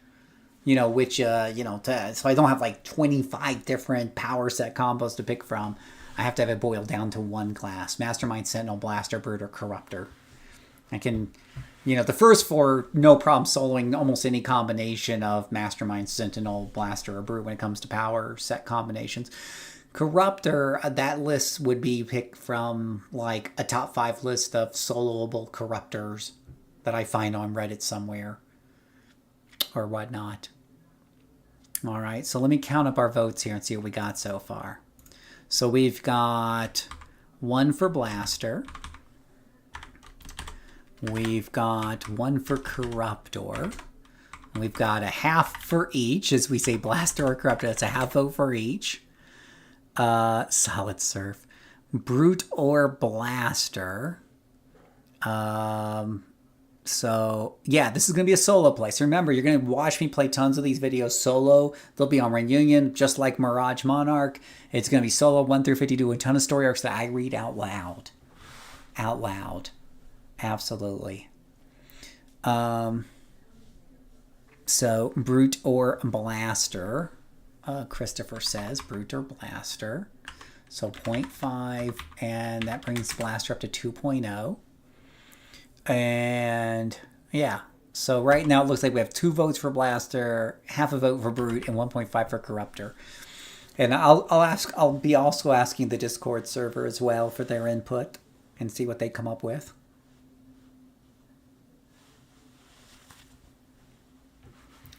so I don't have like 25 different power set combos to pick from. I have to have it boiled down to one class: Mastermind, Sentinel, Blaster, Brute, or Corruptor. I can, the first 4, no problem soloing almost any combination of Mastermind, Sentinel, Blaster, or Brute when it comes to power set combinations. Corruptor, that list would be picked from like a top 5 list of soloable Corruptors that I find on Reddit somewhere or whatnot. All right, so let me count up our votes here and see what we got so far. So we've got 1 for Blaster. We've got 1 for Corruptor. We've got a half for each. As we say, Blaster or Corruptor, that's a half vote for each. Solid Surf. Brute or Blaster. So, yeah, this is going to be a solo play. So remember, you're going to watch me play tons of these videos solo. They'll be on Reunion, just like Mirage Monarch. It's going to be solo 1 through 50, doing a ton of story arcs that I read out loud. Out loud. Absolutely. So, Brute or Blaster. Christopher says Brute or Blaster. So 0.5, and that brings Blaster up to 2.0. And yeah, so right now it looks like we have 2 votes for Blaster, half a vote for Brute, and 1.5 for Corruptor. And I'll be also asking the Discord server as well for their input and see what they come up with.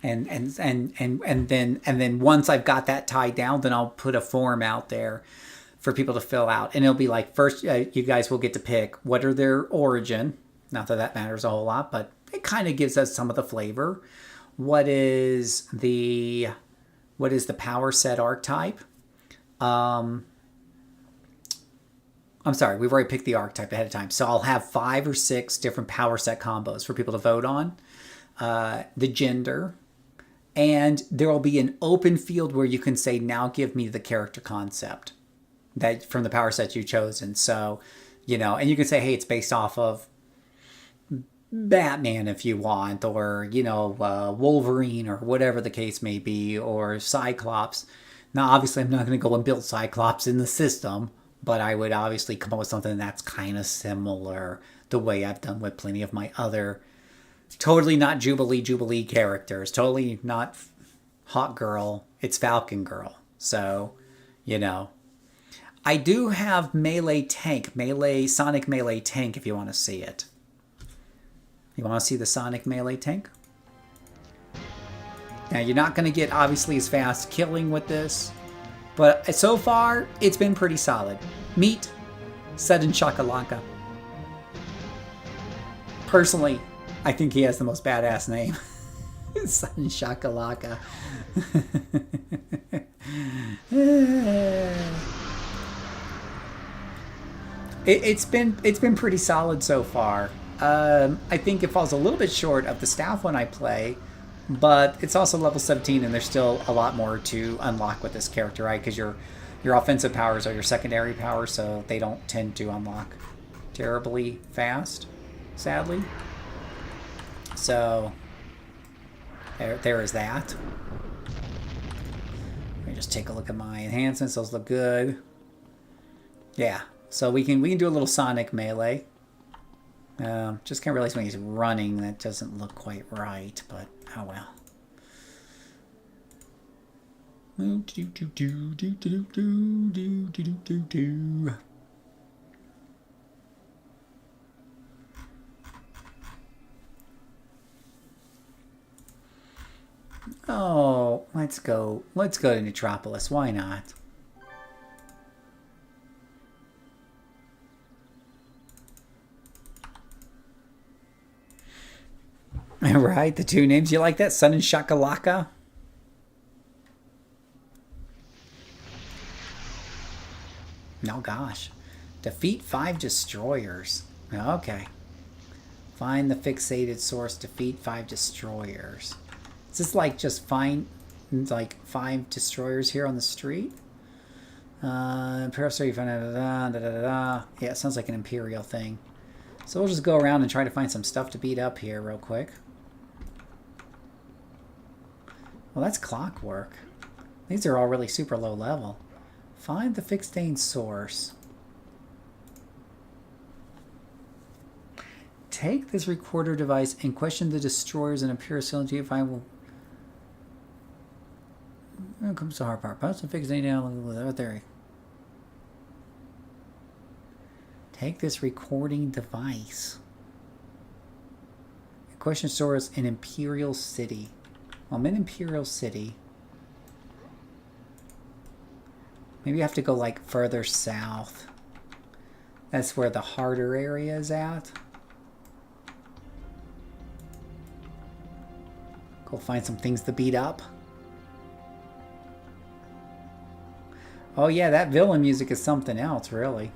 And then once I've got that tied down, then I'll put a form out there for people to fill out. And it'll be like, first, you guys will get to pick what are their origin. Not that that matters a whole lot, but it kind of gives us some of the flavor. What is the power set archetype? I'm sorry, we've already picked the archetype ahead of time. So I'll have 5 or 6 different power set combos for people to vote on. The gender. And there will be an open field where you can say, now give me the character concept that from the power set you've chosen. So, and you can say, hey, it's based off of Batman if you want, or, Wolverine, or whatever the case may be, or Cyclops. Now, obviously, I'm not going to go and build Cyclops in the system, but I would obviously come up with something that's kind of similar the way I've done with plenty of my other totally not Jubilee characters. Totally not Hawk Girl. It's Falcon Girl. So, you know. I do have Sonic Melee Tank if you want to see it. You want to see the Sonic Melee Tank? Now, you're not going to get, obviously, as fast killing with this. But so far, it's been pretty solid. Meet Sudden Shakalaka. Personally, I think he has the most badass name. Sudden Shakalaka. It's been pretty solid so far. I think it falls a little bit short of the staff one I play, but it's also level 17, and there's still a lot more to unlock with this character, right? Because your offensive powers are your secondary powers, so they don't tend to unlock terribly fast, sadly. So there is that. Let me just take a look at my enhancements. Those look good. Yeah. So we can do a little Sonic Melee. Just can't realize when he's running that doesn't look quite right, but oh well. Oh, let's go to Metropolis. Why not? Right, the two names. You like that? Sun and Shakalaka? No, gosh. Defeat 5 destroyers. Okay. Find the fixated source. Defeat 5 destroyers. Is this like just find like 5 destroyers here on the street? Imperial story, yeah, it sounds like an Imperial thing. So we'll just go around and try to find some stuff to beat up here real quick. Well, that's clockwork. These are all really super low level. Find the fixated source. Take this recorder device and question the destroyers and Imperial facility if I will. Here comes the hard part. Post and fixate down. There. Take this recording device. Question source in Imperial City. Well, I'm in Imperial City. Maybe I have to go like further south. That's where the harder area is at. Go find some things to beat up. Oh yeah, that villain music is something else, really.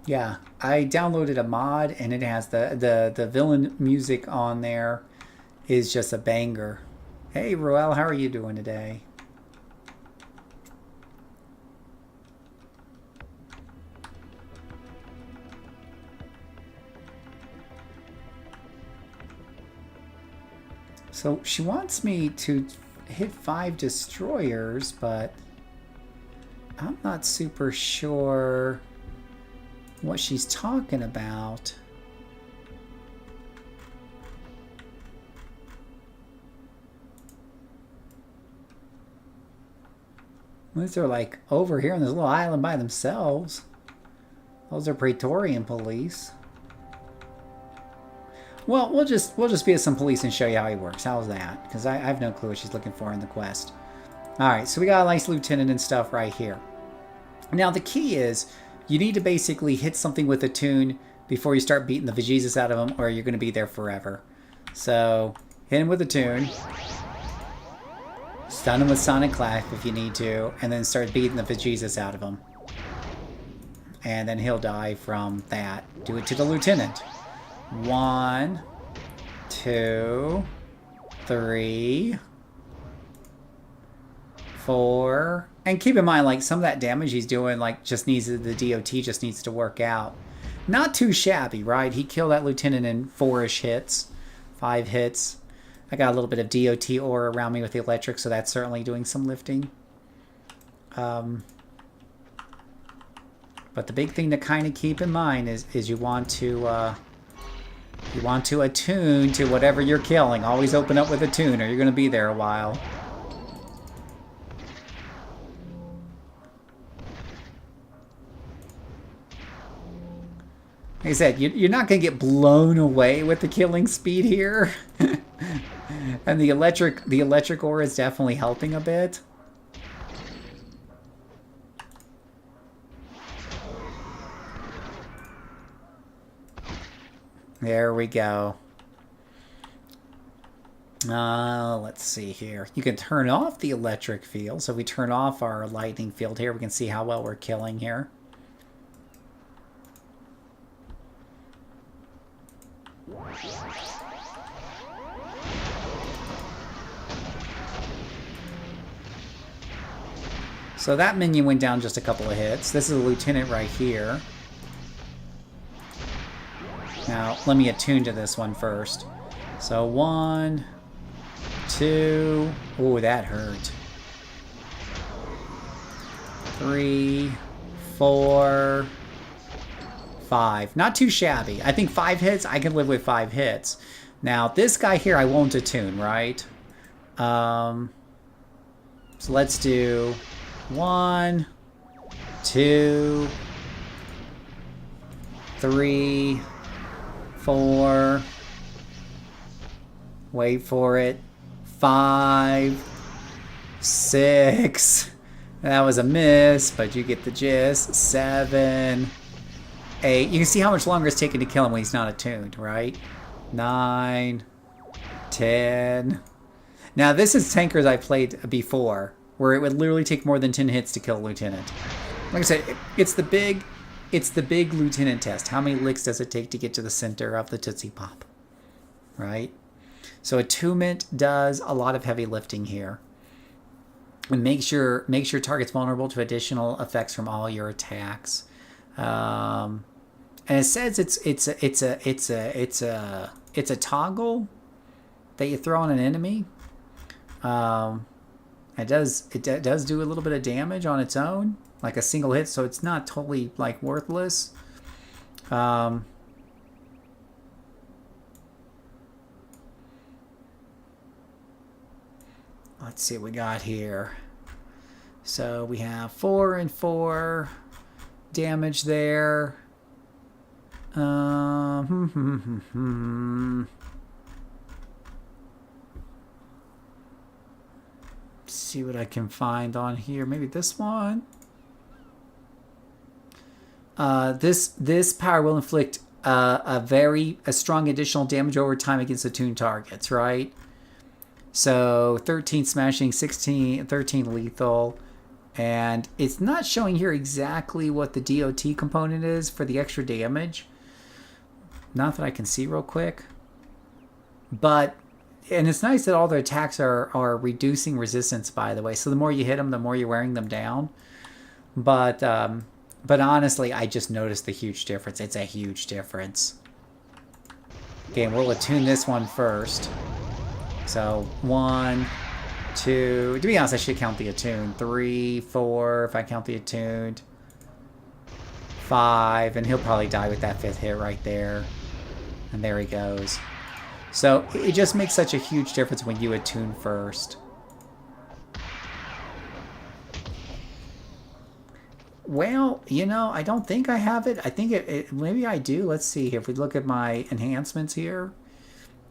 Yeah, I downloaded a mod and it has the villain music on there is just a banger. Hey, Roel, how are you doing today? So she wants me to hit 5 destroyers, but I'm not super sure what she's talking about. These are like over here on this little island by themselves. Those are Praetorian police. Well, we'll just be some police and show you how he works. How's that? Because I have no clue what she's looking for in the quest. Alright, so we got a nice lieutenant and stuff right here. Now the key is you need to basically hit something with a tune before you start beating the bejesus out of them, or you're going to be there forever. So, hit him with a tune. Stun him with Sonic Clap if you need to, and then start beating the bejesus out of him. And then he'll die from that. Do it to the lieutenant. 1, 2, 3, 4. And keep in mind, like, some of that damage he's doing, like, just needs, the DOT just needs to work out. Not too shabby, right? He killed that lieutenant in 4-ish hits. 5 hits. I got a little bit of DOT aura around me with the electric, so that's certainly doing some lifting. But the big thing to kind of keep in mind is you want to attune to whatever you're killing. Always open up with a tune or you're going to be there a while. Like I said, you're not going to get blown away with the killing speed here. And the electric ore is definitely helping a bit. There we go. Let's see here. You can turn off the electric field. So if we turn off our lightning field here, we can see how well we're killing here. So that minion went down just a couple of hits. This is a lieutenant right here. Now, let me attune to this one first. So 1, 2... Ooh, that hurt. 3, 4, 5. Not too shabby. I think 5 hits, I can live with 5 hits. Now, this guy here, I won't attune, right? So let's do 1, 2, 3, 4. Wait for it. 5, 6. That was a miss, but you get the gist. 7, 8. You can see how much longer it's taking to kill him when he's not attuned, right? 9, 10. Now this is tankers I played before, where it would literally take more than 10 hits to kill a lieutenant. Like I said, it's the big lieutenant test. How many licks does it take to get to the center of the Tootsie Pop? Right? So attunement does a lot of heavy lifting here. And make sure target's vulnerable to additional effects from all your attacks. And it says it's a toggle that you throw on an enemy. It does do a little bit of damage on its own, like a single hit, so it's not totally like worthless. Let's see what we got here. So we have 4 and 4 damage there. See what I can find on here. Maybe this one. This power will inflict a strong additional damage over time against attuned targets, right? So 13 smashing, 13 lethal, and it's not showing here exactly what the DOT component is for the extra damage. Not that I can see real quick. But, and it's nice that all their attacks are reducing resistance, by the way. So the more you hit them, the more you're wearing them down. But honestly, I just noticed the huge difference. It's a huge difference. Okay, we'll attune this one first. So 1, 2, to be honest, I should count the attuned. 3, 4, if I count the attuned. 5, and he'll probably die with that 5th hit right there. And there he goes. So it just makes such a huge difference when you attune first. Well, you know, I don't think I have it. I think maybe I do. Let's see. If we look at my enhancements here.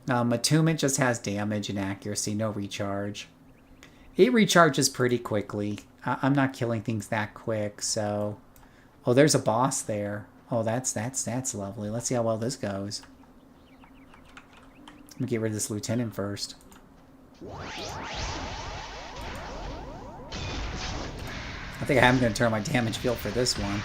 Attunement just has damage and accuracy, no recharge. It recharges pretty quickly. I'm not killing things that quick, so... Oh, there's a boss there. Oh, that's lovely. Let's see how well this goes. Let me get rid of this lieutenant first. I think I am going to turn my damage field for this one.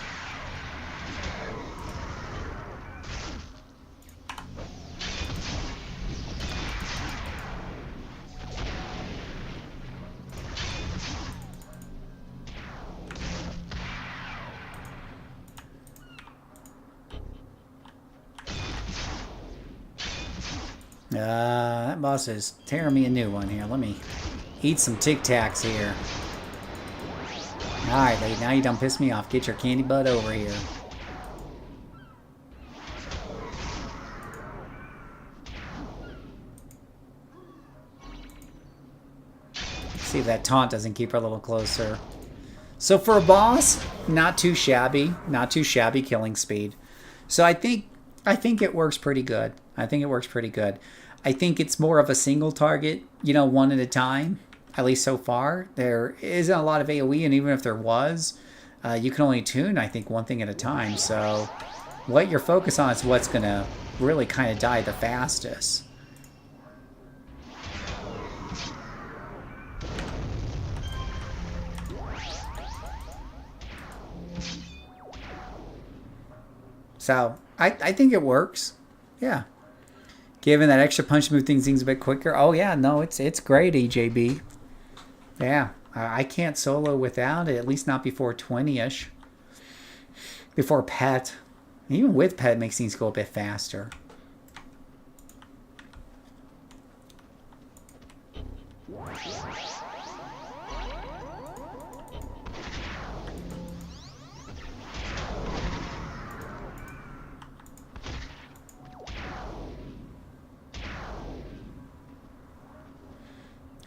That boss is tearing me a new one here. Let me eat some Tic Tacs here. Alright, lady, now you done pissed me off. Get your candy butt over here. See if that taunt doesn't keep her a little closer. So for a boss, not too shabby. Not too shabby killing speed. So I think it works pretty good. I think it's more of a single target, you know, one at a time. At least so far. There isn't a lot of AoE, and even if there was, you can only tune, I think, one thing at a time. So what you're focused on is what's going to really kind of die the fastest. So I think it works. Yeah. Given that extra punch move things a bit quicker. Oh yeah, no, it's great, EJB. Yeah, I can't solo without it, at least not before 20-ish. Before pet. Even with pet, it makes things go a bit faster.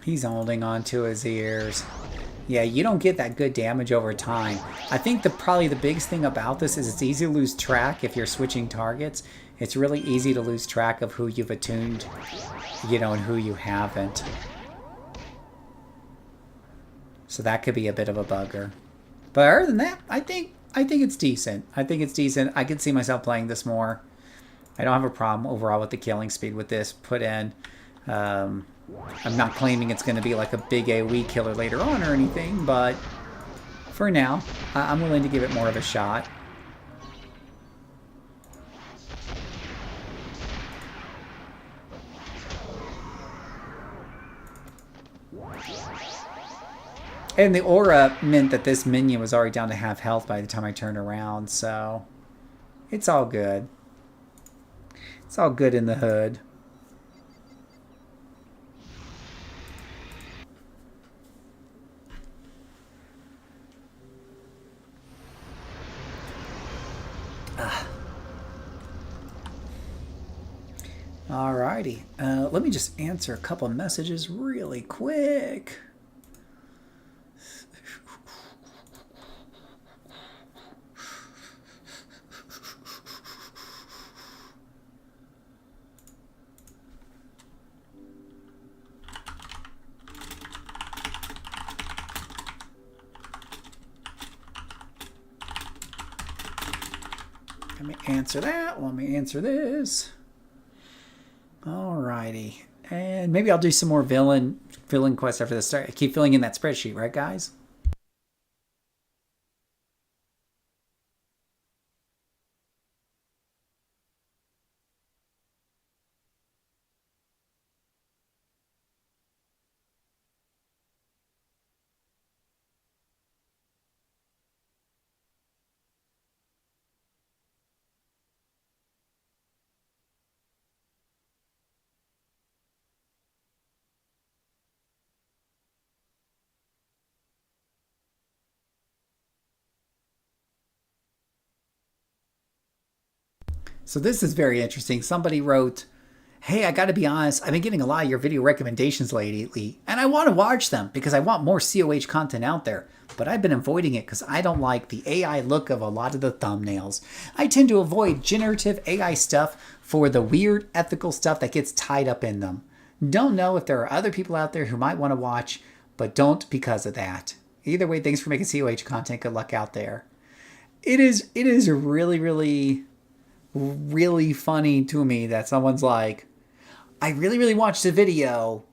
He's holding on to his ears. Yeah, you don't get that good damage over time. I think probably the biggest thing about this is it's easy to lose track if you're switching targets. It's really easy to lose track of who you've attuned, you know, and who you haven't. So that could be a bit of a bugger. But other than that, I think it's decent. I could see myself playing this more. I don't have a problem overall with the killing speed with this put in. I'm not claiming it's going to be like a big AoE killer later on or anything, but for now, I'm willing to give it more of a shot. And the aura meant that this minion was already down to half health by the time I turned around, so it's all good. It's all good in the hood. Alrighty, let me just answer a couple of messages really quick. Let me answer that. Let me answer this. Alrighty. And maybe I'll do some more villain quests after this. I keep filling in that spreadsheet, right, guys? So this is very interesting. Somebody wrote, hey, I got to be honest, I've been getting a lot of your video recommendations lately, and I want to watch them because I want more COH content out there. But I've been avoiding it because I don't like the AI look of a lot of the thumbnails. I tend to avoid generative AI stuff for the weird ethical stuff that gets tied up in them. Don't know if there are other people out there who might want to watch, but don't because of that. Either way, thanks for making COH content. Good luck out there. It is really funny to me that someone's like, I really watched the video,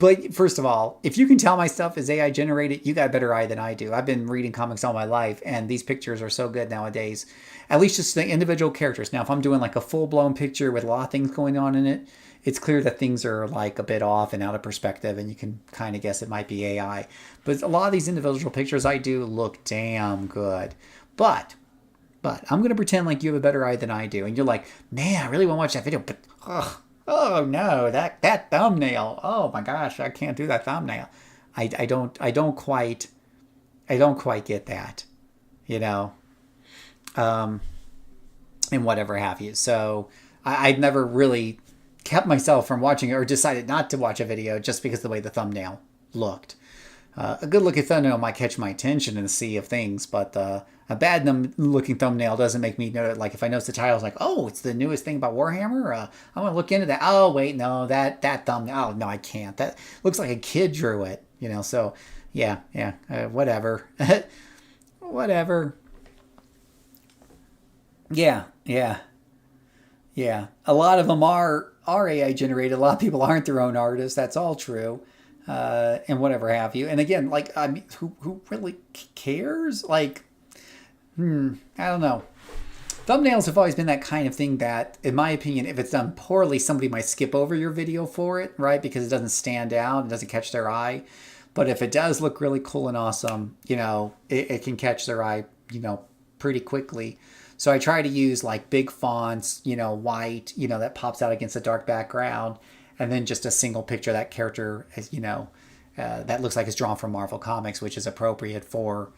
but first of all, if you can tell my stuff is AI generated, you got a better eye than I do. I've been reading comics all my life, and these pictures are so good nowadays. At least just the individual characters. Now, if I'm doing like a full-blown picture with a lot of things going on in it, it's clear that things are like a bit off and out of perspective, and you can kind of guess it might be AI. But a lot of these individual pictures I do look damn good. But I'm going to pretend like you have a better eye than I do. And you're like, man, I really want to watch that video. But, oh no, that thumbnail. Oh my gosh, I can't do that thumbnail. I don't quite I don't quite get that, you know, and whatever have you. So I've never really kept myself from watching it or decided not to watch a video just because of the way the thumbnail looked. A good looking thumbnail might catch my attention in the sea of things, but a bad looking thumbnail doesn't make me know it. Like if I notice the title, it's like, oh, it's the newest thing about Warhammer. I want to look into that. Oh, wait, no, that thumbnail. Oh, no, I can't. That looks like a kid drew it, you know. So yeah, whatever, whatever. Yeah. A lot of them are AI generated. A lot of people aren't their own artists. That's all true. And whatever have you. And again, like, I mean, who really cares? Like, I don't know. Thumbnails have always been that kind of thing that, in my opinion, if it's done poorly, somebody might skip over your video for it, right? Because it doesn't stand out, it doesn't catch their eye. But if it does look really cool and awesome, you know, it can catch their eye, you know, pretty quickly. So I try to use like big fonts, you know, white, you know, that pops out against a dark background. And then just a single picture of that character, you know, that looks like it's drawn from Marvel Comics, which is appropriate for,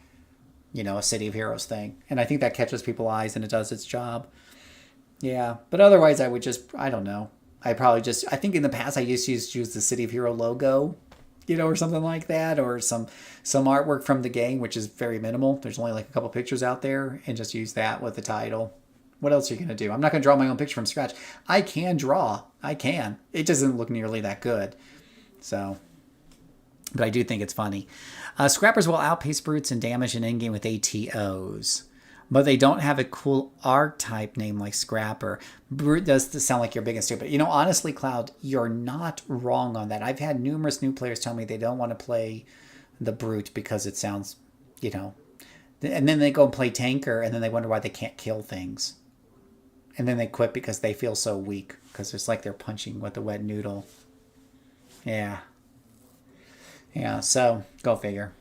you know, a City of Heroes thing. And I think that catches people's eyes and it does its job. Yeah. But otherwise, I would just, I don't know. I think in the past I used to use the City of Hero logo, you know, or something like that, or some artwork from the game, which is very minimal. There's only like a couple pictures out there, and just use that with the title. What else are you going to do? I'm not going to draw my own picture from scratch. I can draw. I can. It doesn't look nearly that good. So, but I do think it's funny. Scrappers will outpace brutes in damage and endgame with ATOs. But they don't have a cool archetype name like Scrapper. Brute does sound like you're big and stupid. You know, honestly, Cloud, you're not wrong on that. I've had numerous new players tell me they don't want to play the Brute because it sounds, you know... And then they go and play Tanker, and then they wonder why they can't kill things. And then they quit because they feel so weak. Because it's like they're punching with a wet noodle. Yeah. Yeah, so, go figure.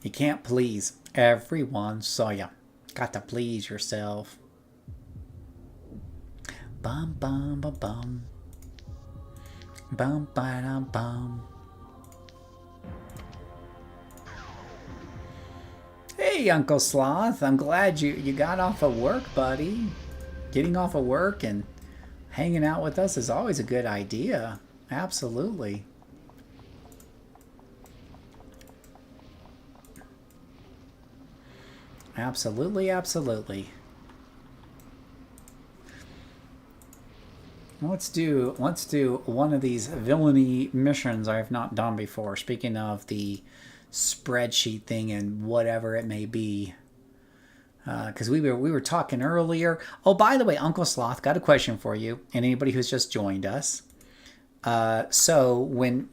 You can't please everyone, so you got to please yourself. Bum, bum, bum, bum. Bum, ba, bum. Hey, Uncle Sloth. I'm glad you got off of work, buddy. Getting off of work and hanging out with us is always a good idea. Absolutely. Absolutely, absolutely. Let's do one of these villainy missions I have not done before. Speaking of the spreadsheet thing and whatever it may be, because we were talking earlier. Oh, by the way, Uncle Sloth, got a question for you and anybody who's just joined us. So when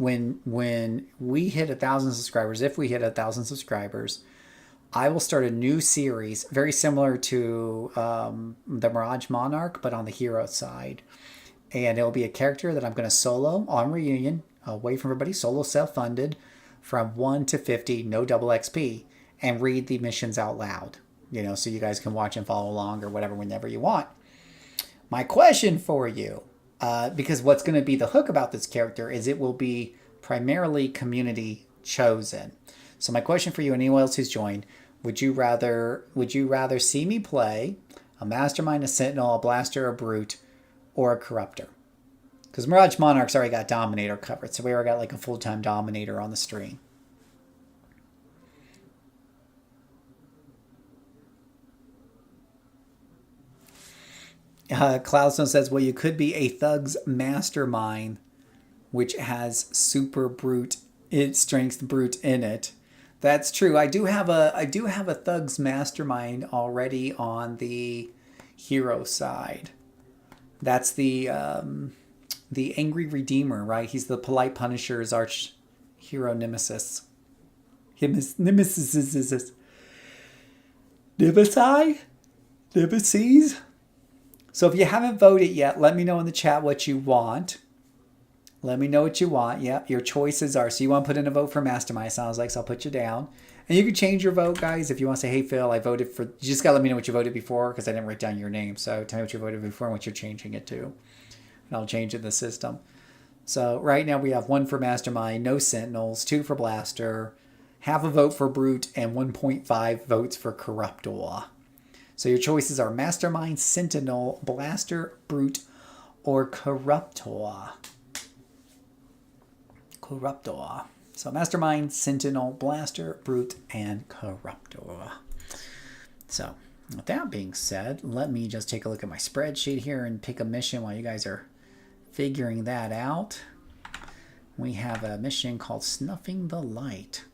we hit 1,000 subscribers, if we hit 1,000 subscribers, I will start a new series very similar to the Mirage Monarch, but on the hero side. And it'll be a character that I'm going to solo on Reunion, away from everybody, solo self-funded, from 1 to 50, no double XP, and read the missions out loud. You know, so you guys can watch and follow along or whatever, whenever you want. My question for you, because what's going to be the hook about this character is it will be primarily community chosen. So my question for you and anyone else who's joined, would you rather see me play a Mastermind, a Sentinel, a Blaster, a Brute, or a Corruptor? Because Mirage Monarch's already got Dominator covered, so we already got like a full-time Dominator on the stream. Cloudstone says, well, you could be a Thug's Mastermind, which has Super Brute, Strength Brute in it. That's true. I do have a Thug's Mastermind already on the hero side. That's the Angry Redeemer, right? He's the Polite Punisher's arch hero nemesis. Nemesis. Nemesis? So if you haven't voted yet, let me know in the chat what you want. Let me know what you want. Yep, your choices are. So you want to put in a vote for Mastermind, sounds like, so I'll put you down. And you can change your vote, guys, if you want to say, hey, Phil, I voted for... You just got to let me know what you voted before, because I didn't write down your name. So tell me what you voted before and what you're changing it to. And I'll change it in the system. So right now we have 1 for Mastermind, no Sentinels, 2 for Blaster, half a vote for Brute, and 1.5 votes for Corruptor. So your choices are Mastermind, Sentinel, Blaster, Brute, or Corruptor. Corruptor. So Mastermind, Sentinel, Blaster, Brute, and Corruptor. So with that being said, let me just take a look at my spreadsheet here and pick a mission while you guys are figuring that out. We have a mission called Snuffing the Light.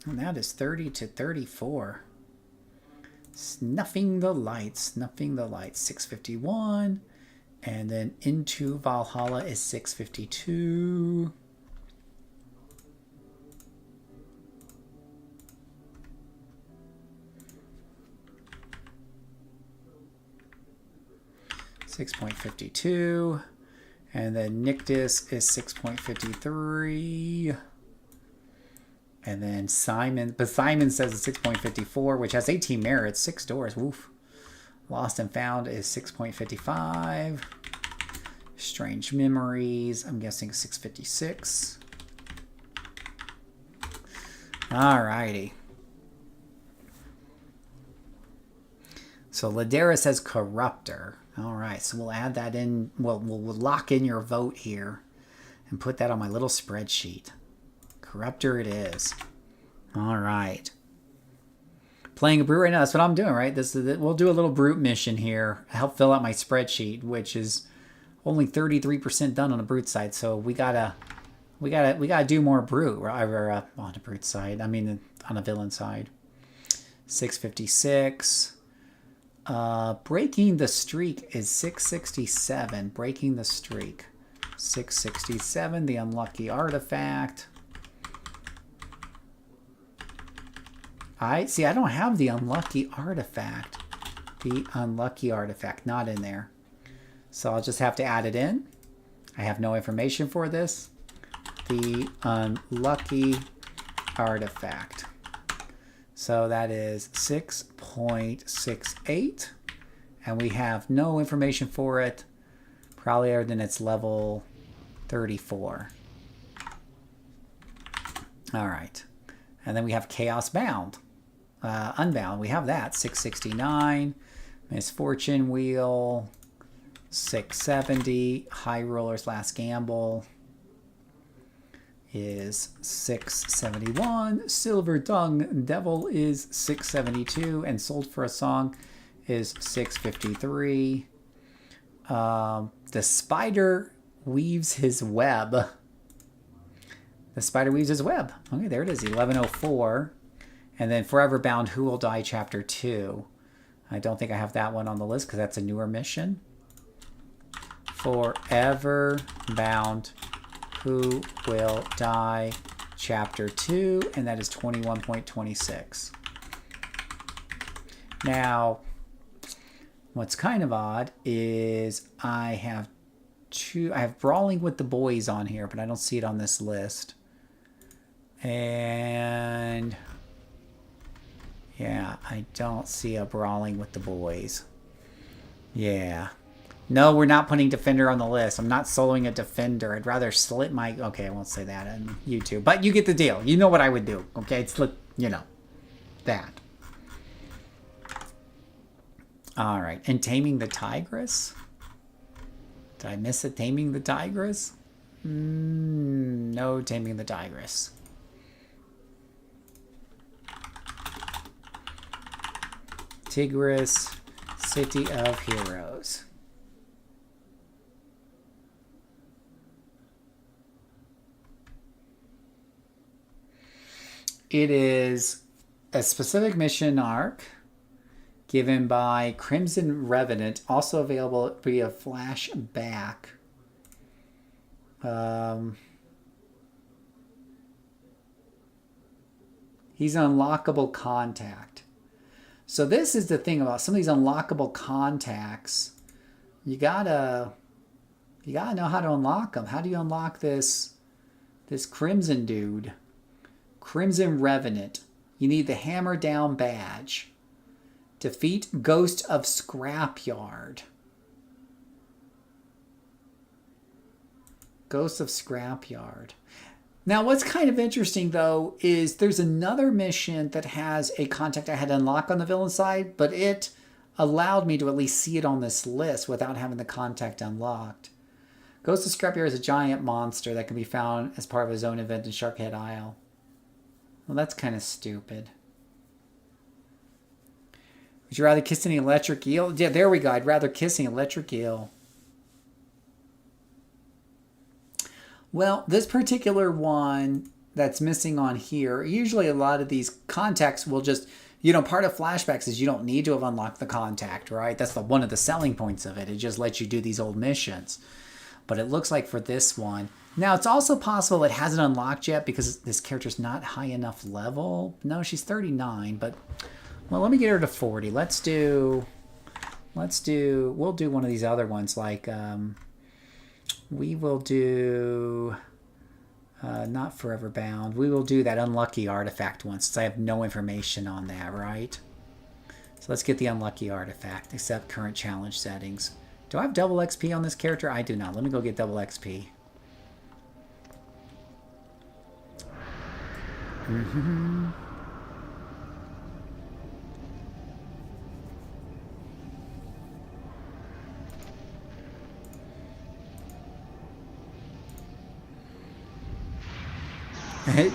And that is 30 to 34. Snuffing the Light, 651. And then Into Valhalla is 652. $6.52, and then Nictus is 6.53, and then Simon, but Simon says it's 6.54, which has 18 merits, 6 doors. Woof. Lost and Found is 6.55. Strange Memories, I'm guessing 656. Alrighty. So Ladera says Corruptor. All right, so we'll add that in. We'll lock in your vote here and put that on my little spreadsheet. Corruptor it is. All right. Playing a Brute right now. That's what I'm doing, right? We'll do a little Brute mission here. Help fill out my spreadsheet, which is only 33% done on the Brute side. So we gotta do more Brute on the Brute side. I mean, on the villain side. 656. Breaking the Streak is 667. Breaking the Streak. 667, the Unlucky Artifact. I don't have the Unlucky Artifact. The Unlucky Artifact, not in there. So I'll just have to add it in. I have no information for this. The Unlucky Artifact. So that is 6.68, and we have no information for it, probably other than it's level 34. All right, and then we have Chaos Bound, Unbound. We have that 669, Misfortune Wheel, 670, High Roller's Last Gamble is 671. Silver Tongue Devil is 672, and Sold for a Song is 653. The Spider Weaves His Web. The Spider Weaves His Web. Okay, there it is, 1104. And then Forever Bound Who Will Die Chapter 2. I don't think I have that one on the list because that's a newer mission. Forever Bound Who Will Die Chapter 2, and that is 21.26. Now, what's kind of odd is I have Brawling with the Boys on here, but I don't see it on this list. And yeah, I don't see a Brawling with the Boys. Yeah. No, we're not putting Defender on the list. I'm not soloing a Defender. I'd rather slit my... Okay, I won't say that on YouTube. But you get the deal. You know what I would do. Okay, it's, you know, that. All right. And Taming the Tigress? Did I miss a Taming the Tigress? No Taming the Tigress. Tigris, City of Heroes. It is a specific mission arc given by Crimson Revenant, also available via Flashback. He's an unlockable contact. So this is the thing about some of these unlockable contacts. You gotta know how to unlock them. How do you unlock this Crimson dude? Crimson Revenant. You need the Hammer Down badge. Defeat Ghost of Scrapyard. Ghosts of Scrapyard. Now, what's kind of interesting, though, is there's another mission that has a contact I had to unlock on the villain side, but it allowed me to at least see it on this list without having the contact unlocked. Ghost of Scrapyard is a giant monster that can be found as part of a zone event in Sharkhead Isle. Well, that's kind of stupid. Would you rather kiss an electric eel? Yeah, there we go. I'd rather kiss an electric eel. Well, this particular one that's missing on here, usually a lot of these contacts will just, you know, part of flashbacks is you don't need to have unlocked the contact, right? That's one of the selling points of it. It just lets you do these old missions. But it looks like for this one, now it's also possible it hasn't unlocked yet because this character's not high enough level. No, she's 39, but, well, let me get her to 40. We'll do one of these other ones like, we will do, not Forever Bound. We will do that Unlucky Artifact one since I have no information on that, right? So let's get the Unlucky Artifact, accept current challenge settings. Do I have double XP on this character? I do not. Let me go get double XP.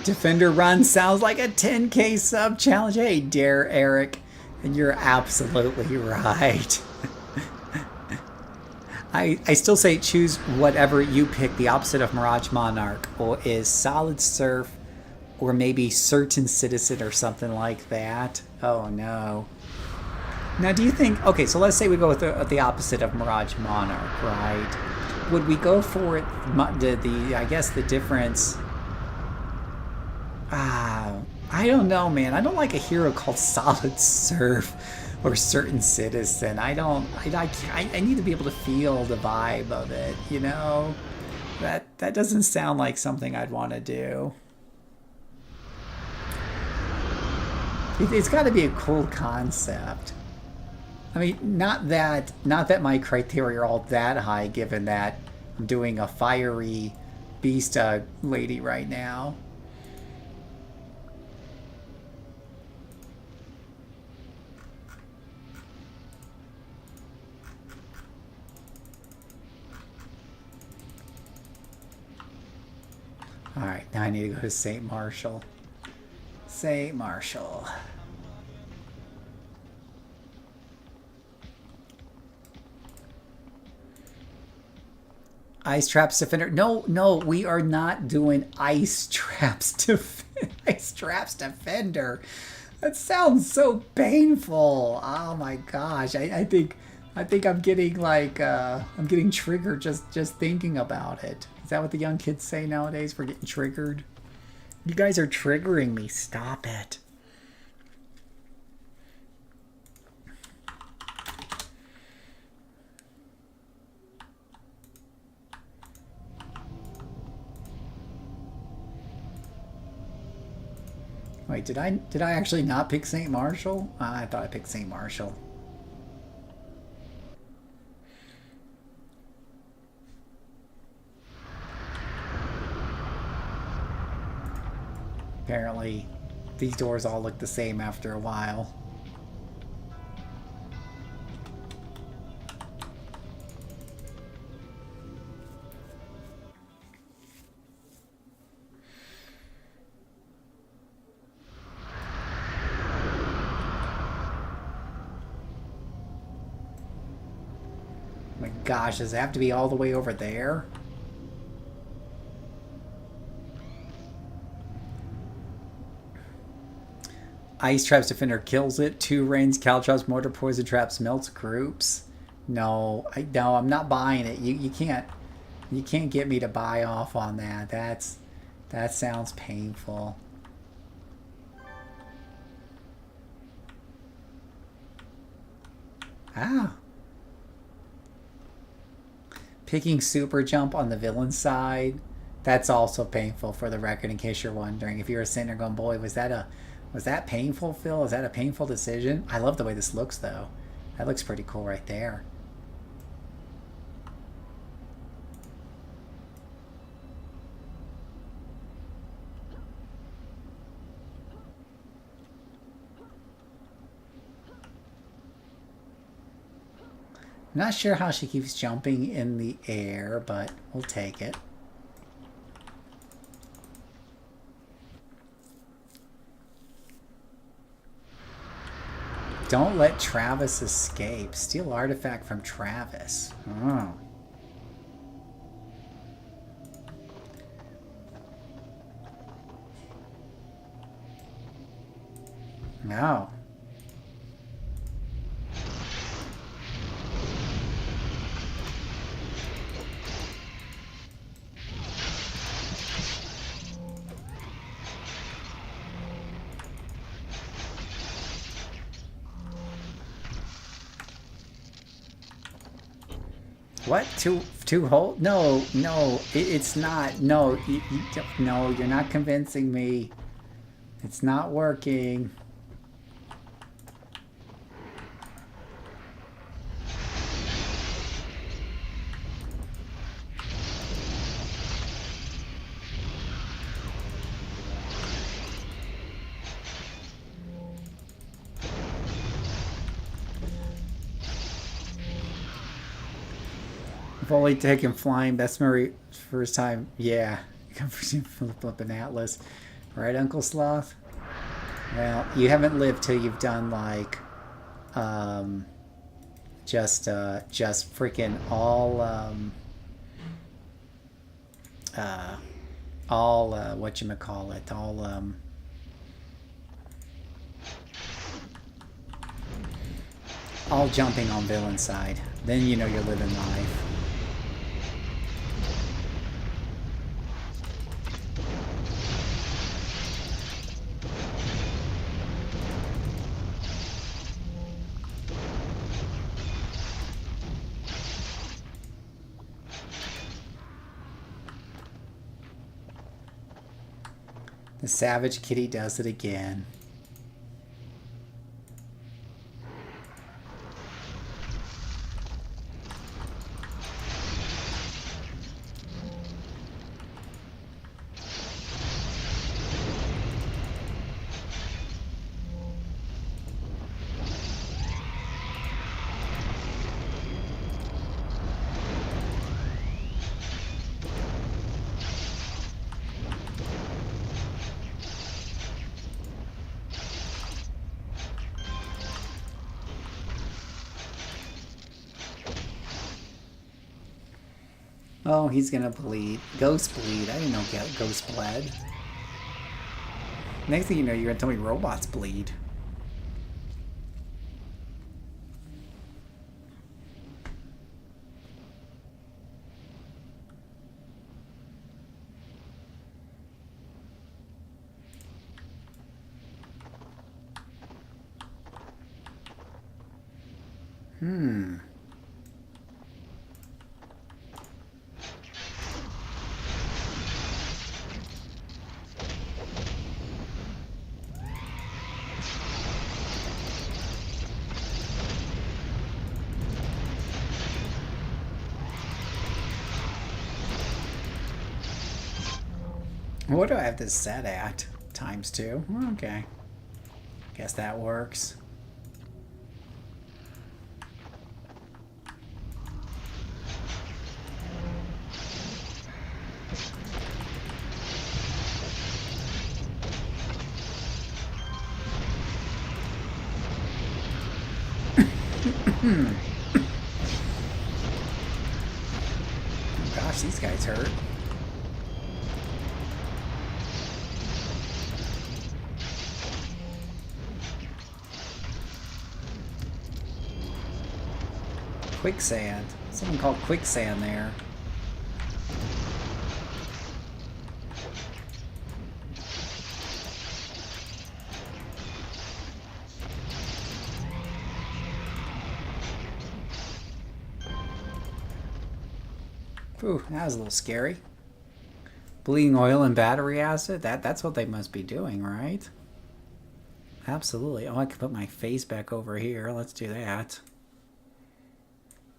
Defender Run sounds like a 10k sub challenge. Hey, Dare Eric. And you're absolutely right. I still say choose whatever you pick. The opposite of Mirage Monarch or is Solid Surf or maybe Certain Citizen or something like that. Oh no. Now do you think, okay, so let's say we go with the opposite of Mirage Monarch, right? Would we go for it, I guess the difference, I don't know, man. I don't like a hero called Solid Surf or Certain Citizen. I need to be able to feel the vibe of it, you know? That doesn't sound like something I'd want to do. It's got to be a cool concept. I mean, not that my criteria are all that high, given that I'm doing a fiery beast lady right now. Alright, now I need to go to St. Marshall. St. Marshall. Ice Traps Defender. No, we are not doing Ice Traps Ice Traps Defender. That sounds so painful. Oh my gosh. I think I'm getting like I'm getting triggered just thinking about it. Is that what the young kids say nowadays? We're getting triggered. You guys are triggering me. Stop it. Wait, did I actually not pick St. Marshall? I thought I picked St. Marshall. Apparently, these doors all look the same after a while. Oh my gosh, does it have to be all the way over there? Ice Traps Defender kills it. 2 Rains, Caltrops, Mortar Poison Traps, melts groups. No, I'm not buying it. You can't get me to buy off on that. That sounds painful. Picking Super Jump on the villain side, that's also painful for the record, in case you're wondering. If you're a sinner going, boy, was that painful, Phil? Is that a painful decision? I love the way this looks, though. That looks pretty cool right there. Not sure how she keeps jumping in the air, but we'll take it. Don't let Travis escape. Steal artifact from Travis. Oh. No. What? Two hold? No, no, it's not. No, no, you're not convincing me. It's not working. I've only taken flying. That's my first time. Yeah. Come from flipping Atlas. Right, Uncle Sloth? Well, you haven't lived till you've done, like, just freaking all, whatchamacallit, all jumping on villain side. Then you know you're living life. The Savage Kitty does it again. Oh, he's gonna bleed. Ghost bleed. I didn't know Ghost bled. Next thing you know, you're gonna tell me robots bleed. What do I have this set at? ×2. Okay. Guess that works. Oh gosh, these guys hurt. Quicksand. Something called quicksand there. Ooh, that was a little scary. Bleeding oil and battery acid? That's what they must be doing, right? Absolutely. Oh, I can put my face back over here. Let's do that.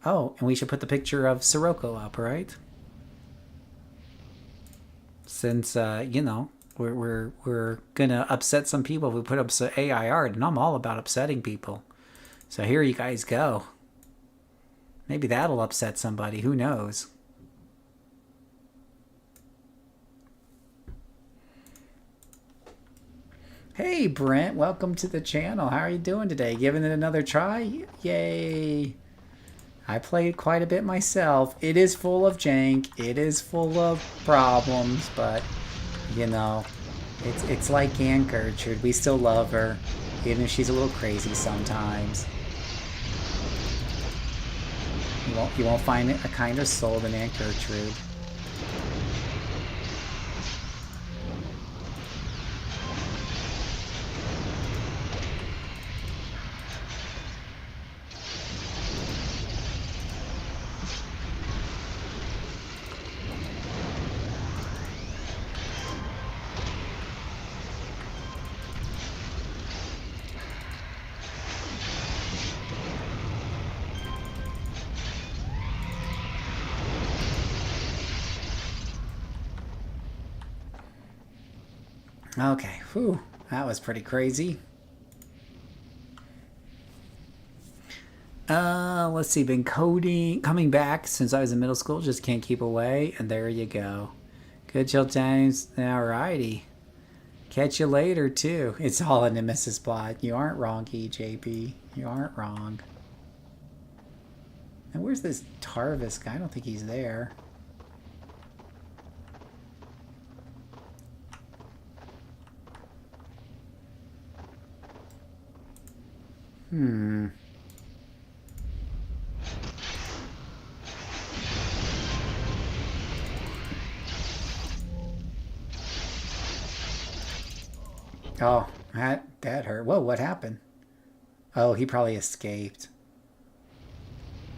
Oh, and we should put the picture of Sirocco up, right? Since you know, we're gonna upset some people if we put up some AI art, and I'm all about upsetting people. So here you guys go. Maybe that'll upset somebody. Who knows? Hey, Brent. Welcome to the channel. How are you doing today? Giving it another try? Yay. I played quite a bit myself. It is full of jank. It is full of problems, but, you know, it's like Aunt Gertrude. We still love her, even if she's a little crazy sometimes. You won't find a kinder soul than Aunt Gertrude. Okay, whew, that was pretty crazy. Let's see, been coming back since I was in middle school, just can't keep away, and there you go. Good chill times, alrighty. Catch you later, too. It's all a Nemesis plot. You aren't wrong, EJP. You aren't wrong. And where's this Tarvis guy? I don't think he's there. Oh, that hurt. Whoa, what happened? Oh, he probably escaped.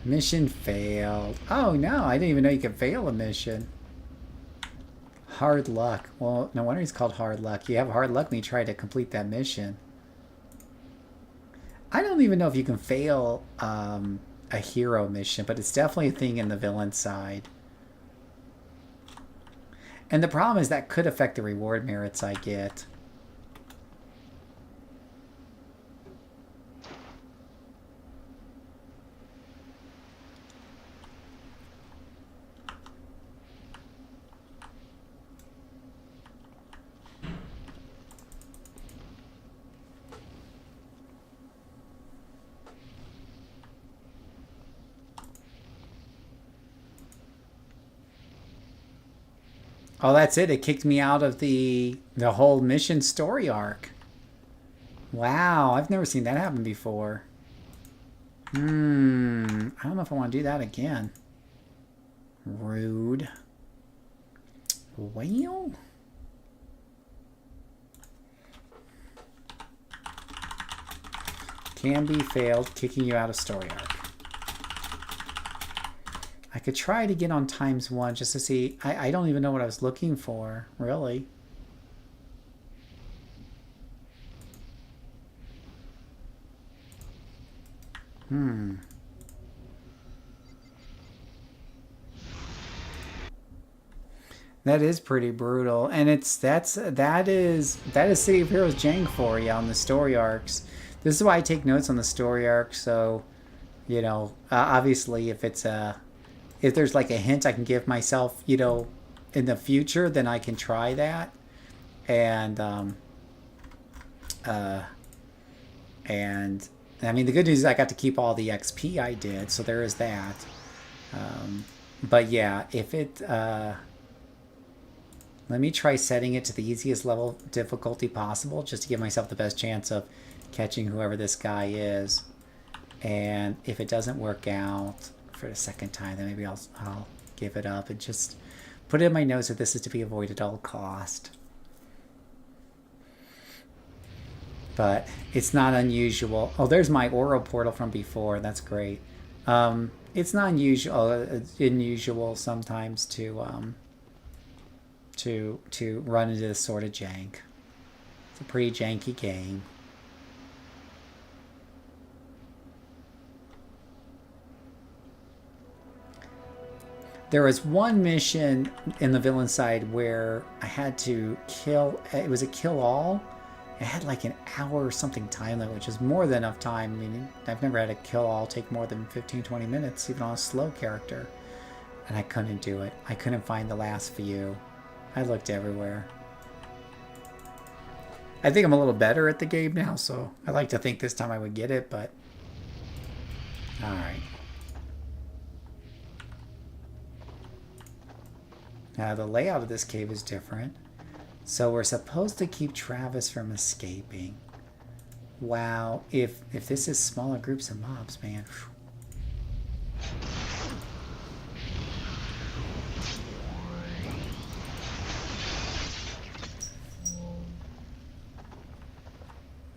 Mission failed. Oh, no, I didn't even know you could fail a mission. Hard luck. Well, no wonder he's called hard luck. You have hard luck when you try to complete that mission. I don't even know if you can fail a hero mission, but it's definitely a thing in the villain side. And the problem is that could affect the reward merits I get. Oh, that's it. It kicked me out of the whole mission story arc. Wow, I've never seen that happen before. I don't know if I want to do that again. Rude. Well. Can be failed, kicking you out of story arc. I could try to get on ×1 just to see. I don't even know what I was looking for, really. That is pretty brutal, and that is City of Heroes jank for you on the story arcs. This is why I take notes on the story arc. So, you know, obviously, if there's like a hint I can give myself, you know, in the future, then I can try that. And I mean, the good news is I got to keep all the XP I did, so there is that. But yeah, if it let me try setting it to the easiest level of difficulty possible, just to give myself the best chance of catching whoever this guy is. And if it doesn't work out for the second time, then maybe I'll give it up and just put it in my notes that this is to be avoided at all cost. But it's not unusual. Oh, there's my Ouro portal from before. That's great. It's not unusual sometimes to run into this sort of jank. It's a pretty janky game. There was one mission in the villain side where I had to kill. It was a kill all, It had like an hour or something time limit, which is more than enough time. I mean, I've never had a kill all take more than 15-20 minutes, even on a slow character. And I couldn't do it. I couldn't find the last few. I looked everywhere. I think I'm a little better at the game now, so I like to think this time I would get it, but... Alright. Now, the layout of this cave is different. So we're supposed to keep Travis from escaping. Wow, if this is smaller groups of mobs, man.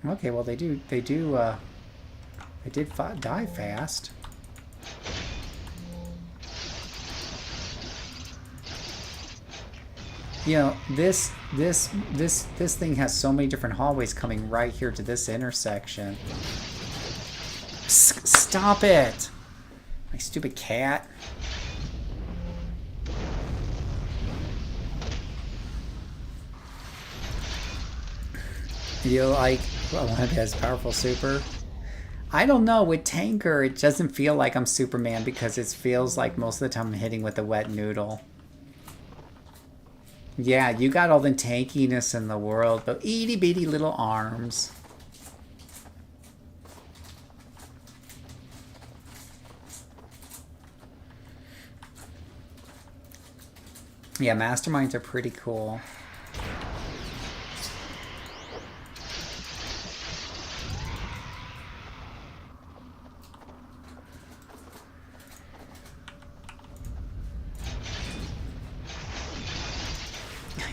Okay, well they did die fast. You know, this thing has so many different hallways coming right here to this intersection. Stop it! My stupid cat. You like one of his powerful super? I don't know, with Tanker it doesn't feel like I'm Superman because it feels like most of the time I'm hitting with a wet noodle. Yeah, you got all the tankiness in the world, but itty bitty little arms. Yeah, masterminds are pretty cool.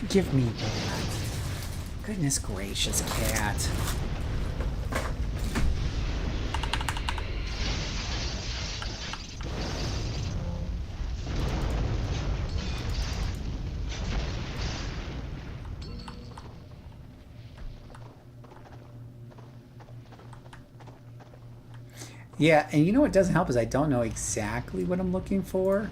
Give me that. Goodness gracious, cat. Yeah, and you know what doesn't help is I don't know exactly what I'm looking for.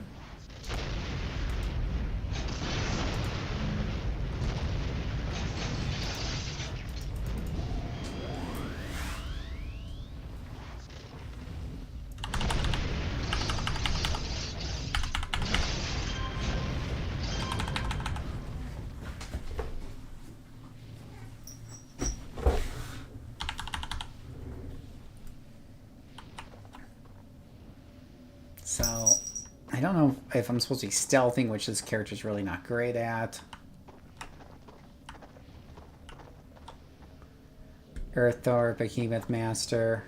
So, I don't know if I'm supposed to be stealthing, which this character's really not great at. Earth Thor, Behemoth Master.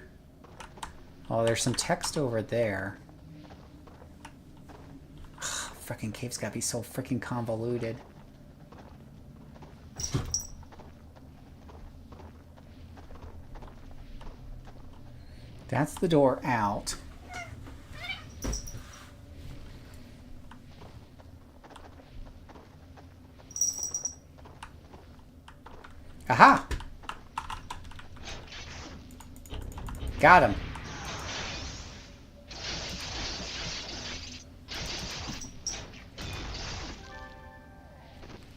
Oh, there's some text over there. Ugh, frickin' cave's gotta be so frickin' convoluted. That's the door out. Aha! Got him.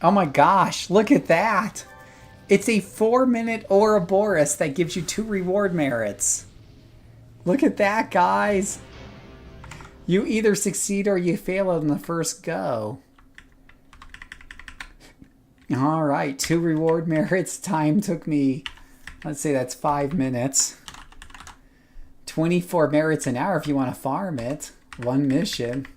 Oh my gosh, look at that! It's a 4-minute Ouroboros that gives you 2 reward merits. Look at that, guys! You either succeed or you fail on the first go. Alright, 2 reward merits. Time took me, let's say that's 5 minutes. 24 merits an hour if you want to farm it. 1 mission.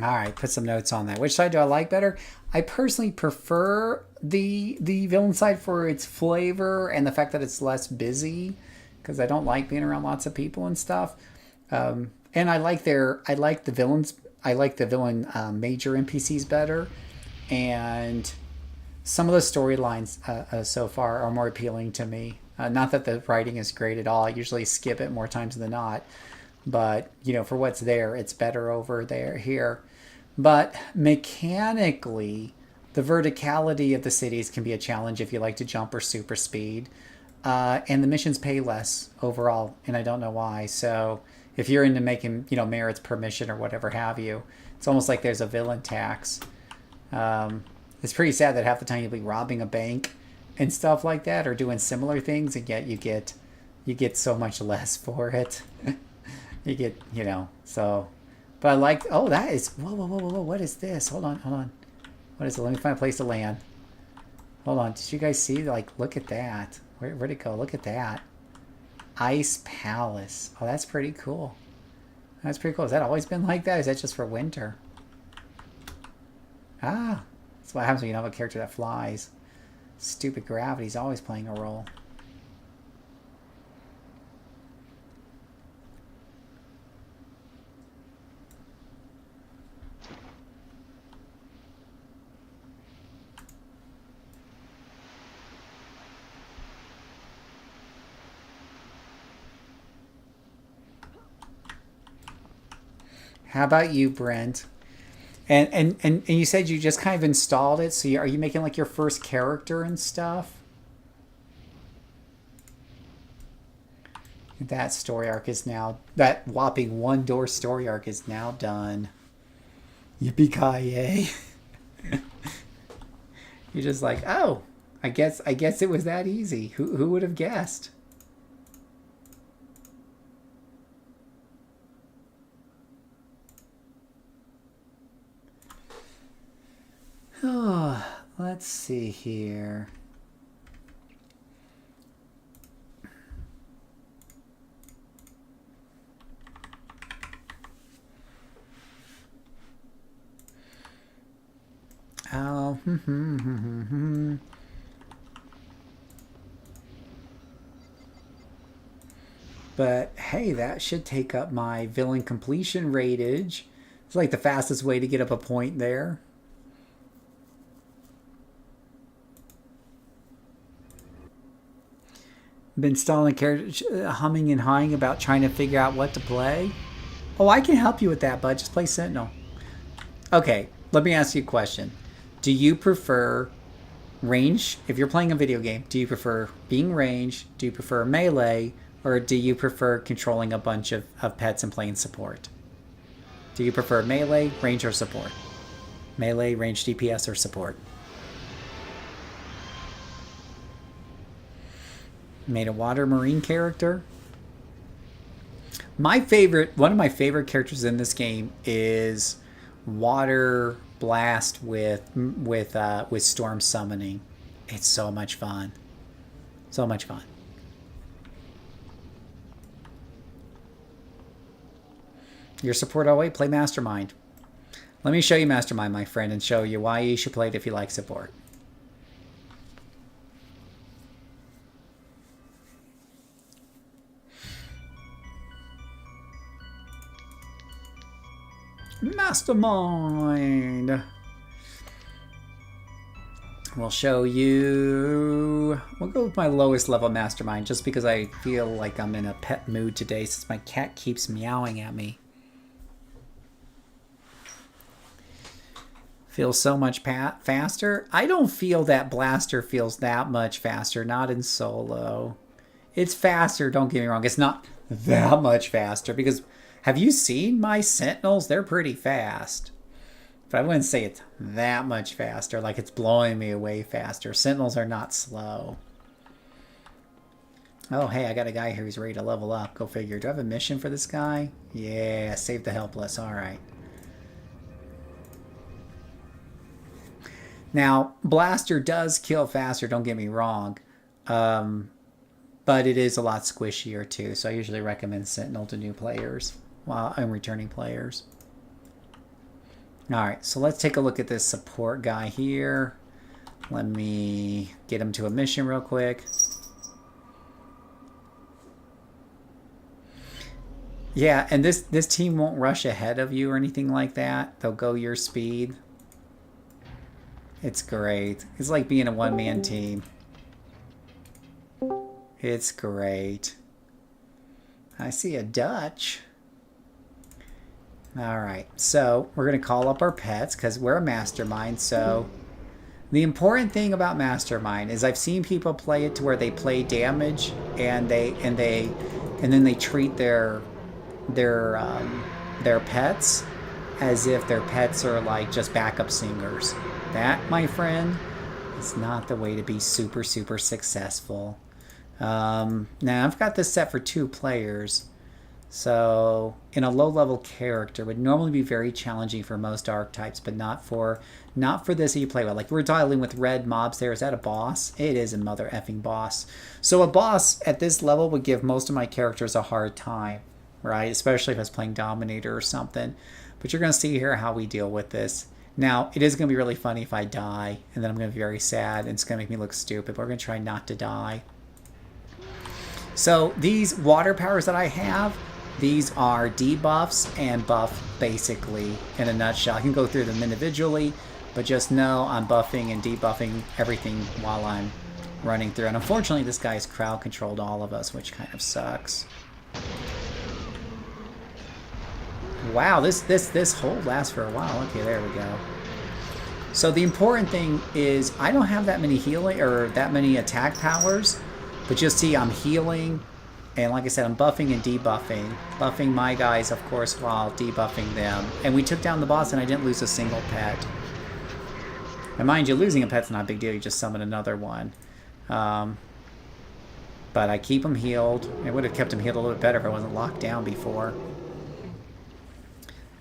Alright, put some notes on that. Which side do I like better? I personally prefer the villain side for its flavor and the fact that it's less busy, because I don't like being around lots of people and stuff. And I like the villains. I like the villain major NPCs better, and some of the storylines so far are more appealing to me. Not that the writing is great at all. I usually skip it more times than not. But, you know, for what's there, it's better over there here. But mechanically, The verticality of the cities can be a challenge if you like to jump or super speed. And the missions pay less overall, and I don't know why. So if you're into making, merits per mission or whatever have you, it's almost like there's a villain tax. It's pretty sad that half the time you'll be robbing a bank and stuff like that, or doing similar things, and yet you get so much less for it. You get, so. But I like, oh, that is, whoa, what is this? Hold on. What is it? Let me find a place to land. Hold on, did you guys see, look at that. Where'd it go? Look at that. Ice Palace. Oh, that's pretty cool. That's pretty cool. Has that always been like that? Or is that just for winter? Ah, that's what happens when you don't have a character that flies. Stupid gravity's always playing a role. How about you, Brent? And you said you just kind of installed it, so are you making like your first character and stuff? That story arc is now, that whopping one-door story arc is now done. Yippee-ki-yay. You're just like, oh, I guess it was that easy. Who would have guessed? Oh, let's see here. Oh, But hey, that should take up my villain completion ratage. It's like the fastest way to get up a point there. Been stalling character, humming and hawing about trying to figure out what to play. Oh, I can help you with that, bud. Just play Sentinel. Okay, let me ask you a question. Do you prefer range? If you're playing a video game, do you prefer being ranged? Do you prefer melee? Or do you prefer controlling a bunch of pets and playing support? Do you prefer melee, range, or support? Melee, range, DPS, or support? Made a water marine character. One of my favorite characters in this game is Water Blast with Storm Summoning. It's so much fun. So much fun. Your support always play Mastermind. Let me show you Mastermind, my friend, and show you why you should play it if you like support. Mastermind. We'll show you. We'll go with my lowest level Mastermind just because I feel like I'm in a pet mood today since my cat keeps meowing at me. Feels so much faster. I don't feel that Blaster feels that much faster. Not in solo. It's faster, don't get me wrong. It's not that much faster because have you seen my Sentinels? They're pretty fast. But I wouldn't say it's that much faster, like it's blowing me away faster. Sentinels are not slow. Oh, hey, I got a guy here who's ready to level up. Go figure. Do I have a mission for this guy? Yeah, save the helpless. All right. Now, Blaster does kill faster, don't get me wrong. But it is a lot squishier too, so I usually recommend Sentinel to new players while I'm returning players. Alright, so let's take a look at this support guy here. Let me get him to a mission real quick. Yeah, and this team won't rush ahead of you or anything like that. They'll go your speed. It's great. It's like being a one-man team. It's great. I see a Dutch. Alright, so we're going to call up our pets because we're a mastermind, so The important thing about Mastermind is I've seen people play it to where they play damage and then they treat their pets as if their pets are like just backup singers. That, my friend, is not the way to be super successful. Now I've got this set for 2 players. So, in a low-level character would normally be very challenging for most archetypes, but not for this that you play with. Like, we're dealing with red mobs there. Is that a boss? It is a mother effing boss. So a boss at this level would give most of my characters a hard time, right? Especially if I was playing Dominator or something. But you're going to see here how we deal with this. Now, it is going to be really funny if I die, and then I'm going to be very sad, and it's going to make me look stupid, but we're going to try not to die. So, these water powers that I have, these are debuffs and buff, basically, in a nutshell. I can go through them individually, but just know I'm buffing and debuffing everything while I'm running through. And unfortunately, this guy's crowd controlled all of us, which kind of sucks. Wow, this hold lasts for a while. Okay, there we go. So the important thing is I don't have that many healing or that many attack powers, but you'll see I'm healing. And like I said, I'm buffing and debuffing. Buffing my guys, of course, while debuffing them. And we took down the boss and I didn't lose a single pet. And mind you, losing a pet's not a big deal. You just summon another one. But I keep them healed. I would have kept them healed a little bit better if I wasn't locked down before.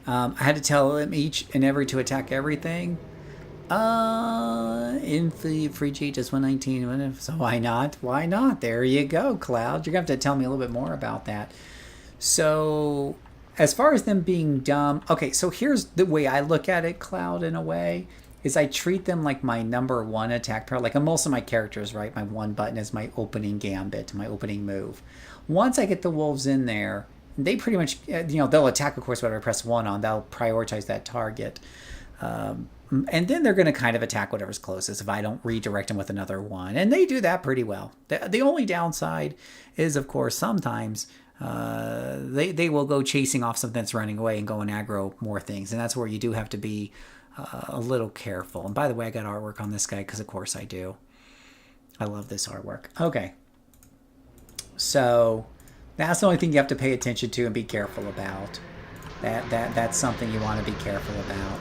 I had to tell them each and every to attack everything. In the free cheat, just 119. So why not? Why not? There you go, Cloud. You're going to have to tell me a little bit more about that. So, as far as them being dumb, okay, so here's the way I look at it, Cloud, in a way, is I treat them like my number 1 attack power. Like most of my characters, right? My 1 button is my opening gambit, my opening move. Once I get the wolves in there, they pretty much, they'll attack, of course, whatever I press 1 on. They'll prioritize that target. And then they're going to kind of attack whatever's closest if I don't redirect them with another 1. And they do that pretty well. The only downside is, of course, sometimes they will go chasing off something that's running away and go and aggro more things. And that's where you do have to be a little careful. And by the way, I got artwork on this guy because, of course, I do. I love this artwork. Okay. So that's the only thing you have to pay attention to and be careful about. That's something you want to be careful about.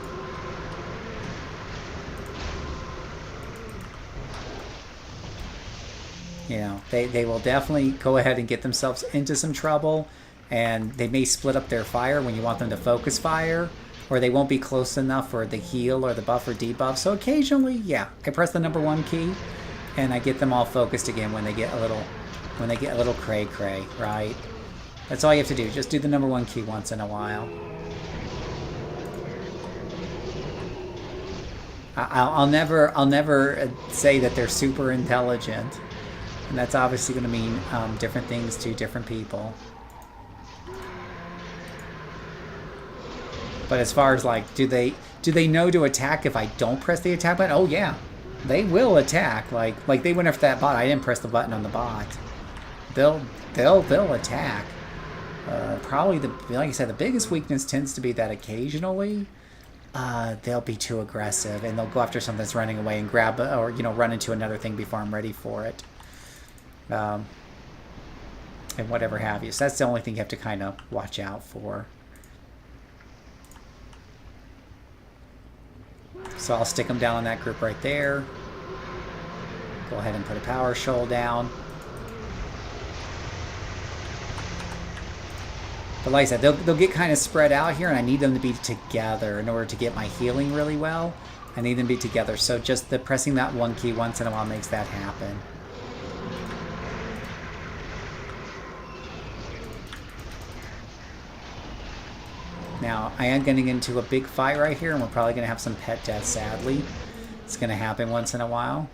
They will definitely go ahead and get themselves into some trouble, and they may split up their fire when you want them to focus fire, or they won't be close enough for the heal or the buff or debuff. So occasionally, yeah, I press the number 1 key, and I get them all focused again when they get a little cray-cray, right? That's all you have to do. Just do the number 1 key once in a while. I'll never say that they're super intelligent. And that's obviously going to mean different things to different people. But as far as like, do they know to attack if I don't press the attack button? Oh yeah, they will attack. Like they went after that bot. I didn't press the button on the bot. They'll attack. Probably like I said, the biggest weakness tends to be that occasionally they'll be too aggressive and they'll go after something that's running away and grab or run into another thing before I'm ready for it. And whatever have you. So that's the only thing you have to kind of watch out for. So I'll stick them down on that group right there. Go ahead and put a power shoal down. But like I said, they'll get kind of spread out here, and I need them to be together in order to get my healing really well. I need them to be together. So just pressing that 1 key once in a while makes that happen. Now, I am getting into a big fight right here, and we're probably going to have some pet death, sadly. It's going to happen once in a while.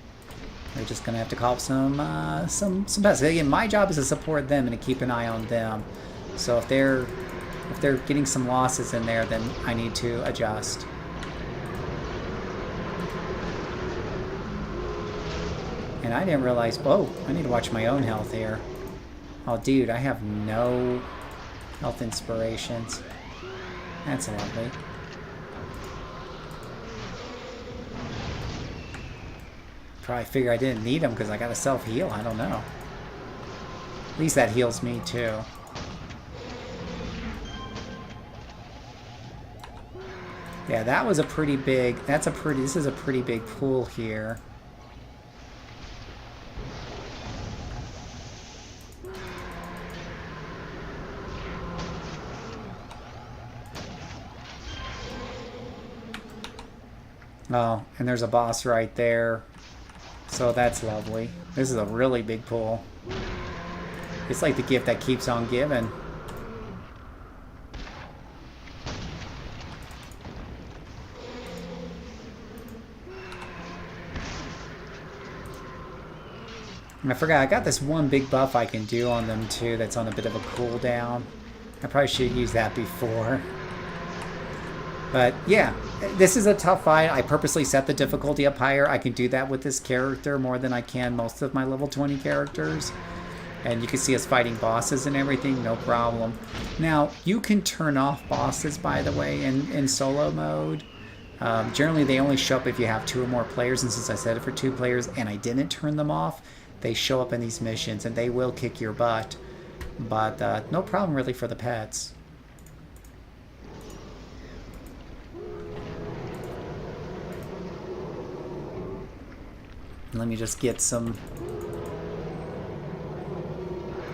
We're just going to have to call up some pets. Again, my job is to support them and to keep an eye on them. So if they're getting some losses in there, then I need to adjust. And I didn't realize, whoa, I need to watch my own health here. Oh, dude, I have no health inspirations. That's lovely. Probably figure I didn't need them because I got a self-heal. I don't know. At least that heals me too. Yeah, that was a pretty big... This is a pretty big pool here. Oh, and there's a boss right there. So that's lovely. This is a really big pool. It's like the gift that keeps on giving. And I forgot, I got this one big buff I can do on them too that's on a bit of a cooldown. I probably should have used that before. But yeah, this is a tough fight. I purposely set the difficulty up higher. I can do that with this character more than I can most of my level 20 characters. And you can see us fighting bosses and everything, no problem. Now, you can turn off bosses, by the way, in solo mode. Generally, they only show up if you have 2 or more players, and since I set it for 2 players and I didn't turn them off, they show up in these missions, and they will kick your butt. But no problem really for the pets. Let me just get some...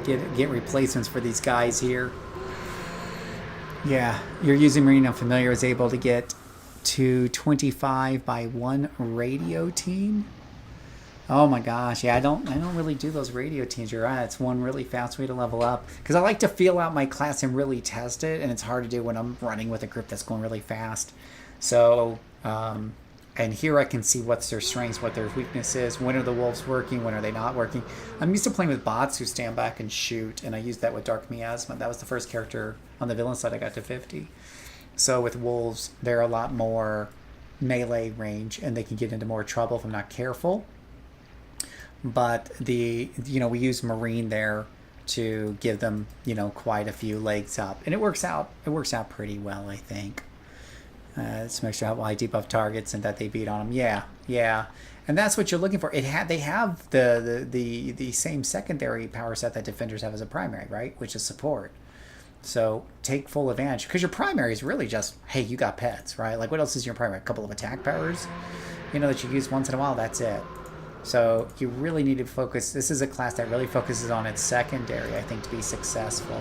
Get replacements for these guys here. Yeah, your using Marine Unfamiliar is able to get to 25 by 1 radio team. Oh my gosh, yeah, I don't really do those radio teams. You're right, it's one really fast way to level up. Because I like to feel out my class and really test it, and it's hard to do when I'm running with a group that's going really fast. So, and here I can see what's their strengths, what their weaknesses, when are the wolves working, when are they not working. I'm used to playing with bots who stand back and shoot, and I used that with Dark Miasma. That was the first character on the villain side I got to 50. So with wolves, they're a lot more melee range, and they can get into more trouble if I'm not careful. But we use Marine there to give them, quite a few legs up, and it works out pretty well, I think. Let's make sure how I debuff targets and that they beat on them. Yeah, and that's what you're looking for. They have the same secondary power set that defenders have as a primary, right? Which is support. So take full advantage, because your primary is really just, hey, you got pets, right? Like, what else is your primary? A couple of attack powers, that you use once in a while. That's it. So you really need to focus. This is a class that really focuses on its secondary, I think, to be successful.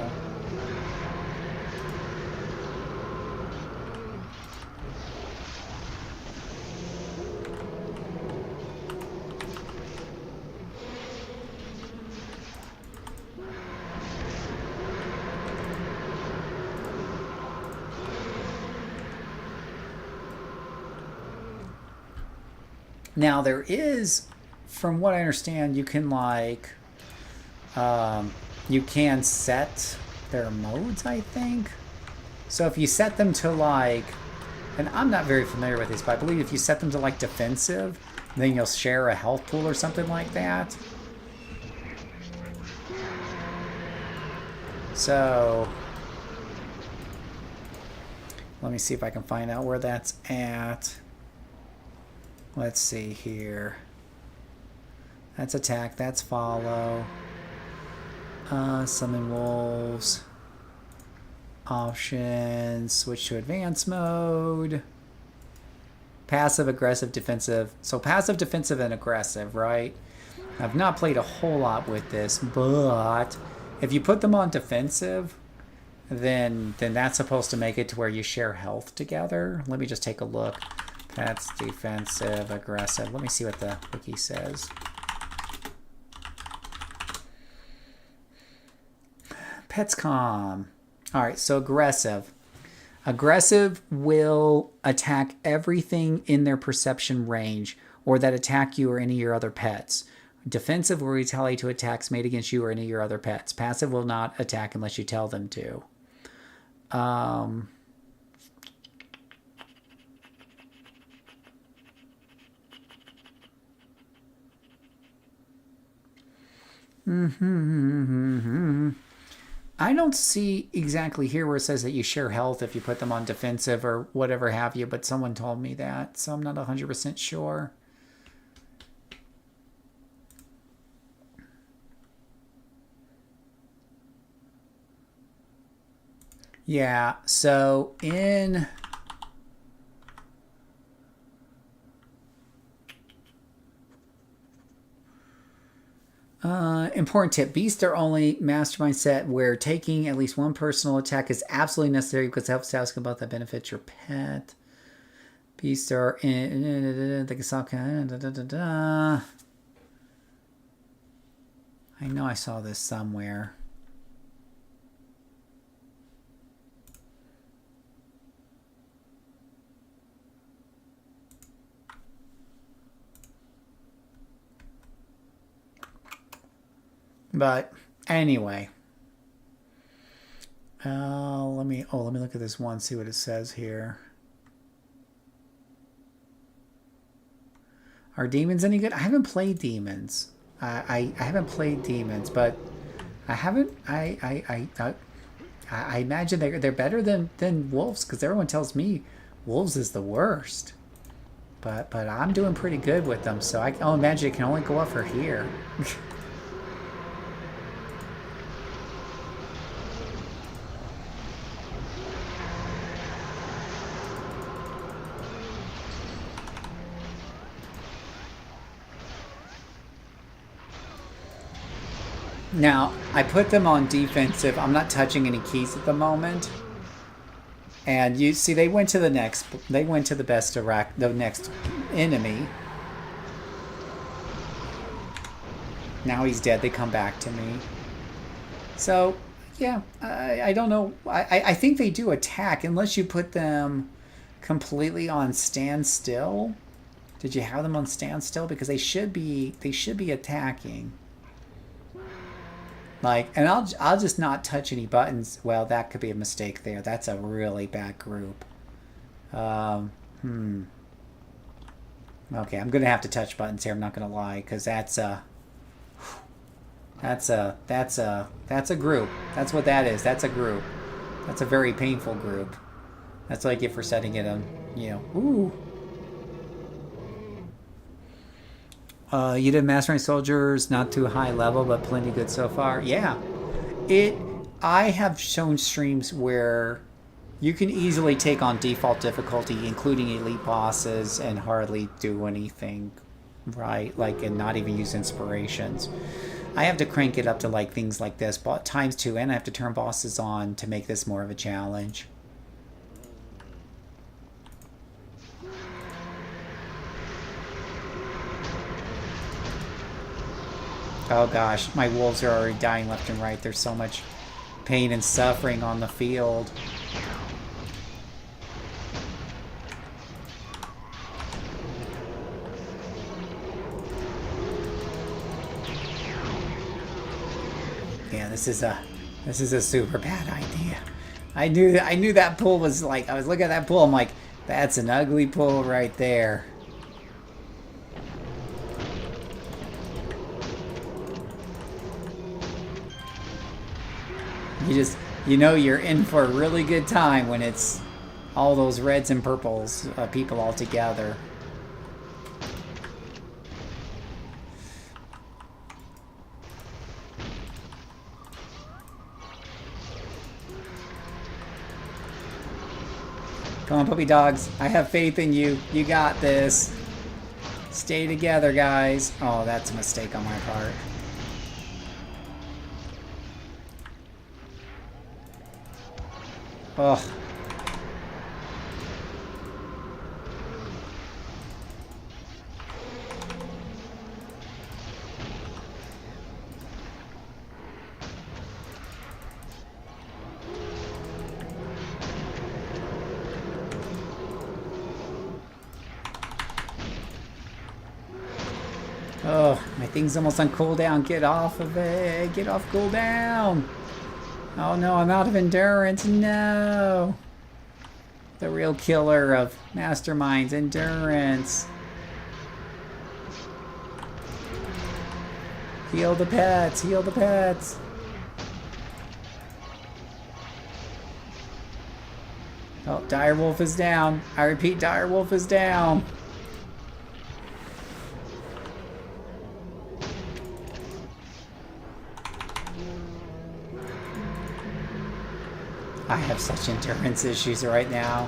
Now there is, from what I understand, you can you can set their modes, I think. So if you set them to and I'm not very familiar with this, but I believe if you set them to defensive, then you'll share a health pool or something like that. So let me see if I can find out where that's at. Let's see here. That's attack, that's follow. Summon wolves. Options, switch to advanced mode. Passive, aggressive, defensive. So passive, defensive, and aggressive, right? I've not played a whole lot with this, but if you put them on defensive, then that's supposed to make it to where you share health together. Let me just take a look. That's defensive, aggressive. Let me see what the wiki says. PetsCom. All right, so aggressive. Aggressive will attack everything in their perception range or that attack you or any of your other pets. Defensive will retaliate to attacks made against you or any of your other pets. Passive will not attack unless you tell them to. I don't see exactly here where it says that you share health if you put them on defensive or whatever have you, but someone told me that, so I'm not 100% sure. Yeah, so in... important tip. Beasts are only mastermind set where taking at least one personal attack is absolutely necessary because it helps to ask about that benefits your pet. Beasts are in... They can stop... I know I saw this somewhere. But anyway, let me look at this one, see what it says here. Are demons any good? I haven't played demons. I haven't played demons, but I haven't. I imagine they're better than wolves because everyone tells me wolves is the worst. But I'm doing pretty good with them, so I'll imagine it can only go up for here. Now, I put them on defensive. I'm not touching any keys at the moment. And you see, they went to the next. They went to the the next enemy. Now he's dead. They come back to me. So, yeah, I don't know. I think they do attack unless you put them completely on standstill. Did you have them on standstill? Because they should be attacking. Like, and I'll just not touch any buttons. Well, that could be a mistake there. That's a really bad group. Okay, I'm gonna have to touch buttons here. I'm not gonna lie, because that's a group. That's what that is. That's a group. That's a very painful group. That's what I get for setting it on. You know, ooh. You did Mastering Soldiers, not too high level, but plenty good so far. Yeah. I have shown streams where you can easily take on default difficulty, including elite bosses, and hardly do anything, right? Like, and not even use inspirations. I have to crank it up to like things like this, but ×2, and I have to turn bosses on to make this more of a challenge. Oh gosh, my wolves are already dying left and right. There's so much pain and suffering on the field. Yeah, this is a super bad idea. I knew that pool was like, I was looking at that pool, I'm like, that's an ugly pool right there. You know you're in for a really good time when it's all those reds and purples people all together. Come on, puppy dogs. I have faith in you. You got this. Stay together, guys. Oh, that's a mistake on my part. Oh. Oh, my thing's almost on cooldown. Get off of it. Get off cooldown. Oh no, I'm out of endurance. No. The real killer of masterminds, endurance. Heal the pets. Heal the pets. Oh, Direwolf is down. I repeat, Direwolf is down. I have such endurance issues right now.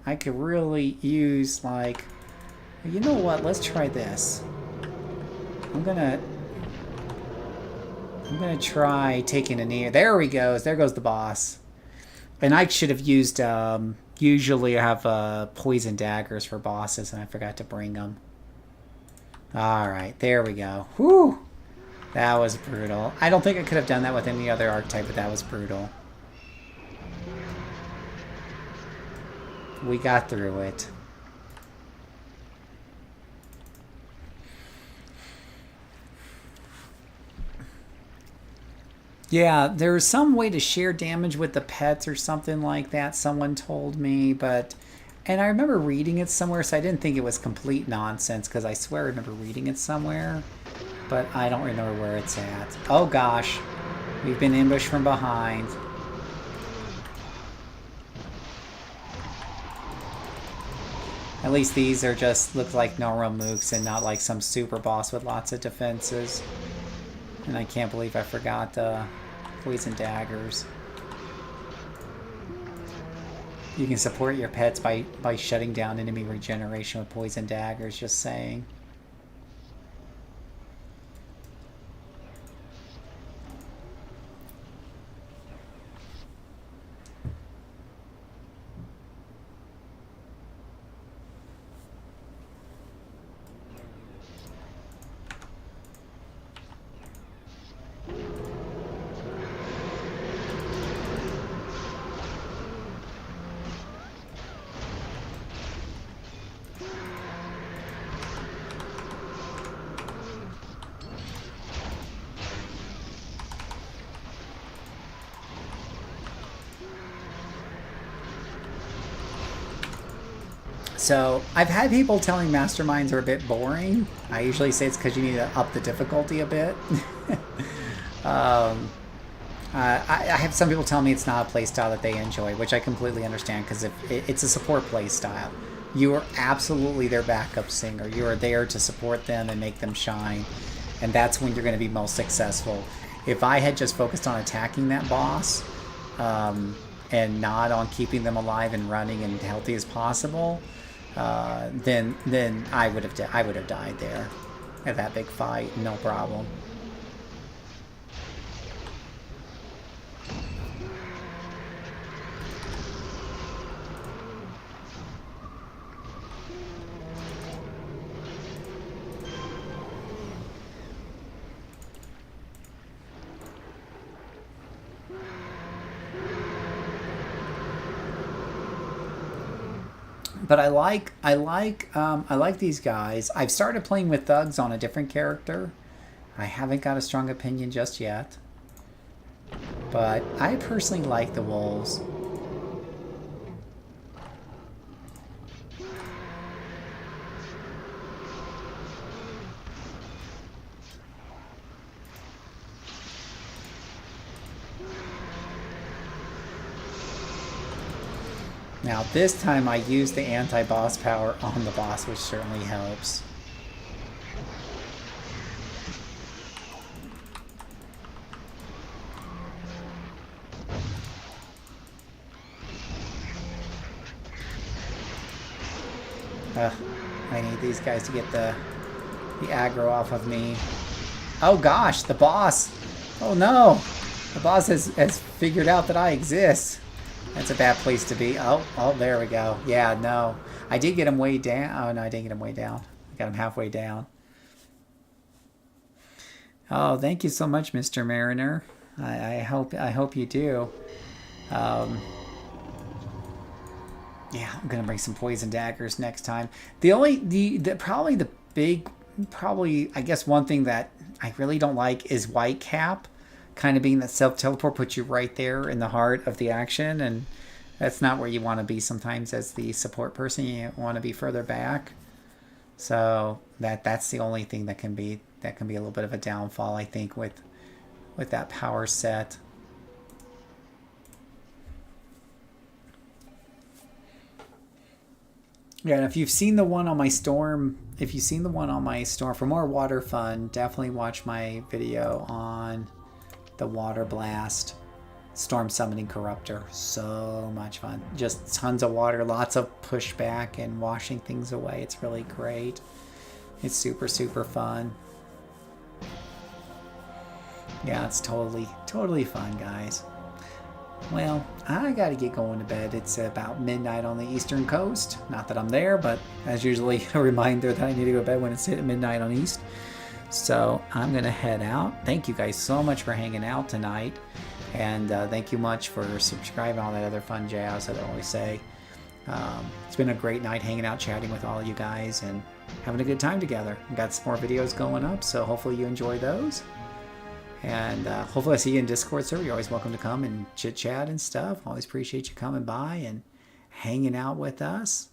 I could really use, like, you know what? Let's try this. I'm gonna try taking a knee. There we go. There goes the boss. And I should have used, usually I have poison daggers for bosses, and I forgot to bring them. Alright, there we go. Whew! That was brutal. I don't think I could have done that with any other archetype, but that was brutal. We got through it. Yeah, there's some way to share damage with the pets or something like that, someone told me, but... And I remember reading it somewhere, so I didn't think it was complete nonsense, because I swear I remember reading it somewhere, but I don't remember where it's at. Oh gosh, we've been ambushed from behind. At least these are just, look like normal mooks and not like some super boss with lots of defenses. And I can't believe I forgot poison daggers. You can support your pets by shutting down enemy regeneration with poison daggers, just saying. So, I've had people telling masterminds are a bit boring. I usually say it's because you need to up the difficulty a bit. I have some people tell me it's not a playstyle that they enjoy, which I completely understand, because it's a support playstyle. You are absolutely their backup singer. You are there to support them and make them shine, and that's when you're going to be most successful. If I had just focused on attacking that boss, and not on keeping them alive and running and healthy as possible, then I would have died there at that big fight, no problem. But I like these guys. I've started playing with thugs on a different character. I haven't got a strong opinion just yet. But I personally like the wolves. Now this time I used the anti-boss power on the boss, which certainly helps. I need these guys to get the aggro off of me. Oh gosh, the boss! Oh no! The boss has figured out that I exist. That's a bad place to be. Oh, there we go. Yeah, no. I did get him way down. Oh, no, I didn't get him way down. I got him halfway down. Oh, thank you so much, Mr. Mariner. I hope you do. Yeah, I'm gonna bring some poison daggers next time. Probably I guess one thing that I really don't like is Whitecap. Kind of being that self-teleport puts you right there in the heart of the action, and that's not where you want to be sometimes as the support person. You want to be further back. So that's the only thing that can be a little bit of a downfall, I think, with that power set. Yeah, and if you've seen the one on my storm, for more water fun, definitely watch my video on the water blast storm summoning corruptor. So much fun. Just tons of water, lots of pushback and washing things away. It's really great. It's super, super fun. Yeah, it's totally, totally fun, guys. Well, I gotta get going to bed. It's about midnight on the Eastern Coast. Not that I'm there, but as usually a reminder that I need to go to bed when it's at midnight on East. So I'm gonna head out. Thank you guys so much for hanging out tonight. And thank you much for subscribing, all that other fun jazz that I always say. It's been a great night hanging out, chatting with all you guys, and having a good time together. We've got some more videos going up, so hopefully you enjoy those. And hopefully I see you in Discord server. You're always welcome to come and chit chat and stuff. Always appreciate you coming by and hanging out with us.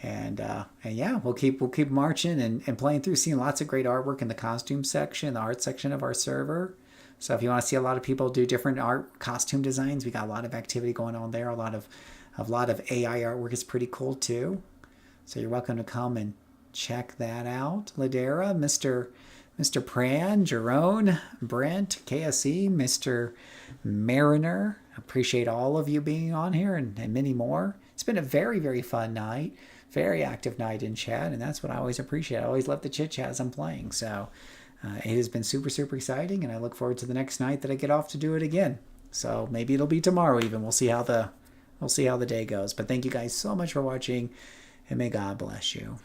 And yeah, we'll keep marching and playing through, seeing lots of great artwork in the costume section, the art section of our server. So if you want to see a lot of people do different art costume designs, we got a lot of activity going on there. A lot of AI artwork is pretty cool too. So you're welcome to come and check that out. Ladera, Mr. Pran, Jerome, Brent, KSE, Mr. Mariner. Appreciate all of you being on here and many more. It's been a very, very fun night. Very active night in chat, and that's what I always appreciate. I always love the chit chat as I'm playing. So it has been super, super exciting, and I look forward to the next night that I get off to do it again. So maybe it'll be tomorrow even. We'll see how the day goes. But thank you guys so much for watching, and may God bless you.